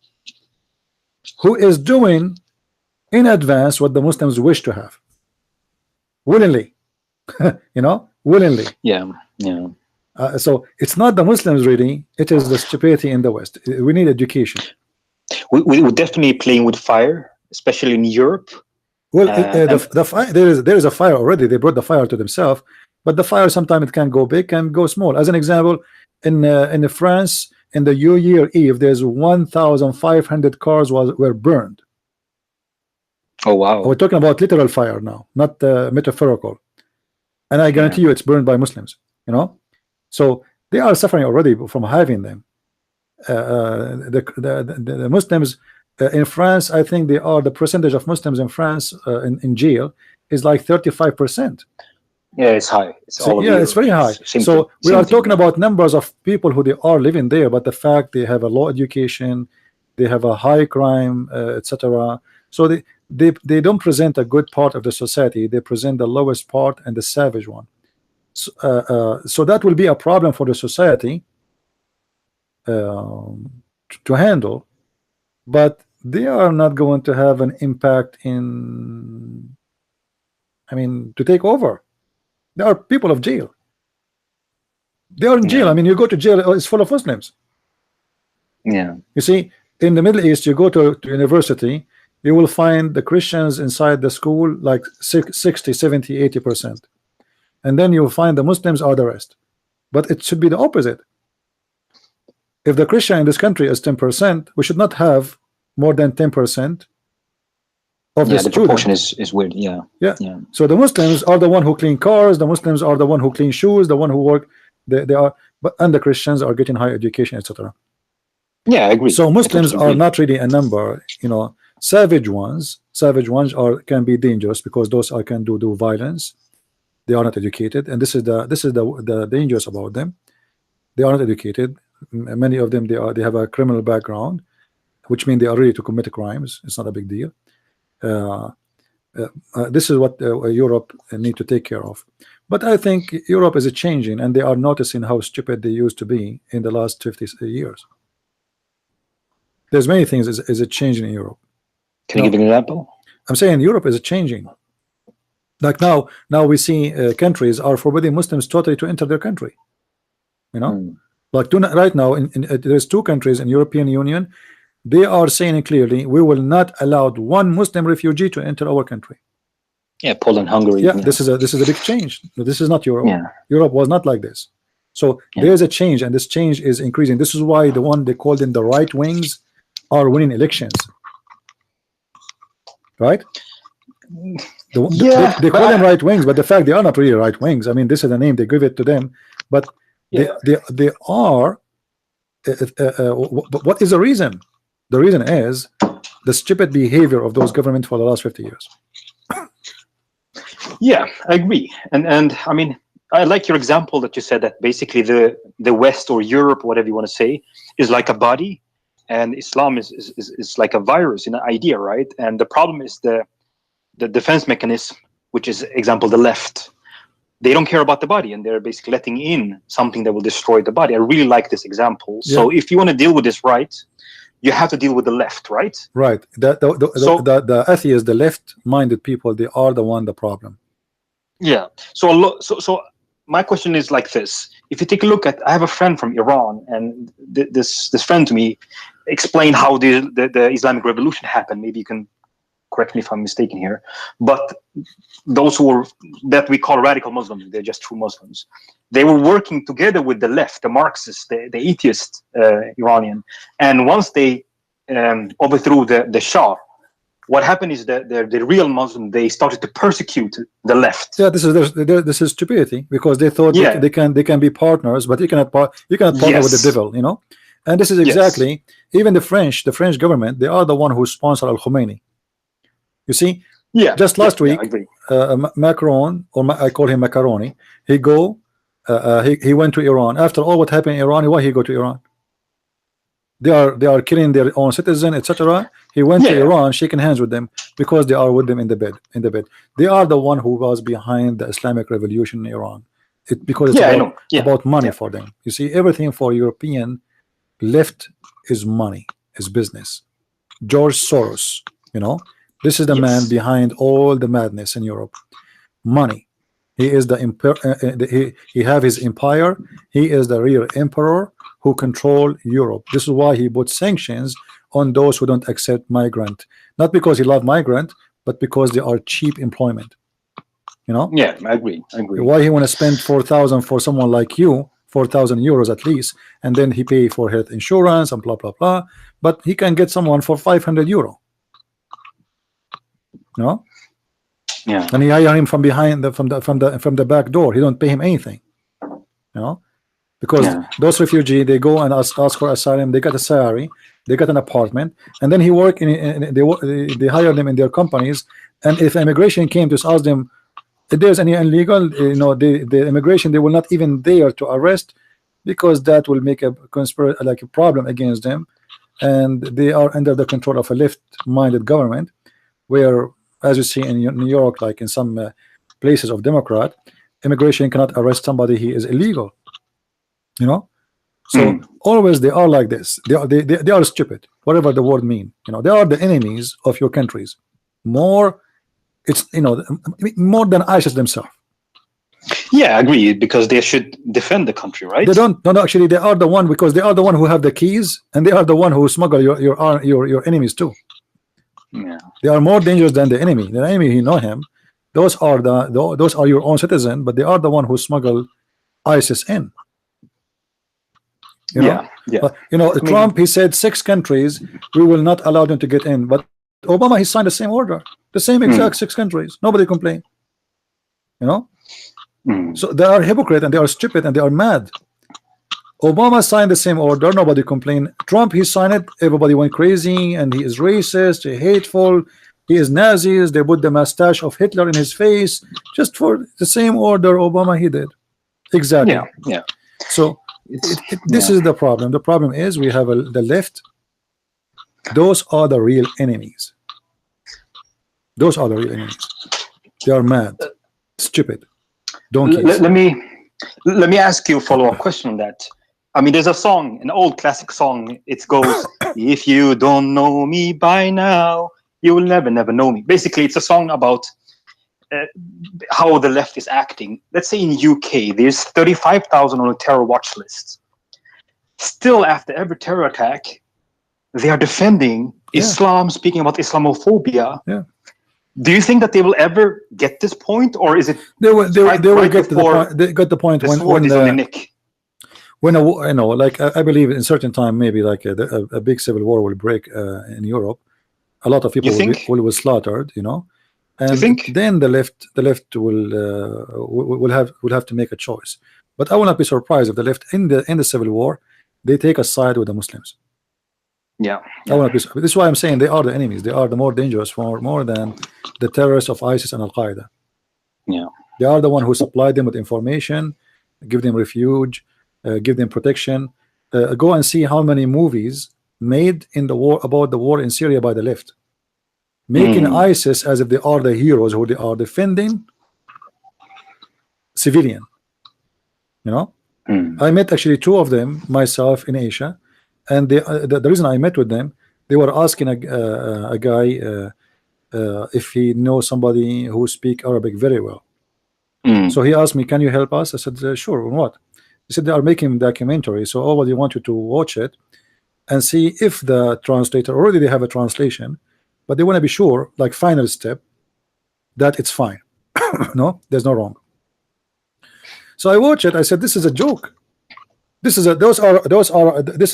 who is doing in advance what the Muslims wish to have willingly. Willingly. So it's not the Muslims really, it is the stupidity in the West. We need education. We're definitely playing with fire especially in Europe. Well, there is a fire already. They brought the fire to themselves, but the fire sometimes it can go big and go small. As an example, in France, in the New Year Eve, there's 1,500 cars were burned. Oh wow! We're talking about literal fire now, not metaphorical. And I guarantee you, it's burned by Muslims. You know, so they are suffering already from having them. The Muslims in France, I think the percentage of Muslims in France in jail is like 35%. Yeah, it's high. It's very high. So we are talking about numbers of people who they are living there, but the fact they have a low education, they have a high crime, etc. So they don't present a good part of the society. They present the lowest part and the savage one. So that will be a problem for the society to handle, but they are not going to have an impact in, I mean, to take over. There are people of jail. They are in jail. I mean, you go to jail, it's full of Muslims. Yeah. You see, in the Middle East, you go to university, you will find the Christians inside the school like 60, 70, 80%. And then you'll find the Muslims are the rest. But it should be the opposite. If the Christian in this country is 10%, we should not have more than 10% of the proportion is weird. Yeah. So the Muslims are the one who clean cars, the Muslims are the one who clean shoes, the one who work, they are, and the Christians are getting higher education, etc. Yeah, I agree. So Muslims are not really a number, you know. Savage ones can be dangerous because those can do violence. They are not educated, and this is the dangerous about them. They are not educated. Many of them they have a criminal background, which means they are ready to commit crimes. It's not a big deal. This is what Europe need to take care of. But I think Europe is changing, and they are noticing how stupid they used to be in the last 50 years. There's many things is changing in Europe. Can you give an example? I'm saying Europe is changing. Like now we see countries are forbidding Muslims totally to enter their country. You know, like right now there's 2 countries in European Union. They are saying clearly, we will not allow one Muslim refugee to enter our country. Yeah, Poland, Hungary. Yeah, this is a big change. This is not Europe. Yeah. Europe was not like this. So there is a change, and this change is increasing. This is why the one they called them the right wings are winning elections. Right? They call them right wings, but the fact they are not really right wings. I mean, this is the name they give it to them, but they are. What is the reason? The reason is the stupid behavior of those governments for the last 50 years. Yeah, I agree, and I mean, I like your example that you said that basically the West or Europe, whatever you want to say, is like a body, and Islam is like a virus, an idea, right? And the problem is the defense mechanism, which is example the left. They don't care about the body, and they're basically letting in something that will destroy the body. I really like this example. Yeah. So if you want to deal with this right, you have to deal with the left, right? Right. The atheists, the left-minded people, they are the problem. Yeah. So my question is like this: if you take a look at, I have a friend from Iran, and this friend to me explained how the Islamic Revolution happened. Maybe you can correct me if I'm mistaken here, but those that we call radical Muslims, they're just true Muslims. They were working together with the left, the Marxists, the atheist Iranian, and once they overthrew the Shah, what happened is that the real Muslim, they started to persecute the left. Yeah, this is stupidity, because they thought they can be partners, but you cannot partner with the devil, you know. And this is exactly even the French government. They are the one who sponsor Al Khomeini. You see, just last week, Macron, or I call him Macaroni, he went to Iran. After all what happened in Iran, why he go to Iran? They are killing their own citizen, etc. He went to Iran, shaking hands with them, because they are with them in the bed. They are the one who was behind the Islamic Revolution in Iran. Because it's about money for them. You see, everything for European left is money, is business. George Soros, you know, this is the man behind all the madness in Europe. Money. He is he have his empire. He is the real emperor who control Europe. This is why he put sanctions on those who don't accept migrant, not because he love migrant, but because they are cheap employment. You know? Yeah, I agree. Why he want to spend 4,000 for someone like you, 4,000 euros at least, and then he pay for health insurance and blah blah blah, but he can get someone for 500 euro. You know? Yeah. And he hire him from behind from the back door. He don't pay him anything. You know? Because those refugees, they go and ask for asylum, they get a salary, they get an apartment, and then he work they hire them in their companies, and if immigration came to ask them if there's any illegal, you know, the immigration, they will not even dare to arrest, because that will make a like a problem against them, and they are under the control of a left-minded government, where, as you see in New York, like in some places of Democrat, immigration cannot arrest somebody he is illegal. You know, so always they are like this. They are stupid, whatever the word mean. You know, they are the enemies of your countries. More, it's, you know, more than ISIS themselves. Yeah, I agree, because they should defend the country, right? They don't. No, actually, they are the one, because they are the one who have the keys, and they are the one who smuggle your enemies too. Yeah, they are more dangerous than the enemy. The enemy, you know him. Those are those are your own citizen, but they are the one who smuggle ISIS in. You know? You know, Trump, he said 6 countries we will not allow them to get in, but Obama, he signed the same order, the same exact 6 countries. Nobody complained. You know, so they are hypocrite and they are stupid and they are mad. Obama signed the same order, nobody complained. Trump, he signed it, everybody went crazy, and he is racist, he hateful, he is Nazis. They put the mustache of Hitler in his face just for the same order Obama he did. Exactly. Yeah. So this is the problem. The problem is we have the left. Those are the real enemies. Those are the real enemies. They are mad, stupid, donkeys. Let me ask you a follow-up question on that. I mean, there's a song, an old classic song. It goes, "If you don't know me by now, you will never know me." Basically, it's a song about how the left is acting. Let's say in UK, there's 35,000 on a terror watch list. Still, after every terror attack, they are defending Islam, speaking about Islamophobia. Yeah. Do you think that they will ever get this point, or is it they will get to the point? They got the point when is on the neck. When you know, like I believe in certain time, maybe like a big civil war will break in Europe. A lot of people will be slaughtered. You know. And then the left will have to make a choice. But I will not be surprised if the left in the civil war they take a side with the Muslims. I will not be. This is why I'm saying they are the enemies. They are the more dangerous, more than the terrorists of ISIS and Al Qaeda. They are the one who supply them with information, give them refuge, give them protection. Go and see how many movies made in the war about the war in Syria by the left, making ISIS as if they are the heroes who they are defending civilian. You know, I met actually 2 of them myself in Asia, and the reason I met with them, they were asking a guy if he knows somebody who speak Arabic very well. So he asked me, "Can you help us?" I said, "Sure." On what? He said they are making a documentary, so everybody want you to watch it and see if the translator already they have a translation. But they want to be sure, like final step, that it's fine. No, there's no wrong. So I watched it. I said, "This is a joke. This is this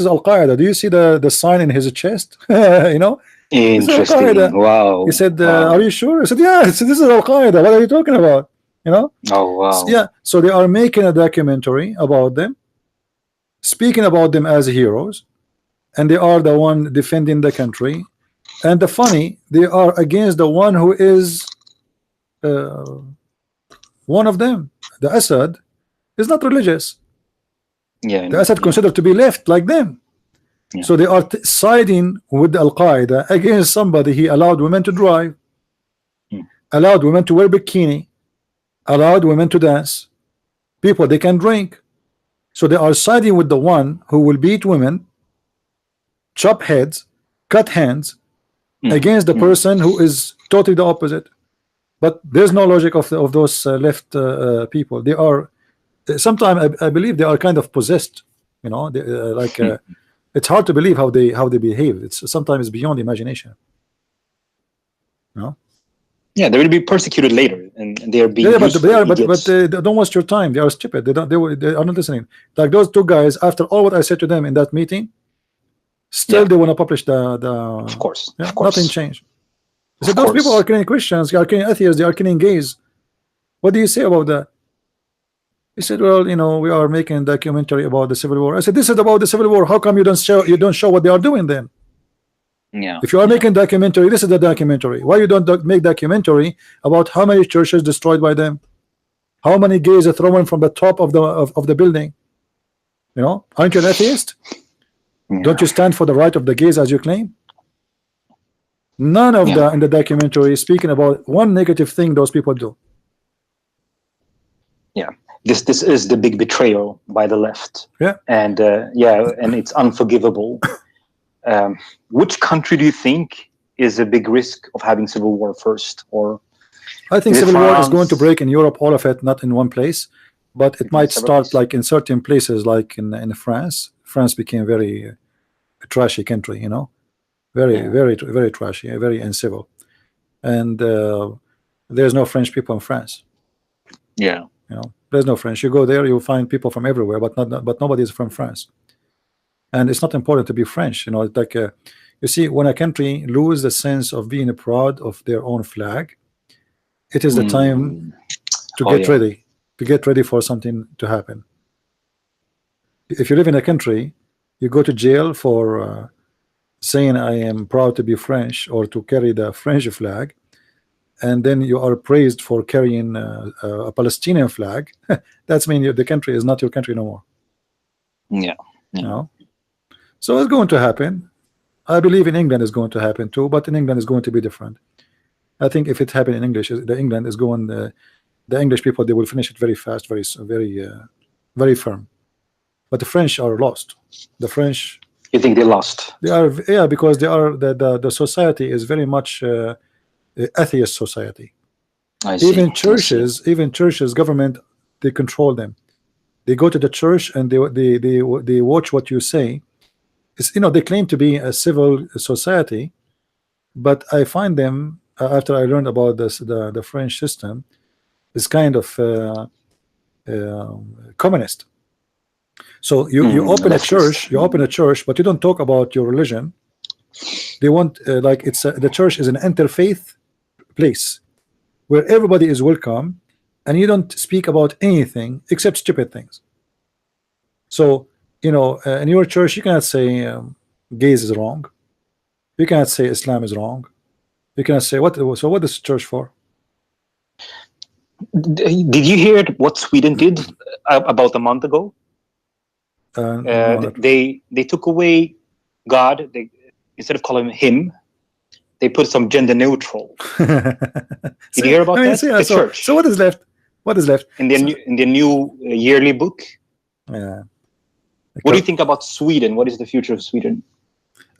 is Al Qaeda. Do you see the sign in his chest? You know, interesting. Wow." He said, "Are you sure?" I said, "Yeah." This is Al Qaeda. What are you talking about? You know? Oh wow. Yeah. So they are making a documentary about them, speaking about them as heroes, and they are the one defending the country. And the funny, they are against the one who is one of them. The Assad is not religious. The Assad considered to be left like them. So they are siding with Al Qaeda against somebody. He allowed women to drive, allowed women to wear bikini, allowed women to dance. People, they can drink. So they are siding with the one who will beat women, chop heads, cut hands, against the person who is totally the opposite. But there's no logic of those left people. They are sometimes I believe they are kind of possessed. You know, they, It's hard to believe how they behave. It's sometimes beyond imagination. No. Yeah, they will be persecuted later, and they are being. Yeah, but they are, but idiots. don't waste your time. They are stupid. They are not listening. Like those two guys, after all what I said to them in that meeting, still they want to publish the. Of course, yeah, of course. Nothing changed. So those people are killing Christians, they are killing atheists, they are killing gays. What do you say about that? He said, well, you know, we are making a documentary about the Civil War. I said, this is about the Civil War. How come you don't show what they are doing then? Yeah. If you are making documentary, this is the documentary. Why you don't make documentary about how many churches destroyed by them, how many gays are thrown from the top of the building? You know, aren't you an atheist? Yeah. Don't you stand for the right of the gays as you claim? None of the in the documentary is speaking about one negative thing those people do. Yeah, this is the big betrayal by the left. Yeah, and and it's unforgivable. Which country do you think is a big risk of having civil war first? Or I think civil war is going to break in Europe, all of it, not in one place, but it might start like in certain places, like in France. France became very trashy country, you know, very trashy, very uncivil, and there's no French people in France. Yeah, you know, there's no French. You go there, you'll find people from everywhere, but nobody is from France. And it's not important to be French, you know. It's like you see, when a country loses the sense of being proud of their own flag, it is the time to get ready for something to happen. If you live in a country, you go to jail for saying I am proud to be French or to carry the French flag, and then you are praised for carrying a Palestinian flag. That's mean the country is not your country no more. Yeah. You know? So it's going to happen. I believe in England is going to happen too, but in England is going to be different. I think if it happened in English, the England is going. The English people, they will finish it very fast, very firm. But the French are lost. The French. You think they lost? They are, yeah, because they are the society is very much atheist society. I see. Even churches, government, they control them. They go to the church and they watch what you say. It's, you know, they claim to be a civil society, but I find them after I learned about this, the French system is kind of communist. So you open a church, but you don't talk about your religion. They want like it's the church is an interfaith place where everybody is welcome, and you don't speak about anything except stupid things. So you know, in your church, you cannot say gays is wrong. You cannot say Islam is wrong. You cannot say what. So what is church for? Did you hear what Sweden did about a month ago? No, they took away God. They, instead of calling him, they put some gender neutral. Did you hear about that? The church. So what is left? What is left in the new yearly book? Yeah. What do you think about Sweden? What is the future of Sweden?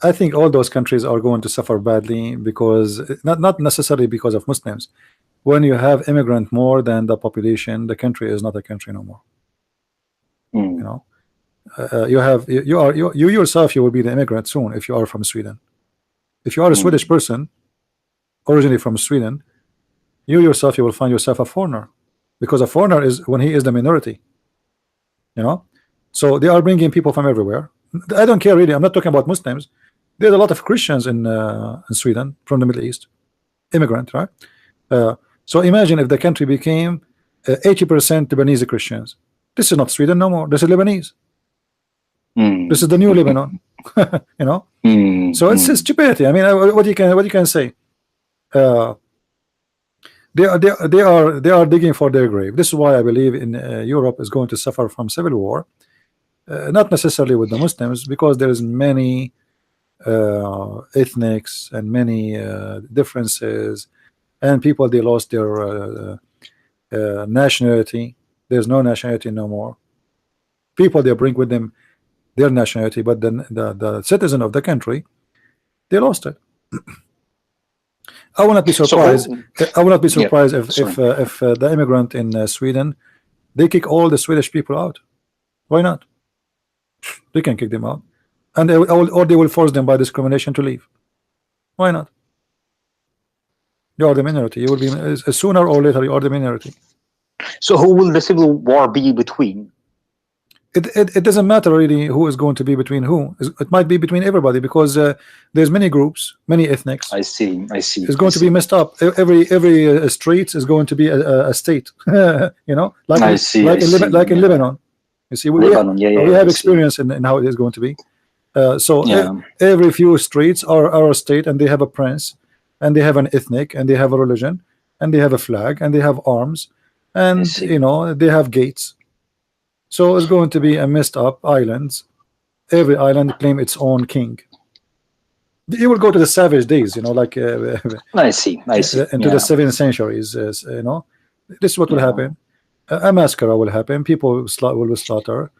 I think all those countries are going to suffer badly because not necessarily because of Muslims. When you have immigrant more than the population, the country is not a country no more. You know, you yourself, you will be the immigrant soon if you are from Sweden. If you are a Swedish person, originally from Sweden, you yourself, you will find yourself a foreigner, because a foreigner is when he is the minority. You know, so they are bringing people from everywhere. I don't care really. I'm not talking about Muslims. There's a lot of Christians in Sweden from the Middle East, immigrant, right? So imagine if the country became 80% Lebanese Christians. This is not Sweden no more. This is Lebanese. This is the new Lebanon. You know. So it's stupidity. I mean, what you can say? They are digging for their grave. This is why I believe in Europe is going to suffer from civil war. Not necessarily with the Muslims, because there is many ethnics and many differences, and people, they lost their nationality. There's no nationality no more. People, they bring with them their nationality, but then the citizen of the country, they lost it. I will not be surprised. I will not be surprised if the immigrant in Sweden, they kick all the Swedish people out. Why not? They can kick them out. and or they will force them by discrimination to leave. Why not? You are the minority. You will be sooner or later. You are the minority. So who will the civil war be between? It doesn't matter really who is going to be between who. It might be between everybody, because there's many groups, many ethnics. I see. It's going to be messed up. Every street is going to be a state. You know, like in Lebanon. You see, we have experience in how it is going to be. Every few streets are a state, and they have a prince, and they have an ethnic, and they have a religion, and they have a flag, and they have arms, and you know, they have gates. So it's going to be a messed up islands. Every island claim its own king. You will go to the savage days, you know, like I see. Into the 7th centuries. You know, this is what will happen. A massacre will happen. People will be slaughtered,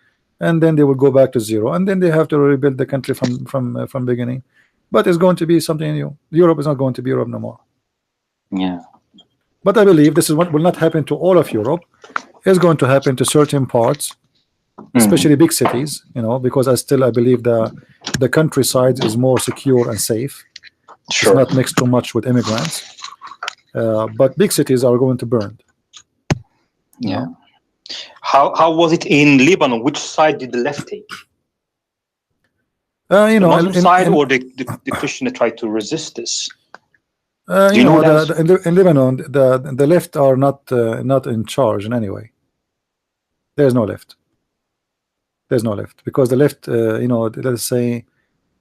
and then they will go back to zero, and then they have to rebuild the country from beginning. But it's going to be something new. Europe is not going to be Europe no more. Yeah. But I believe this is what will not happen to all of Europe. It's going to happen to certain parts, especially big cities, you know, because I believe the countryside is more secure and safe. Sure. It's not mixed too much with immigrants. But big cities are going to burn. Yeah. How was it in Lebanon? Which side did the left take? You know, Muslim side or the Christian that tried to resist this? You know, in Lebanon, the left are not in charge in any way. There's no left. There's no left, because the left, you know, let's say,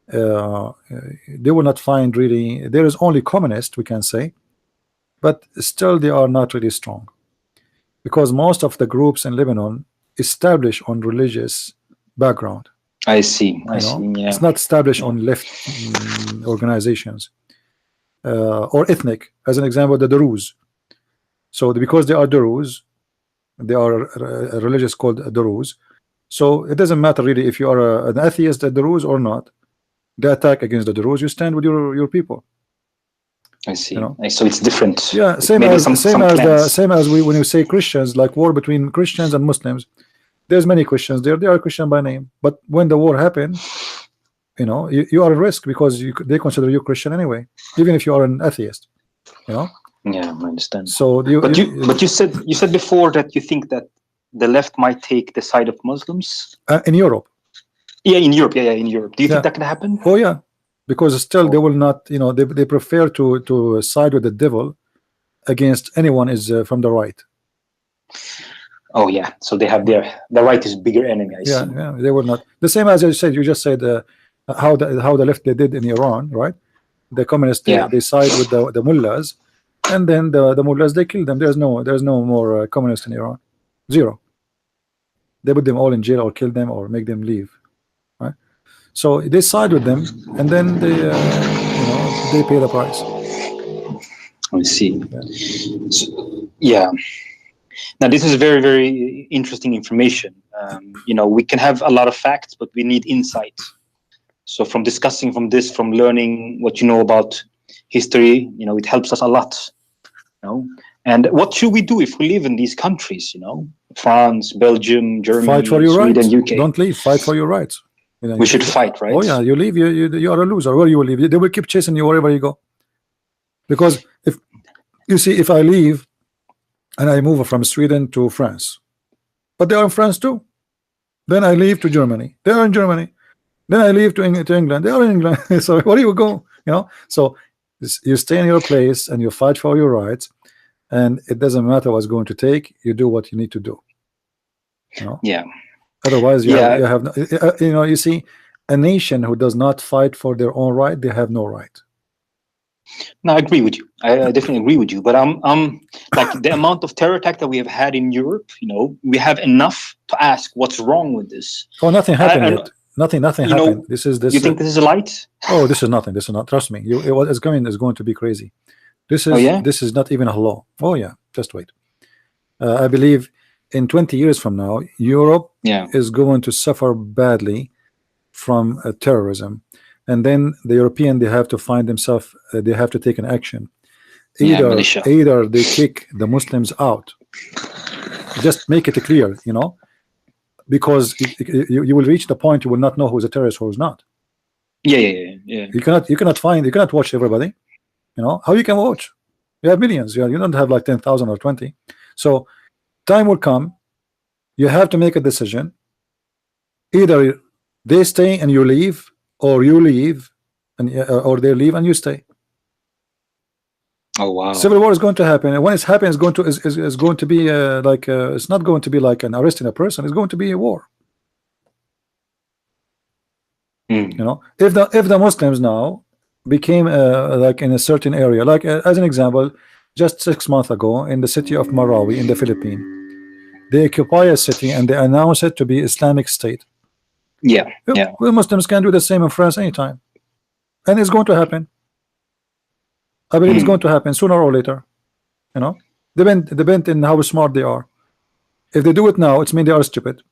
they will not find really. There is only communist, we can say, but still they are not really strong, because most of the groups in Lebanon establish on religious background. I see. Yeah. It's not established on left organizations. Or ethnic, as an example, the Druze. So because they are Druze, they are a religious called Druze. So it doesn't matter really if you are an atheist at Druze or not. The attack against the Druze, you stand with your people. I see. You know? So it's different. Yeah, same as when you say Christians, like war between Christians and Muslims. There's many Christians there. They are Christian by name, but when the war happened, you know, you are at risk, because they consider you Christian anyway, even if you are an atheist. You know. Yeah, I understand. So you said before that you think that the left might take the side of Muslims in Europe. Yeah, in Europe. Yeah, in Europe. Do you think that can happen? Oh yeah, because still they will not. You know, they prefer to side with the devil against anyone is from the right. Oh yeah, so they have the right is bigger enemy. I see. Yeah, they will not. The same as I said. You just said how the left they did in Iran, right? The communists they side with the mullahs, and then the mullahs they kill them. There's no more communists in Iran. Zero. They put them all in jail or kill them or make them leave, right? So they side with them, and then they you know, they pay the price. I see. Yeah. Now this is very, very interesting information. You know, we can have a lot of facts, but we need insight. So from discussing from learning what you know about history, you know, it helps us a lot. You know, and what should we do if we live in these countries? You know, France, Belgium, Germany, fight for your Sweden, rights. UK. Don't leave. Fight for your rights. You know, we should fight, right? Oh yeah, you leave, you are a loser. Where you will leave? They will keep chasing you wherever you go. Because if I leave and I move from Sweden to France, but they are in France too. Then I leave to Germany. They are in Germany. Then I leave to England. They are in England. So where do you go? You know. So you stay in your place and you fight for your rights, and it doesn't matter what's going to take. You do what you need to do. You know? Yeah. Otherwise, you have no, you know. You see, a nation who does not fight for their own right, they have no right. No, I agree with you. I definitely agree with you. But like the amount of terror attack that we have had in Europe, you know, we have enough to ask what's wrong with this. Oh, nothing happened yet. Nothing happened. Know, this. You think this is a light? Oh, this is nothing. This is not. Trust me. It's going to be crazy. This is this is not even a law. Oh yeah, just wait. I believe in 20 years from now, Europe is going to suffer badly from terrorism, and then the European they have to find themselves. They have to take an action. Either they kick the Muslims out. Just make it clear, you know, because you will reach the point you will not know who's a terrorist, who's not. Yeah. You cannot watch everybody. You know how you can watch? You have millions. You don't have like 10,000 or 20. So time will come. You have to make a decision. Either they stay and you leave, or you leave and or they leave and you stay. Oh wow. Civil war is going to happen, and when it's happening, it's going to is going to be it's not going to be like an arresting a person. It's going to be a war. You know, if the Muslims now became like in a certain area, like as an example, just 6 months ago in the city of Marawi in the Philippines, they occupy a city and they announce it to be Islamic State. Yeah. Well, Muslims can do the same in France anytime, and it's going to happen. I believe it's going to happen sooner or later. You know, depend in how smart they are. If they do it now, it's mean they are stupid.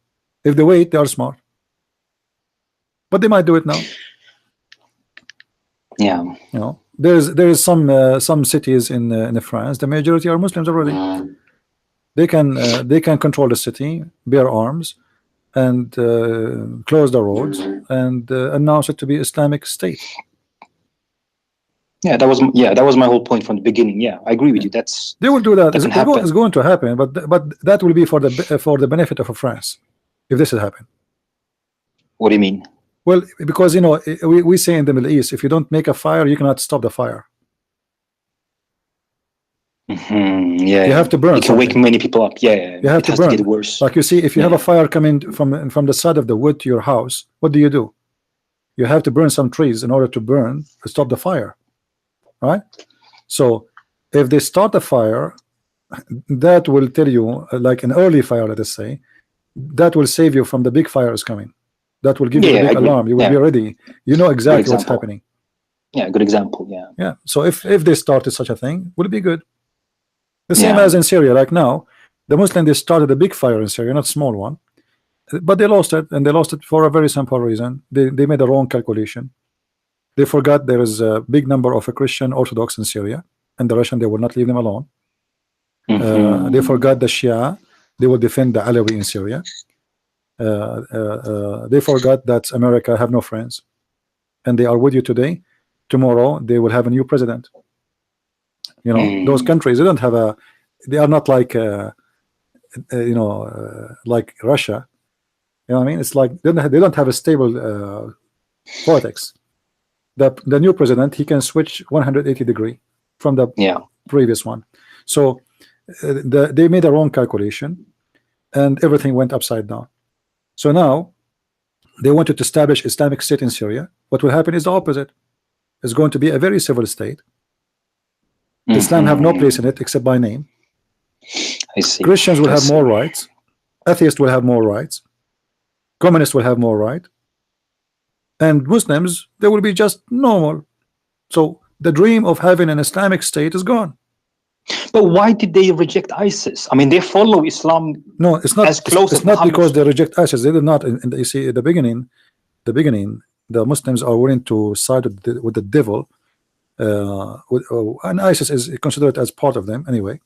If they wait, they are smart. But they might do it now. Yeah. You know, there is some cities in France. The majority are Muslims already. They can control the city, bear arms, and close the roads and announce it to be Islamic State. Yeah, that was my whole point from the beginning. Yeah, I agree with you. They will do that. That It's going to happen, but that will be for the benefit of France if this has happened. What do you mean? Well, because you know we say in the Middle East, if you don't make a fire, you cannot stop the fire. Yeah, you have to burn. You can wake many people up. Yeah, you have to burn. To get worse. Like you see, if you have a fire coming from the side of the wood to your house, what do? You have to burn some trees in order to stop the fire, right? So if they start a fire, that will tell you, like an early fire, let us say, that will save you from the big fires coming. That will give you a big alarm. You will be ready. You know exactly what's happening. Yeah, good example. Yeah. So if they started such a thing, would it be good? The same as in Syria. Like now, the Muslims, they started a big fire in Syria, not a small one, but they lost it, and they lost it for a very simple reason. They made a wrong calculation. They forgot there is a big number of Christian Orthodox in Syria, and the Russian, they will not leave them alone. They forgot the Shia, they will defend the Alawi in Syria. They forgot that America have no friends, and they are with you today. Tomorrow they will have a new president. You know, those countries, they are not like like Russia. You know what I mean? It's like they don't have a stable politics. The new president, he can switch 180 degree from the previous one. So they made a wrong calculation, and everything went upside down. So now they wanted to establish Islamic State in Syria. What will happen is the opposite. It's going to be a very civil state. Islam have no place in it except by name. I see. Christians will have more rights. Atheists will have more rights. Communists will have more rights. And Muslims, they will be just normal. So the dream of having an Islamic State is gone. But why did they reject ISIS? I mean, they follow Islam. No, it's not. As close it's as not Muhammad. Because they reject ISIS. They did not. And you see, at the beginning, the Muslims are willing to side with the devil. And ISIS is considered as part of them anyway.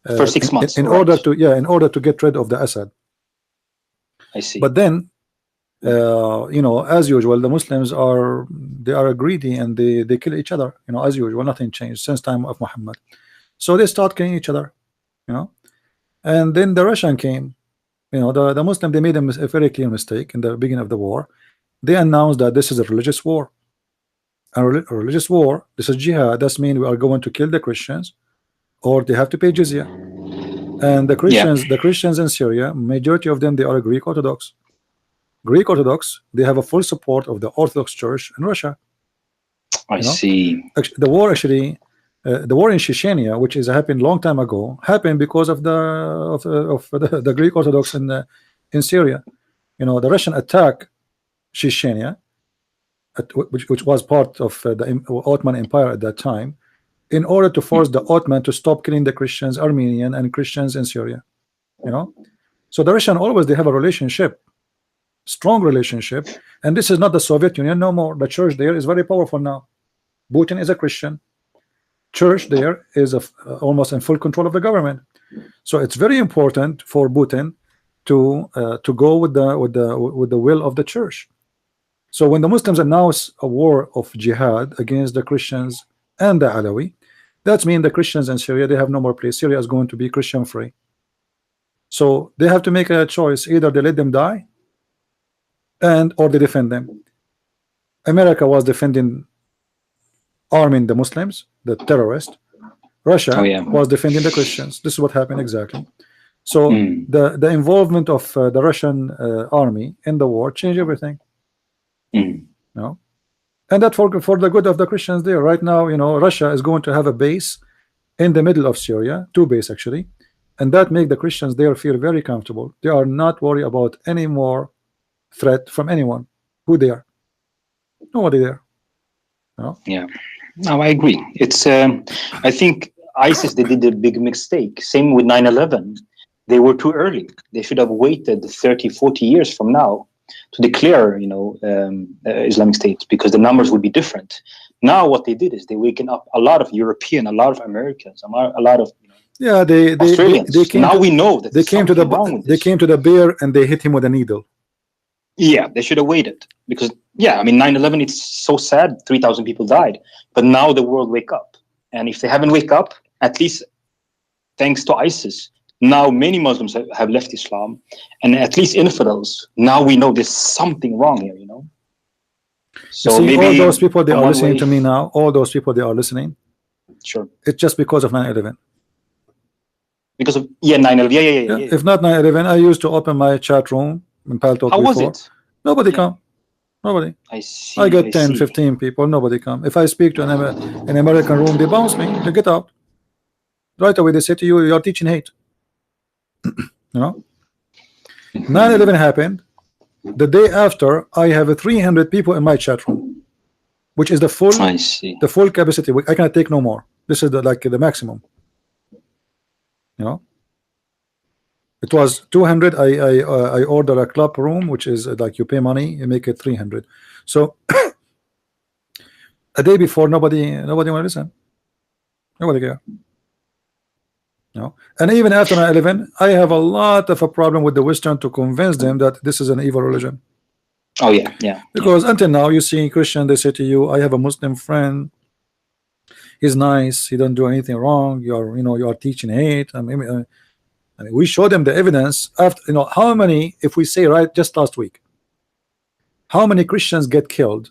For 6 months. In order to get rid of the Assad. I see. But then, you know, as usual, the Muslims are greedy and they kill each other. You know, as usual, nothing changed since time of Muhammad. So they start killing each other. You know, and then the Russian came. You know, the Muslim, they made a very clear mistake in the beginning of the war. They announced that this is a religious war. A religious war, this is jihad. That means we are going to kill the Christians, or they have to pay jizya. And the Christians in Syria, majority of them, they are Greek Orthodox. Greek Orthodox, they have a full support of the Orthodox Church in Russia. I see. The war actually, the war in Chechnya, which is happened long time ago, happened because of the Greek Orthodox in Syria. You know, the Russian attack Chechnya, which was part of the Ottoman Empire at that time, in order to force the Ottoman to stop killing the Christians, Armenian and Christians in Syria. You know, so the Russian always, they have a relationship, strong relationship, and this is not the Soviet Union no more. The church there is very powerful now. Putin is a Christian. Church there is almost in full control of the government. So it's very important for Putin to go with the will of the church. So when the Muslims announce a war of jihad against the Christians and the Alawi, that means the Christians in Syria, they have no more place. Syria is going to be Christian free. So they have to make a choice: either they let them die, or they defend them. America was defending, arming the Muslims, the terrorists. Russia was defending the Christians. This is what happened exactly. So the involvement of the Russian army in the war changed everything. No, and that for the good of the Christians there. Right now, Russia is going to have a base in the middle of Syria, 2 bases actually, and that make the Christians there feel very comfortable. They are not worried about any more threat from anyone. Who there? Nobody there. No? Yeah, no, I agree. It's I think ISIS, they did a big mistake. Same with 9/11. They were too early. They should have waited 30, 40 years from now to declare, Islamic State, because the numbers would be different. Now what they did is they waken up a lot of European, a lot of Americans, a lot of Australians. They came now we know that they came to the bear and they hit him with a needle. Yeah, they should have waited, because 9/11, it's so sad, 3,000 people died, but now the world wake up, and if they haven't wake up, at least thanks to ISIS, now many Muslims have left Islam, and at least infidels. Now we know there's something wrong here, So see, maybe all those people, they are listening to me now. All those people, they are listening. Sure. It's just because of 9/11. Because of 9/11. Yeah. If not 9/11, I used to open my chat room in Paltalk. How was before. it? Nobody come. Nobody. I see. I get 10, 15 people. Nobody come. If I speak to an American room, they bounce me. They get out. Right away, they say to you, "You are teaching hate." 9/11 happened. The day after, I have 300 people in my chat room, which is the full capacity. I cannot take no more. This is the maximum. It was 200. I order a club room, which is like you pay money, you make it 300. So a day before, nobody want to listen. Nobody care. And even after 9/11, I have a lot of a problem with the Western to convince them that this is an evil religion. Oh yeah. Because until now, you see Christian, they say to you, "I have a Muslim friend. He's nice. He don't do anything wrong. You are teaching hate." I mean, we show them the evidence. After how many, if we say right, just last week, how many Christians get killed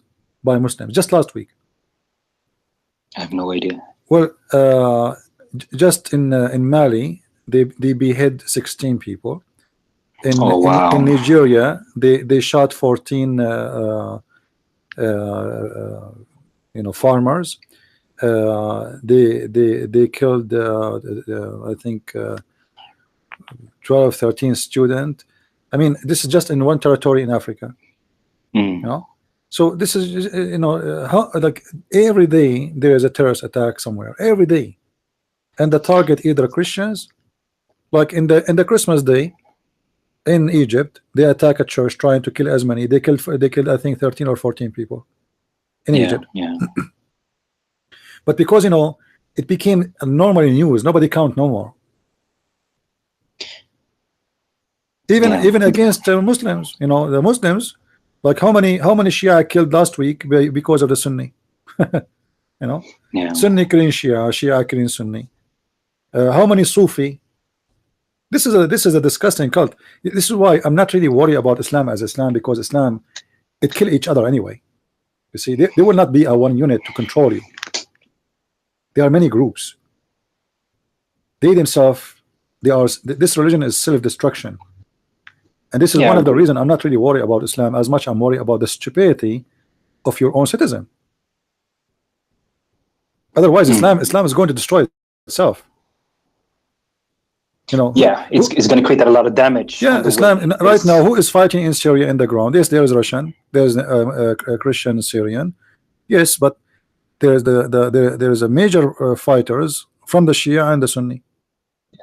by Muslims just last week? I have no idea. Well, just in Mali, they behead 16 people. In Nigeria, they shot 14 farmers. They killed I think 12, 13 students. I mean, this is just in one territory in Africa. So this is how, like, every day there is a terrorist attack somewhere, every day, and the target either Christians, like in the Christmas day in Egypt, they attack a church trying to kill as many. They killed I think 13 or 14 people in Egypt. But because it became normal news, nobody count no more. Even against Muslims, the Muslims, like how many Shia killed last week because of the Sunni. Sunni killing Shia, Shia killing Sunni. How many Sufi? This is a disgusting cult. This is why I'm not really worried about Islam as Islam, because Islam, it kill each other anyway. You see, there will not be a one unit to control you. There are many groups. They themselves, this religion is self-destruction. And this is one of the reasons I'm not really worried about Islam as much. I'm worried about the stupidity of your own citizen. Otherwise, Islam is going to destroy itself. It's going to create a lot of damage. Islam right now, who is fighting in Syria in the ground? Yes, there is Russian, there is a Christian Syrian. Yes, but there is a major fighters from the Shia and the Sunni.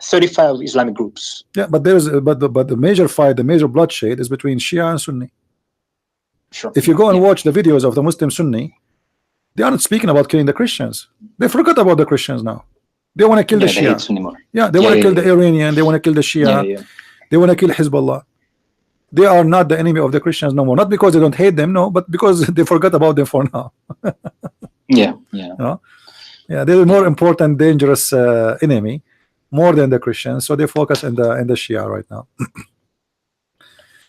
35 Islamic groups. Yeah, but the major fight, the major bloodshed is between Shia and Sunni. Sure. If you go and watch the videos of the Muslim Sunni, they aren't speaking about killing the Christians. They forgot about the Christians now. They want to kill the Shia. They want to kill the Iranian. They want to kill the Shia. They want to kill Hezbollah. they are not the enemy of the Christians no more. Not because they don't hate them, no, but because they forgot about them for now. Yeah. You know? Yeah, they're a more important, dangerous enemy, more than the Christians. So they focus in the Shia right now.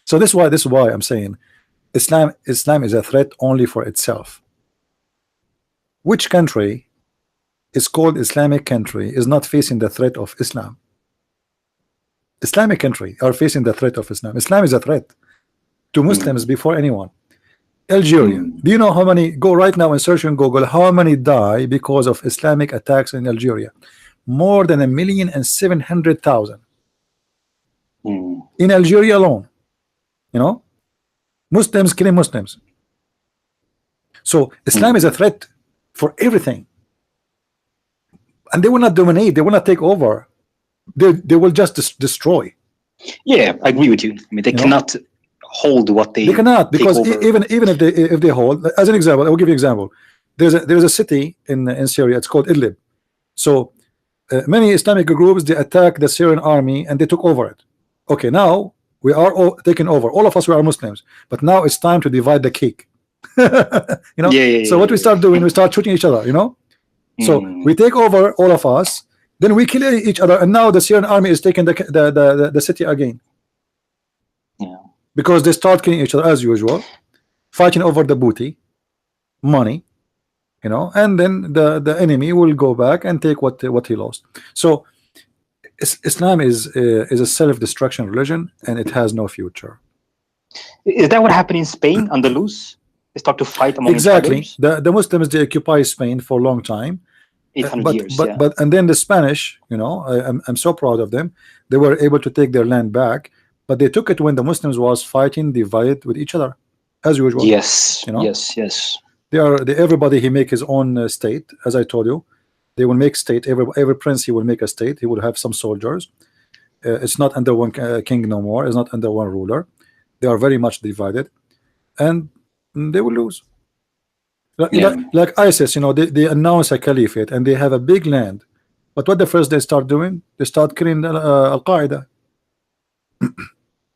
So this is why I'm saying Islam is a threat only for itself. Which country is called Islamic country is not facing the threat of Islam? Islamic country are facing the threat of Islam. Islam is a threat to Muslims before anyone. Algeria. Do you know how many? Go right now and search on Google. How many die because of Islamic attacks in Algeria? More than 1,700,000 in Algeria alone. You know, Muslims killing Muslims. So Islam is a threat for everything, and they will not dominate. They will not take over. They will just destroy. Yeah, I agree with you. I mean, they cannot hold what they. They cannot, because even if they hold, as an example, I will give you an example. There's a city in Syria. It's called Idlib. So many Islamic groups, they attack the Syrian army and they took over it. Okay, now we are all taken over. All of us, we are Muslims, but now it's time to divide the cake. You know. So what we start doing, we start shooting each other. You know. So we take over, all of us. Then we kill each other, and now the Syrian army is taking the city again. Yeah. Because they start killing each other as usual, fighting over the booty, money, you know, and then the enemy will go back and take what he lost. So Islam is a self-destruction religion, and it has no future. Is that what happened in Spain, Andalus? They start to fight among each other? Exactly. The Muslims, they occupy Spain for a long time. 800 years. But and then the Spanish, you know, I'm so proud of them. They were able to take their land back, but they took it when the Muslims was fighting divided with each other, as usual. Yes. You know? Yes. Everybody, he make his own state. As I told you, they will make state. Every prince, he will make a state. He will have some soldiers. It's not under one king no more. It's not under one ruler. They are very much divided, and they will lose. Like ISIS, you know, they announce a caliphate and they have a big land, but what the first they start doing? They start killing Al-Qaeda.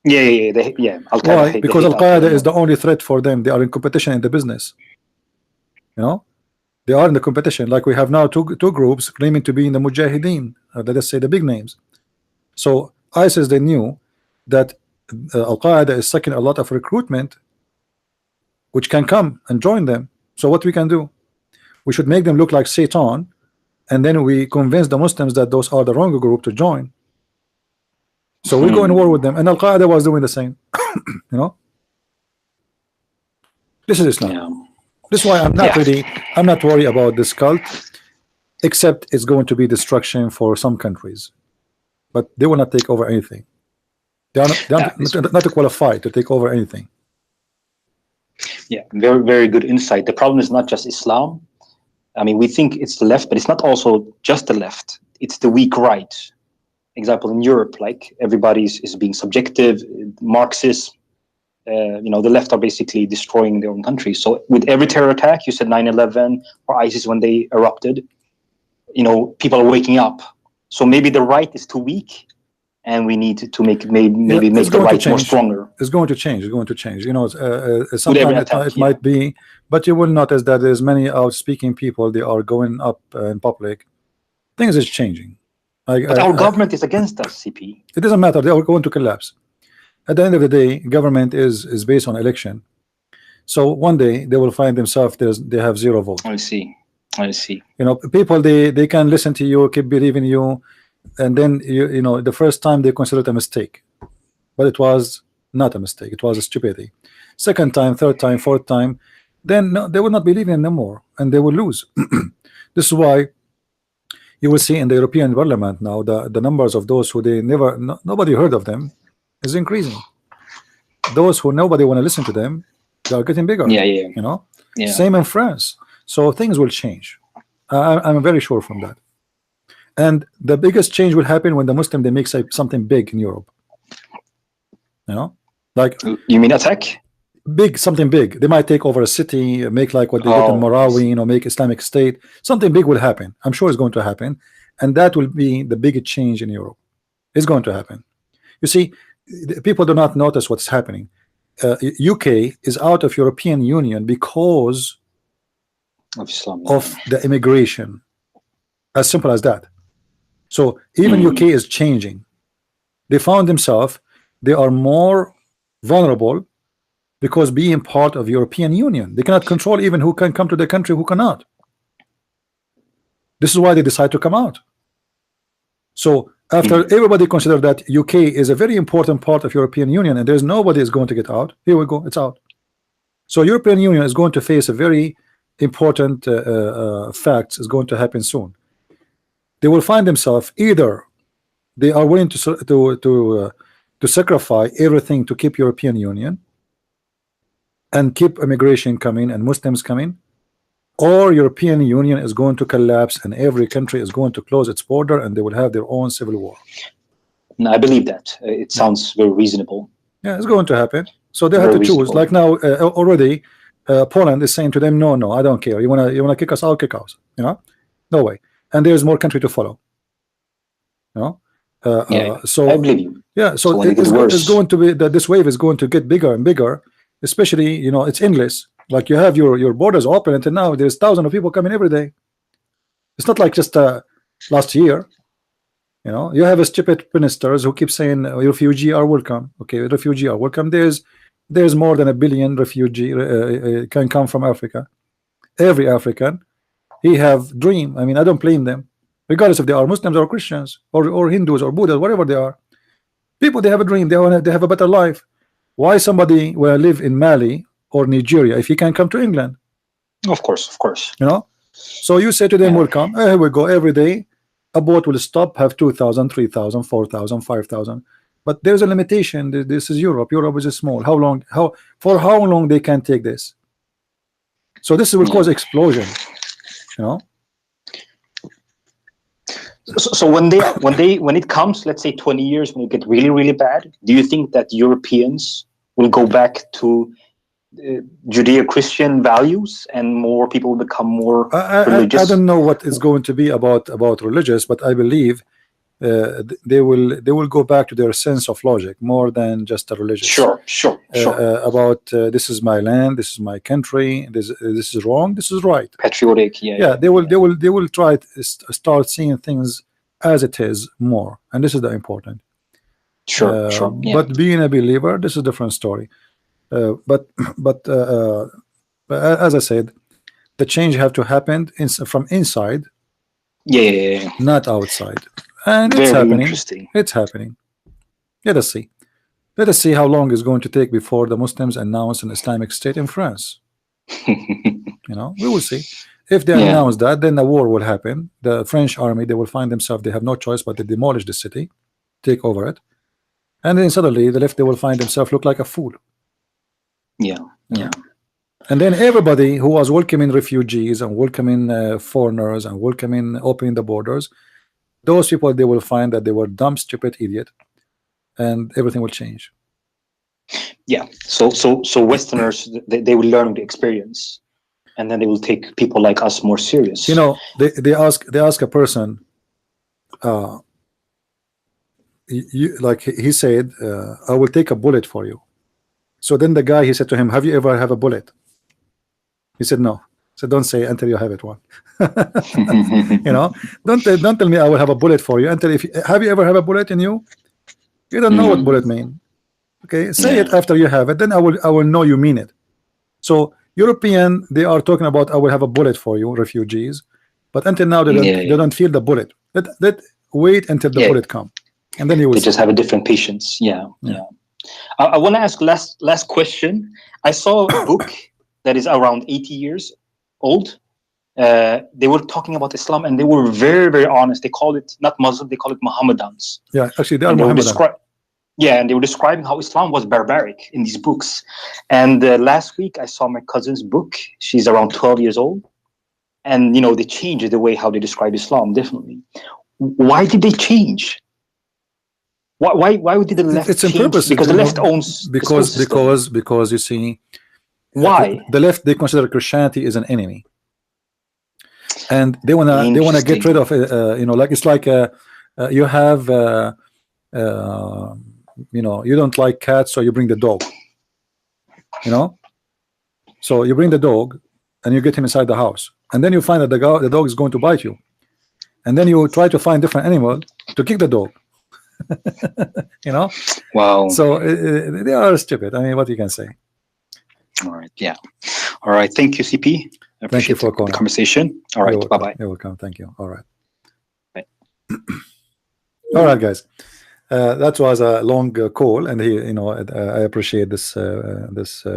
Yeah. Why? Because Al-Qaeda is the only threat for them. They are in competition in the business. You know, they are in the competition. Like we have now two groups claiming to be in the Mujahideen. Let us say the big names. So ISIS, they knew that Al-Qaeda is sucking a lot of recruitment, which can come and join them. So what we can do? We should make them look like Satan, and then we convince the Muslims that those are the wrong group to join. So we go in war with them, and Al-Qaeda was doing the same. You know, this is Islam. Yeah. This is why I'm not worried about this cult, except it's going to be destruction for some countries, but they will not take over anything. They are not qualified to take over anything. Yeah, very, very good insight. The problem is not just Islam. I mean, we think it's the left, but it's not also just the left. It's the weak right. Example, in Europe, like everybody is being subjective, Marxist. You know, the left are basically destroying their own country. So with every terror attack, you said 9/11 or ISIS when they erupted, you know, people are waking up. So maybe the right is too weak, and we need to make the right more stronger. It's going to change. It's going to change. You know, sometimes it might be, but you will notice that there's many outspeaking people. They are going up in public. Things is changing. But our government is against us, CP. It doesn't matter. They are going to collapse. At the end of the day, government is based on election. So one day they will find themselves they have 0 vote. I see. You know, people they can listen to you, keep believing you. And then you know, the first time they consider it a mistake, but it was not a mistake. It was a stupidity. Second time, third time, fourth time, then no, they will not believe in them more, and they will lose. This is why you will see in the European Parliament now the numbers of those who nobody heard of them is increasing. Those who nobody want to listen to them, they are getting bigger. Yeah. You know. Yeah. Same in France. So things will change. I'm very sure from that. And the biggest change will happen when the Muslim they make something big in Europe. You know, like you mean attack? Big, something big. They might take over a city, make like what they did in Marawi, you know, make Islamic State. Something big will happen. I'm sure it's going to happen, and that will be the biggest change in Europe. It's going to happen. You see, people do not notice what's happening. UK is out of European Union because of Islam, of the immigration. As simple as that. So even UK is changing. They found themselves, they are more vulnerable because being part of European Union, they cannot control even who can come to the country, who cannot. This is why they decide to come out. So after everybody consider that UK is a very important part of European Union and there's nobody is going to get out, here we go, it's out. So European Union is going to face a very important facts is going to happen soon. They will find themselves either they are willing to sacrifice everything to keep European Union and keep immigration coming and Muslims coming, or European Union is going to collapse and every country is going to close its border and they will have their own civil war. No, I believe that. It sounds very reasonable. Yeah, it's going to happen. So they have to choose. Like now, already, Poland is saying to them, no, I don't care. You wanna kick us out, kick us. You know, no way. And there's more country to follow. You know, so I believe you. Yeah, so it's going to be that this wave is going to get bigger and bigger. Especially, you know, it's endless. Like you have your borders open until now. There's thousands of people coming every day. It's not like just last year. You know, you have a stupid ministers who keep saying refugees are welcome. Okay, refugees are welcome. There's more than 1 billion refugee can come from Africa. Every African, he have dream. I mean, I don't blame them, regardless if they are Muslims or Christians or Hindus or Buddhas, whatever they are. People, they have a dream. They have a better life. Why somebody will live in Mali or Nigeria if he can come to England? Of course. You know, so you say to them, welcome. Here we go. Every day, a boat will stop, have 2,000, 3,000, 4,000, 5,000. But there's a limitation. This is Europe. Europe is small. For how long they can take this? So this will cause explosion. You know. So when it comes, let's say 20 years, when it get really bad, do you think that Europeans will go back to Judeo-Christian values and more people will become more religious? I don't know what is going to be about religious, but I believe they will go back to their sense of logic more than just a religious. Sure. About this is my land, this is my country, this is wrong, this is right. Patriotic, They will try to start seeing things as it is more, and this is the important. Sure. But being a believer, this is a different story. But as I said, the change have to happen from inside, not outside. And it's happening. It's happening. Let us see. Let us see how long it's going to take before the Muslims announce an Islamic State in France. You know, we will see. If they announce that, then a war will happen. The French army, they will find themselves, they have no choice but to demolish the city, take over it, and then suddenly the left, they will find themselves look like a fool. Yeah. And then everybody who was welcoming refugees and welcoming foreigners and welcoming opening the borders, those people, they will find that they were dumb, stupid, idiot, and everything will change. Yeah. So Westerners, they will learn the experience, and then they will take people like us more serious. You know, they ask a person, like he said, I will take a bullet for you. So then the guy, he said to him, have you ever have a bullet? He said no. So don't say until you have it one. You know, don't tell me I will have a bullet for you until have you ever have a bullet in you? You don't know what bullet mean. Okay, say it after you have it, then I will know you mean it. So European, they are talking about I will have a bullet for you, refugees, but until now they don't feel the bullet. Let wait until the bullet come, and then you will. They just have a different patience. Yeah. I want to ask last question. I saw a book that is around 80 years old. They were talking about Islam and they were very, very honest. They call it not Muslim, they call it Mohammedans. Yeah, actually, they are Mohammedan. And they were describing how Islam was barbaric in these books. And last week I saw my cousin's book. She's around 12 years old. And, you know, they changed the way how they describe Islam, definitely. Why did they change? Why did the left change? Purpose, because the left owns because you see, why the left, they consider Christianity is an enemy, and they wanna get rid of you know, like it's like you have you know, you don't like cats, so you bring the dog, you know. So you bring the dog and you get him inside the house, and then you find that the dog is going to bite you, and then you try to find different animal to kick the dog. You know. Wow. So they are stupid. I mean, what you can say. All right. Yeah. All right. Thank you, CP. I appreciate for the conversation. All right. Bye bye. You're welcome. Thank you. All right. Bye. All right, guys. That was a long call, and he, you know, I appreciate this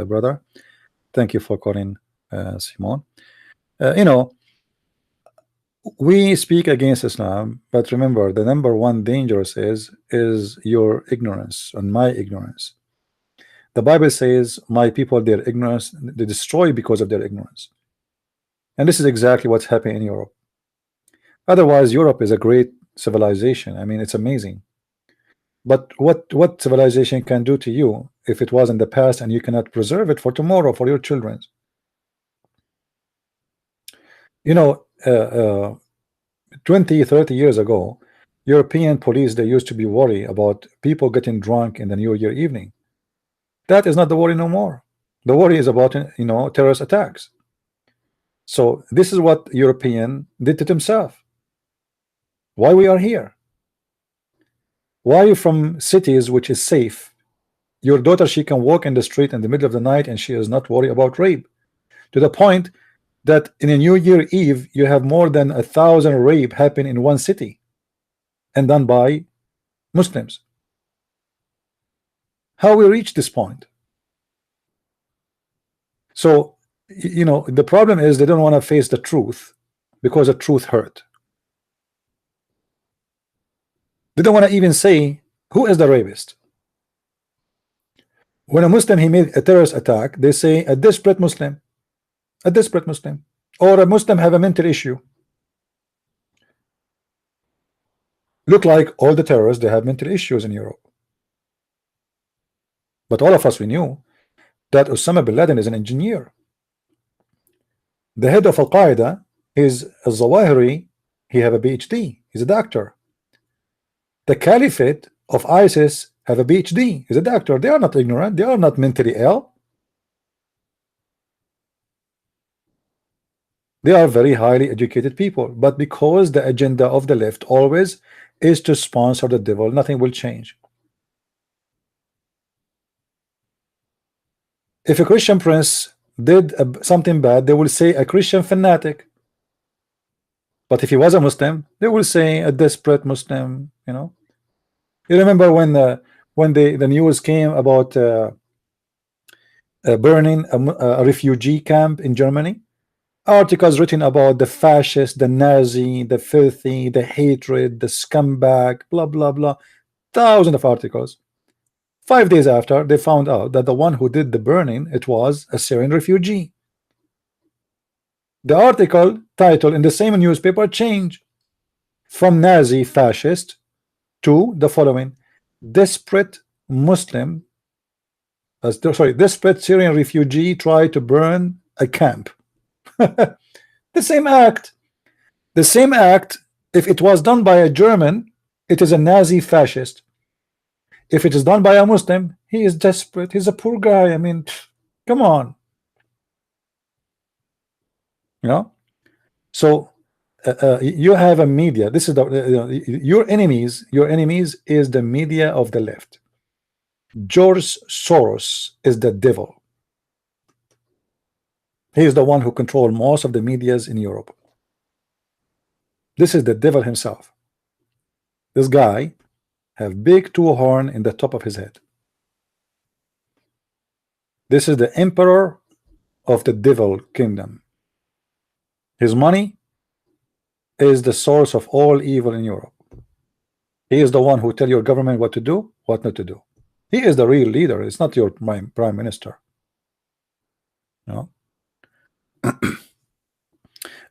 brother. Thank you for calling, Simon. You know, we speak against Islam, but remember, the number one dangerous is your ignorance and my ignorance. The Bible says, "My people, their ignorance, they destroy because of their ignorance," and this is exactly what's happening in Europe. Otherwise, Europe is a great civilization. I mean, it's amazing. But what civilization can do to you if it was in the past and you cannot preserve it for tomorrow for your children? You know, 20, 30 years ago, European police, they used to be worried about people getting drunk in the New Year evening. That is not the worry no more. The worry is about, you know, terrorist attacks. So this is what European did to themselves. Why we are here? Why you from cities which is safe? Your daughter, she can walk in the street in the middle of the night and she is not worried about rape, to the point that in a New Year Eve you have more than 1,000 rape happen in one city and done by Muslims. How we reach this point? So, you know, the problem is they don't want to face the truth because the truth hurt. They don't want to even say who is the rapist. When a Muslim he made a terrorist attack, they say a desperate Muslim, or a Muslim have a mental issue. Look like all the terrorists, they have mental issues in Europe. But all of us, we knew that Osama bin Laden is an engineer. The head of Al-Qaeda is a Zawahiri. He have a PhD. He's a doctor. The Caliphate of ISIS have a PhD. He's a doctor. They are not ignorant. They are not mentally ill. They are very highly educated people. But because the agenda of the left always is to sponsor the devil, nothing will change. If a Christian prince did something bad, they will say a Christian fanatic. But if he was a Muslim, they will say a desperate Muslim. You know, you remember when the news came about burning a refugee camp in Germany? Articles written about the fascist, the Nazi, the filthy, the hatred, the scumbag, blah blah blah. Thousands of articles. 5 days after, they found out that the one who did the burning, it was a Syrian refugee. The article title in the same newspaper changed from Nazi fascist to the following: desperate Muslim, desperate Syrian refugee tried to burn a camp. The same act. If it was done by a German, it is a Nazi fascist. If it is done by a Muslim, he is desperate. He's a poor guy. I mean, come on. You know. So you have a media. This is your enemies. Your enemies is the media of the left. George Soros is the devil. He is the one who controls most of the medias in Europe. This is the devil himself. This guy have big two horn in the top of his head. This is the emperor of the devil kingdom. His money is the source of all evil in Europe. He is the one who tell your government what to do, what not to do. He is the real leader. It's not your prime minister. No.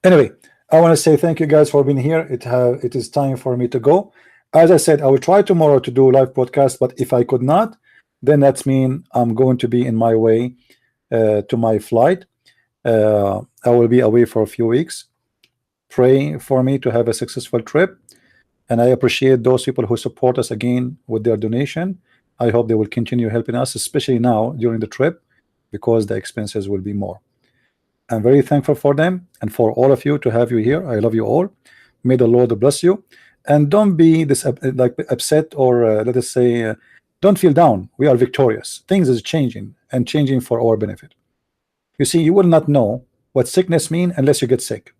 Anyway, I want to say thank you guys for being here. It is time for me to go. As I said, I will try tomorrow to do live podcast, but if I could not, then that's mean I'm going to be in my way to my flight. I will be away for a few weeks. Pray for me to have a successful trip, and I appreciate those people who support us again with their donation. I hope they will continue helping us, especially now during the trip, because the expenses will be more. I'm very thankful for them and for all of you to have you here. I love you all. May the Lord bless you, and don't be upset, or let us say, don't feel down. We are victorious. Things is changing, and changing for our benefit. You see, you will not know what sickness means unless you get sick.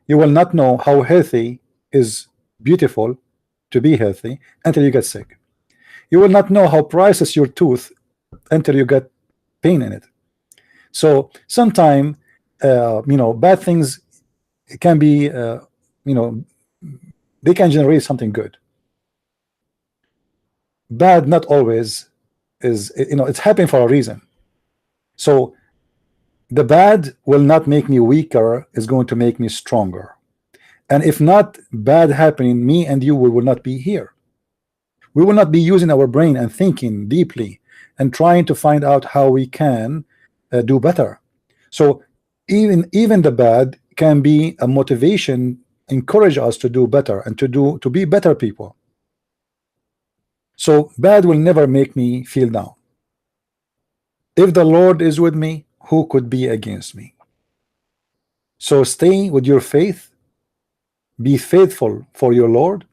You will not know how healthy is beautiful to be healthy until you get sick. You will not know how priceless your tooth until you get pain in it. So sometimes, bad things can be, they can generate something good. Bad not always is, it's happening for a reason. So the bad will not make me weaker, is going to make me stronger. And if not bad happening, me and you will not be here. We will not be using our brain and thinking deeply and trying to find out how we can do better. So even the bad can be a motivation, encourage us to do better and to be better people. So bad will never make me feel down. If the Lord is with me, who could be against me? So stay with your faith, be faithful for your Lord,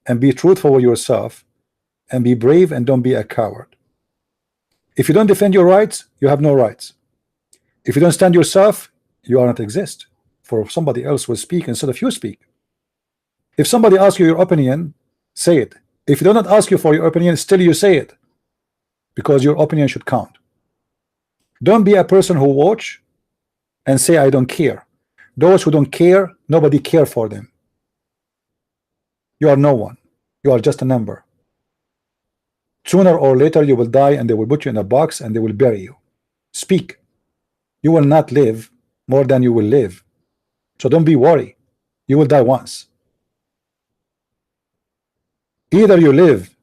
and be truthful with yourself, and be brave, and don't be a coward. If you don't defend your rights, you have no rights. If you don't stand yourself, you are not exist. For somebody else will speak instead of you speak. If somebody asks you your opinion, say it. If they do not ask you for your opinion, still you say it, because your opinion should count. Don't be a person who watch and say I don't care. Those who don't care, nobody care for them. You are no one. You are just a number. Sooner or later you will die, and they will put you in a box and they will bury you. Speak. You will not live more than you will live. So don't be worried. You will die once. Either you live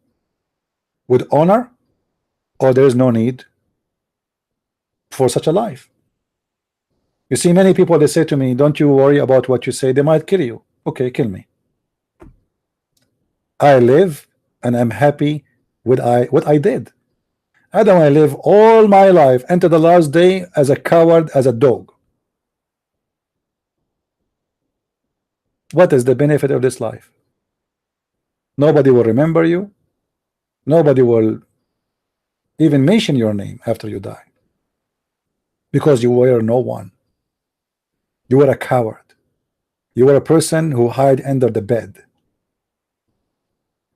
with honor, or there is no need for such a life. You see, many people, they say to me, don't you worry about what you say, they might kill you. Okay, kill me. I live and I'm happy with what I did. I don't want to live all my life until the last day as a coward, as a dog. What is the benefit of this life? Nobody will remember you. Nobody will even mention your name after you die, because you were no one. You were a coward. You were a person who hide under the bed,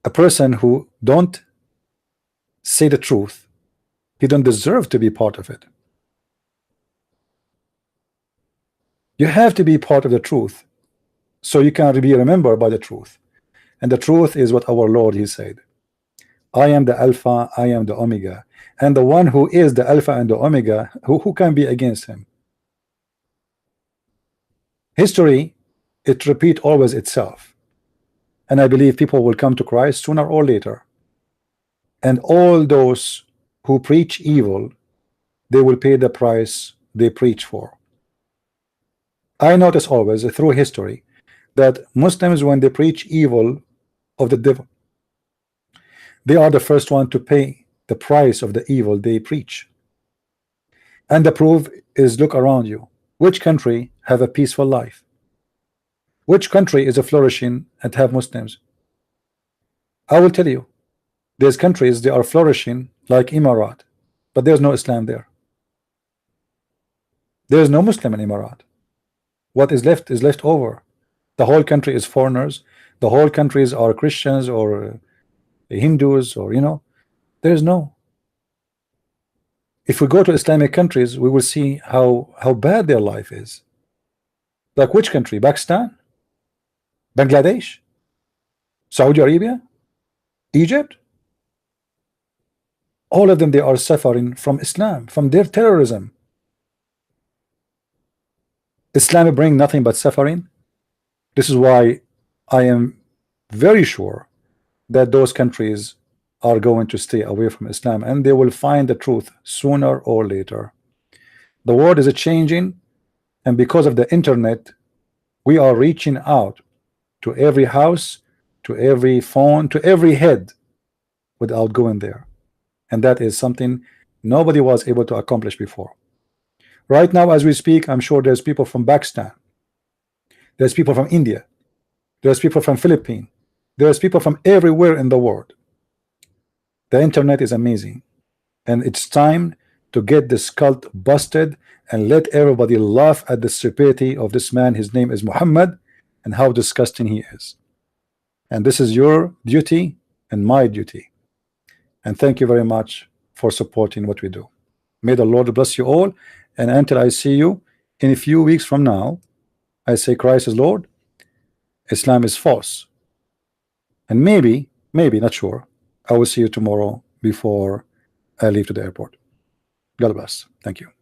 a person who don't say the truth. He don't deserve to be part of it. You have to be part of the truth, so you can be remembered by the truth. And the truth is what our Lord, he said, I am the Alpha, I am the Omega. And the one who is the Alpha and the Omega, who can be against him? History, it repeats always itself. And I believe people will come to Christ sooner or later. And all those who preach evil, they will pay the price they preach for. I notice always through history that Muslims, when they preach evil of the devil, they are the first one to pay the price of the evil they preach. And the proof is, look around you. Which country have a peaceful life? Which country is a flourishing and have Muslims? I will tell you, there's countries, they are flourishing like Emirat, but there's no Islam there. There's no Muslim in Emirat. What is left over. The whole country is foreigners. The whole countries are Christians or Hindus, or there's no. If we go to Islamic countries, we will see how bad their life is. Like which country? Pakistan, Bangladesh, Saudi Arabia, Egypt. All of them, they are suffering from Islam, from their terrorism. Islam bring nothing but suffering. This is why I am very sure that those countries are going to stay away from Islam, and they will find the truth sooner or later. The world is changing, and because of the internet, we are reaching out to every house, to every phone, to every head. without going there, and that is something nobody was able to accomplish before. Right now, as we speak, I'm sure there's people from Pakistan, there's people from India, there's people from Philippines, there's people from everywhere in the world. The internet is amazing, and it's time to get this cult busted and let everybody laugh at the stupidity of this man. His name is Muhammad, and how disgusting he is. And this is your duty and my duty. And thank you very much for supporting what we do. May the Lord bless you all. And until I see you in a few weeks from now, I say Christ is Lord, Islam is false. And maybe, not sure, I will see you tomorrow before I leave to the airport. God bless. Thank you.